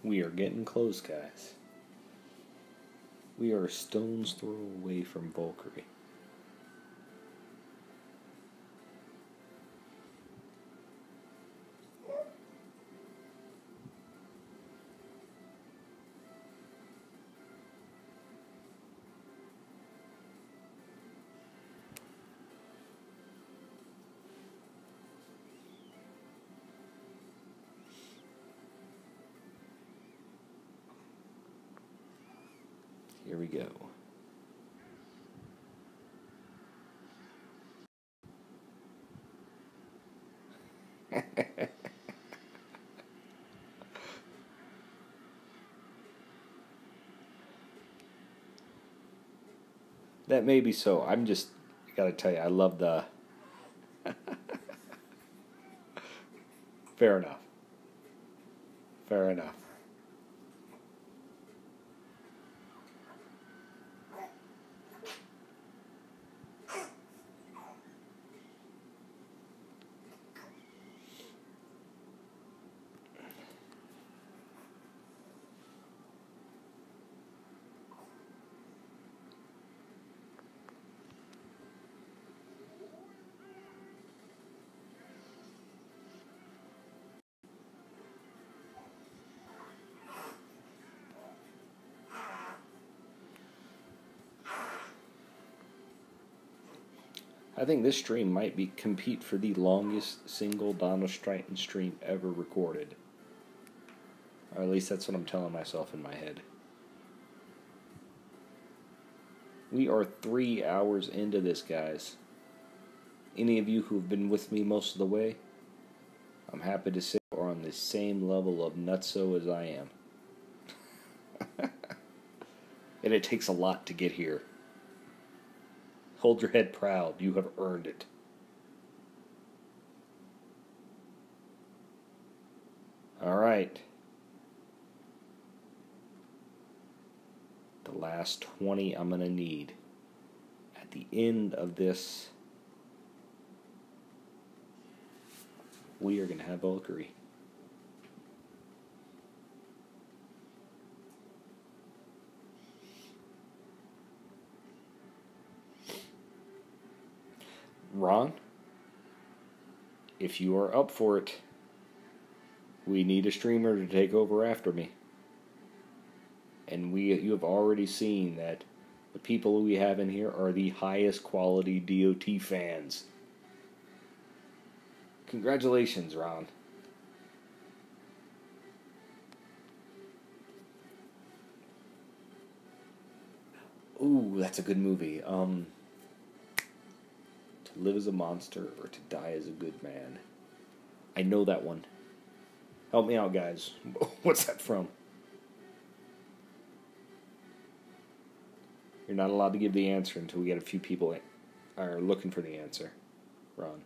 We are getting close, guys. We are a stone's throw away from Valkyrie. Here we go. That may be so. I gotta tell you, I love the... Fair enough. Fair enough. I think this stream might compete for the longest single Donald Stratton stream ever recorded. Or at least that's what I'm telling myself in my head. We are 3 hours into this, guys. Any of you who have been with me most of the way, I'm happy to say are on the same level of nutso as I am. And it takes a lot to get here. Hold your head proud. You have earned it. All right. The last 20 I'm going to need. At the end of this, we are going to have Valkyrie. Ron? if you are up for it, we need a streamer to take over after me. And you have already seen that the people we have in here are the highest quality DOT fans. Congratulations, Ron. Ooh, that's a good movie. To Live as a Monster or To Die as a Good Man. I know that one. Help me out, guys. What's that from? You're not allowed to give the answer until we get a few people are looking for the answer. Ron.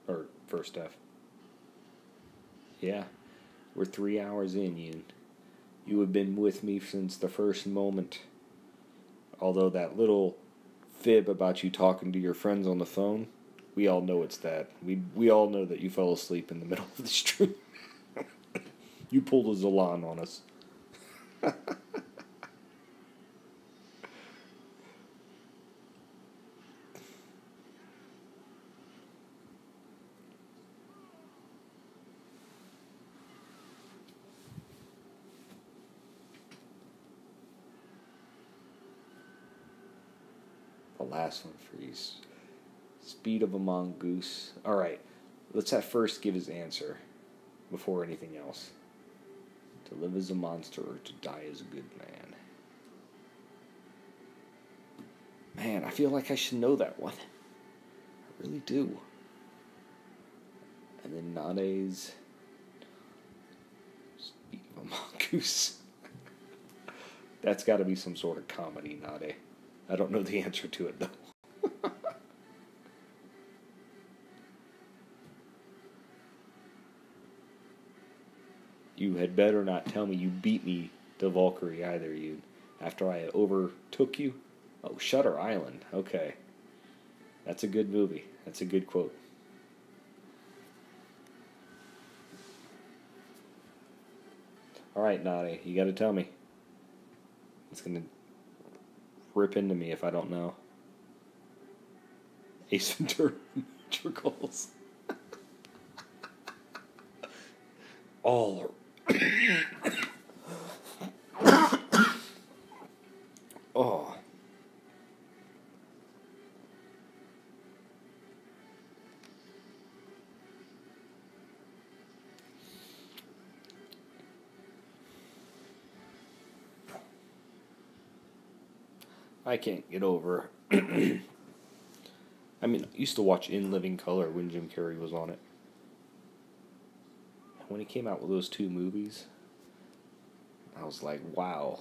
Or First F. Yeah. We're 3 hours in, Yoon. You have been with me since the first moment. Although that little fib about you talking to your friends on the phone, we all know it's that. We all know that you fell asleep in the middle of the stream. You pulled a Zalan on us. The last one, Freeze. Speed of a mongoose. Alright, let's at first give his answer before anything else. To live as a monster or to die as a good man. Man, I feel like I should know that one. I really do. And then Nade's Speed of a mongoose. That's got to be some sort of comedy, Nade. I don't know the answer to it, though. You had better not tell me you beat me to Valkyrie either, you. After I overtook you? Oh, Shutter Island. Okay. That's a good movie. That's a good quote. Alright, Nade, you gotta tell me. It's gonna rip into me if I don't know. Ace Ventura Ventricles. All oh. I can't get over. I mean, I used to watch In Living Color when Jim Carrey was on it. When he came out with those two movies, I was like, wow,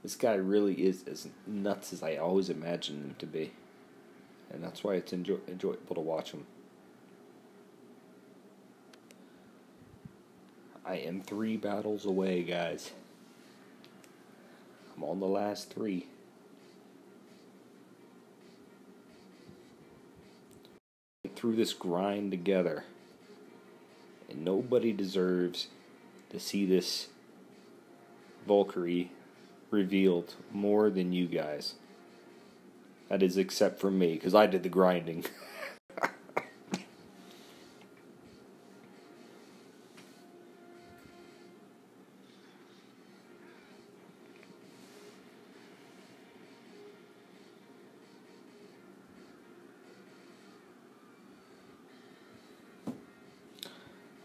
this guy really is as nuts as I always imagined him to be. And that's why it's enjoyable to watch him. I am 3 battles away, guys. I'm on the last 3. Through this grind together. And nobody deserves to see this Valkyrie revealed more than you guys. That is except for me, because I did the grinding.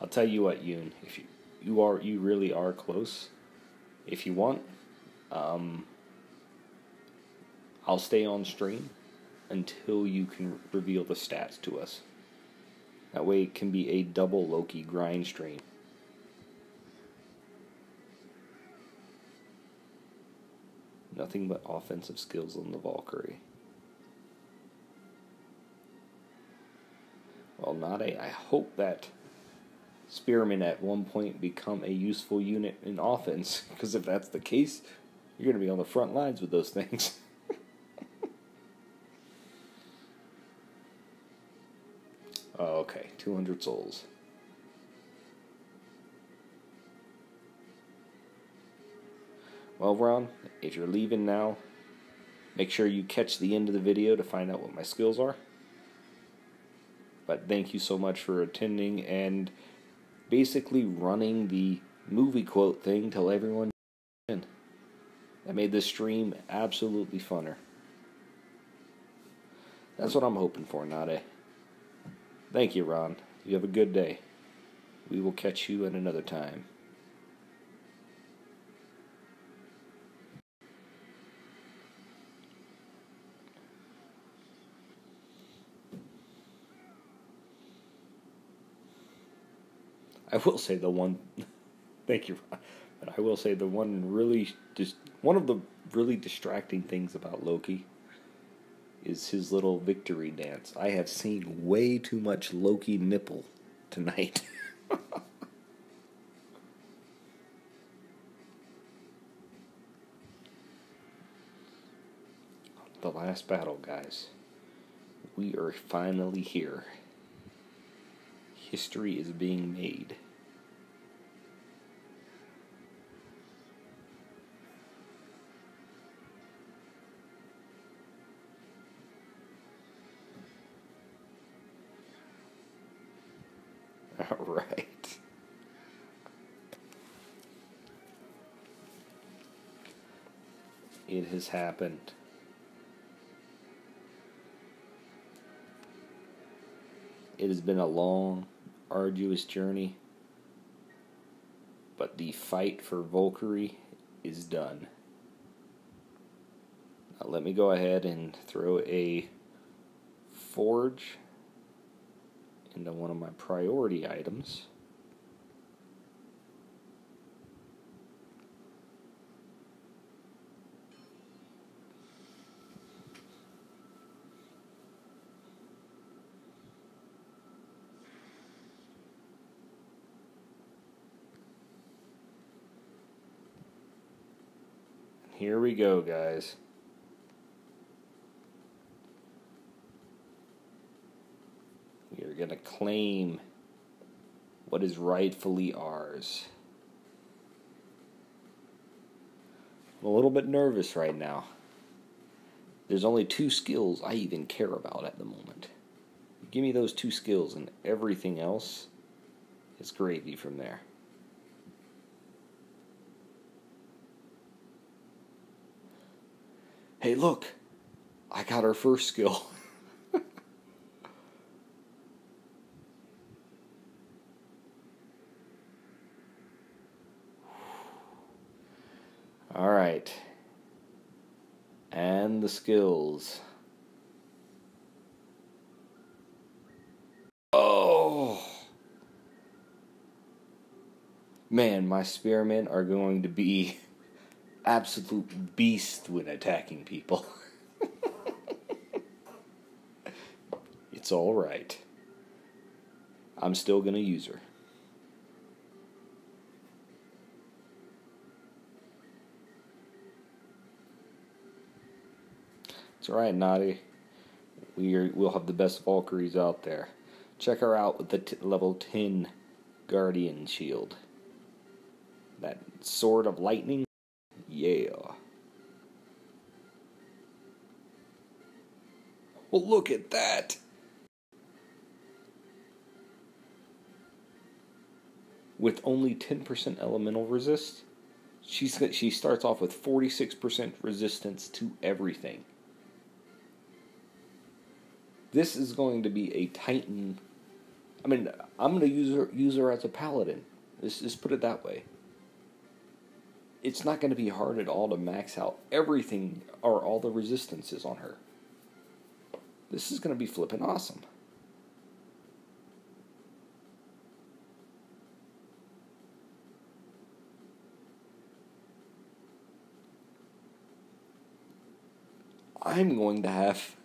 I'll tell you what, Yoon, if you really are close. If you want, I'll stay on stream until you can reveal the stats to us. That way it can be a double Loki grind stream. Nothing but offensive skills on the Valkyrie. Well, Nade, I hope that Spearmen at one point become a useful unit in offense, because if that's the case, you're going to be on the front lines with those things. Oh, okay, 200 souls. Well, Ron, if you're leaving now, make sure you catch the end of the video to find out what my skills are. But thank you so much for attending and basically running the movie quote thing till everyone in. That made this stream absolutely funner. That's what I'm hoping for, Nade. Thank you, Ron. You have a good day. We will catch you at another time. I will say the one... Thank you, Ron. But I will say the one of the really distracting things about Loki is his little victory dance. I have seen way too much Loki nipple tonight. The last battle, guys. We are finally here. History is being made. All right. It has happened. It has been a long, arduous journey, but the fight for Valkyrie is done. Now let me go ahead and throw a forge into one of my priority items. Here we go, guys. We are going to claim what is rightfully ours. I'm a little bit nervous right now. There's only 2 skills I even care about at the moment. Give me those 2 skills and everything else is gravy from there. Hey, look! I got our first skill. Alright. And the skills. Oh! Man, my spearmen are going to be absolute beasts when attacking people. It's alright. I'm still gonna use her. It's alright, Naughty. We'll have the best Valkyries out there. Check her out with the level 10 Guardian Shield. That Sword of Lightning. Yeah. Well, look at that. With only 10% elemental resist, she starts off with 46% resistance to everything. This is going to be a Titan. I mean, I'm going to use her as a paladin. Let's just put it that way. It's not going to be hard at all to max out everything or all the resistances on her. This is going to be flippin' awesome. I'm going to have...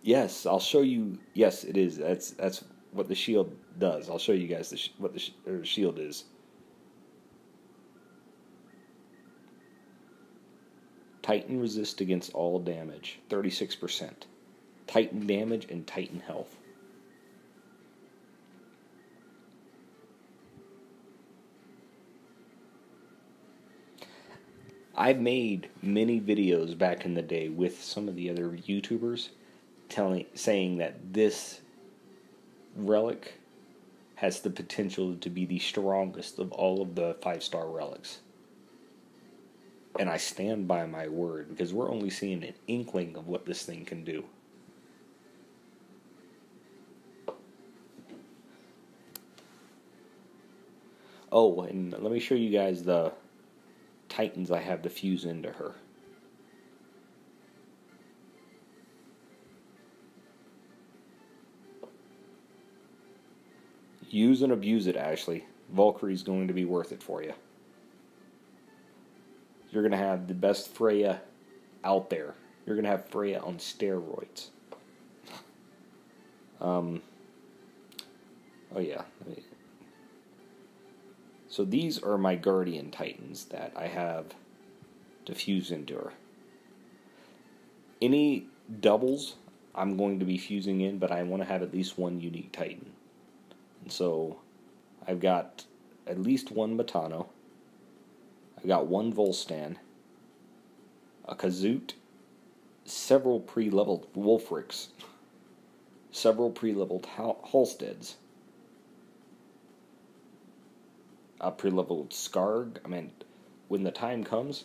Yes, I'll show you. Yes, it is. That's what the shield does. I'll show you guys what the shield is. Titan resist against all damage, 36%. Titan damage and Titan health. I've made many videos back in the day with some of the other YouTubers saying that this relic has the potential to be the strongest of all of the 5-star relics. And I stand by my word, because we're only seeing an inkling of what this thing can do. Oh, and let me show you guys the Titans I have to fuse into her. Use and abuse it, Ashley. Valkyrie's going to be worth it for you. You're going to have the best Freya out there. You're going to have Freya on steroids. Oh yeah. So these are my Guardian Titans that I have to fuse into her. Any doubles I'm going to be fusing in, but I want to have at least one unique Titan. And so I've got at least one Matano. I've got one Volstan, a Kazoot, several pre-leveled Wolfricks, several pre-leveled Halsteads, a pre-leveled Skarg. I mean, when the time comes,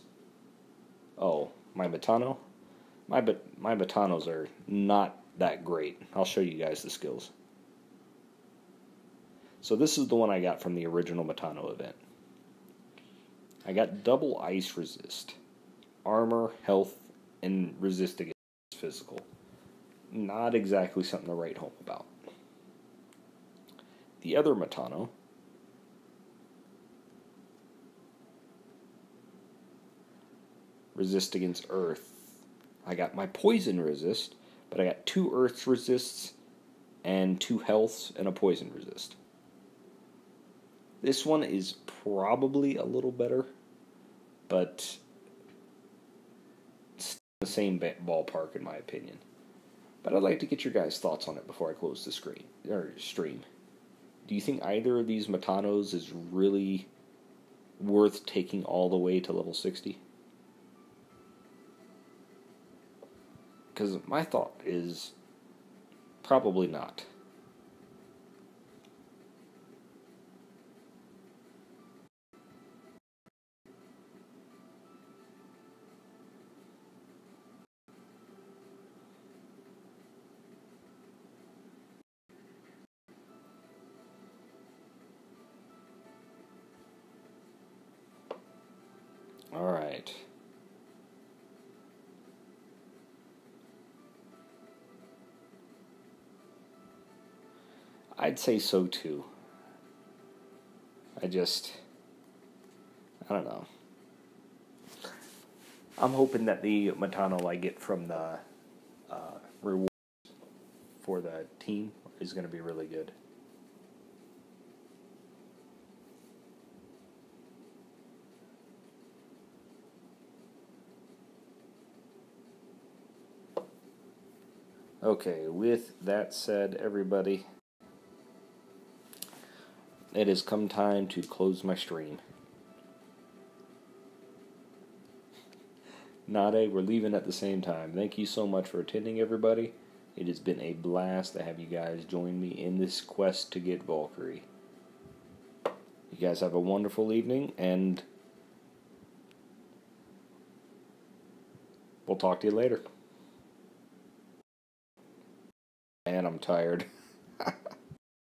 oh, my Matano? My Matanos are not that great. I'll show you guys the skills. So this is the one I got from the original Matano event. I got double ice resist, armor, health, and resist against physical. Not exactly something to write home about. The other Matano, resist against earth. I got my poison resist, but I got 2 earth resists and 2 healths and a poison resist. This one is probably a little better, but it's the same ballpark in my opinion. But I'd like to get your guys' thoughts on it before I close the stream. Do you think either of these Matanos is really worth taking all the way to level 60? Because my thought is probably not. Alright. I'd say so too. I don't know. I'm hoping that the Matano I get from the reward for the team is going to be really good. Okay, with that said, everybody, it has come time to close my stream. Nade, we're leaving at the same time. Thank you so much for attending, everybody. It has been a blast to have you guys join me in this quest to get Valkyrie. You guys have a wonderful evening, and we'll talk to you later. And I'm tired.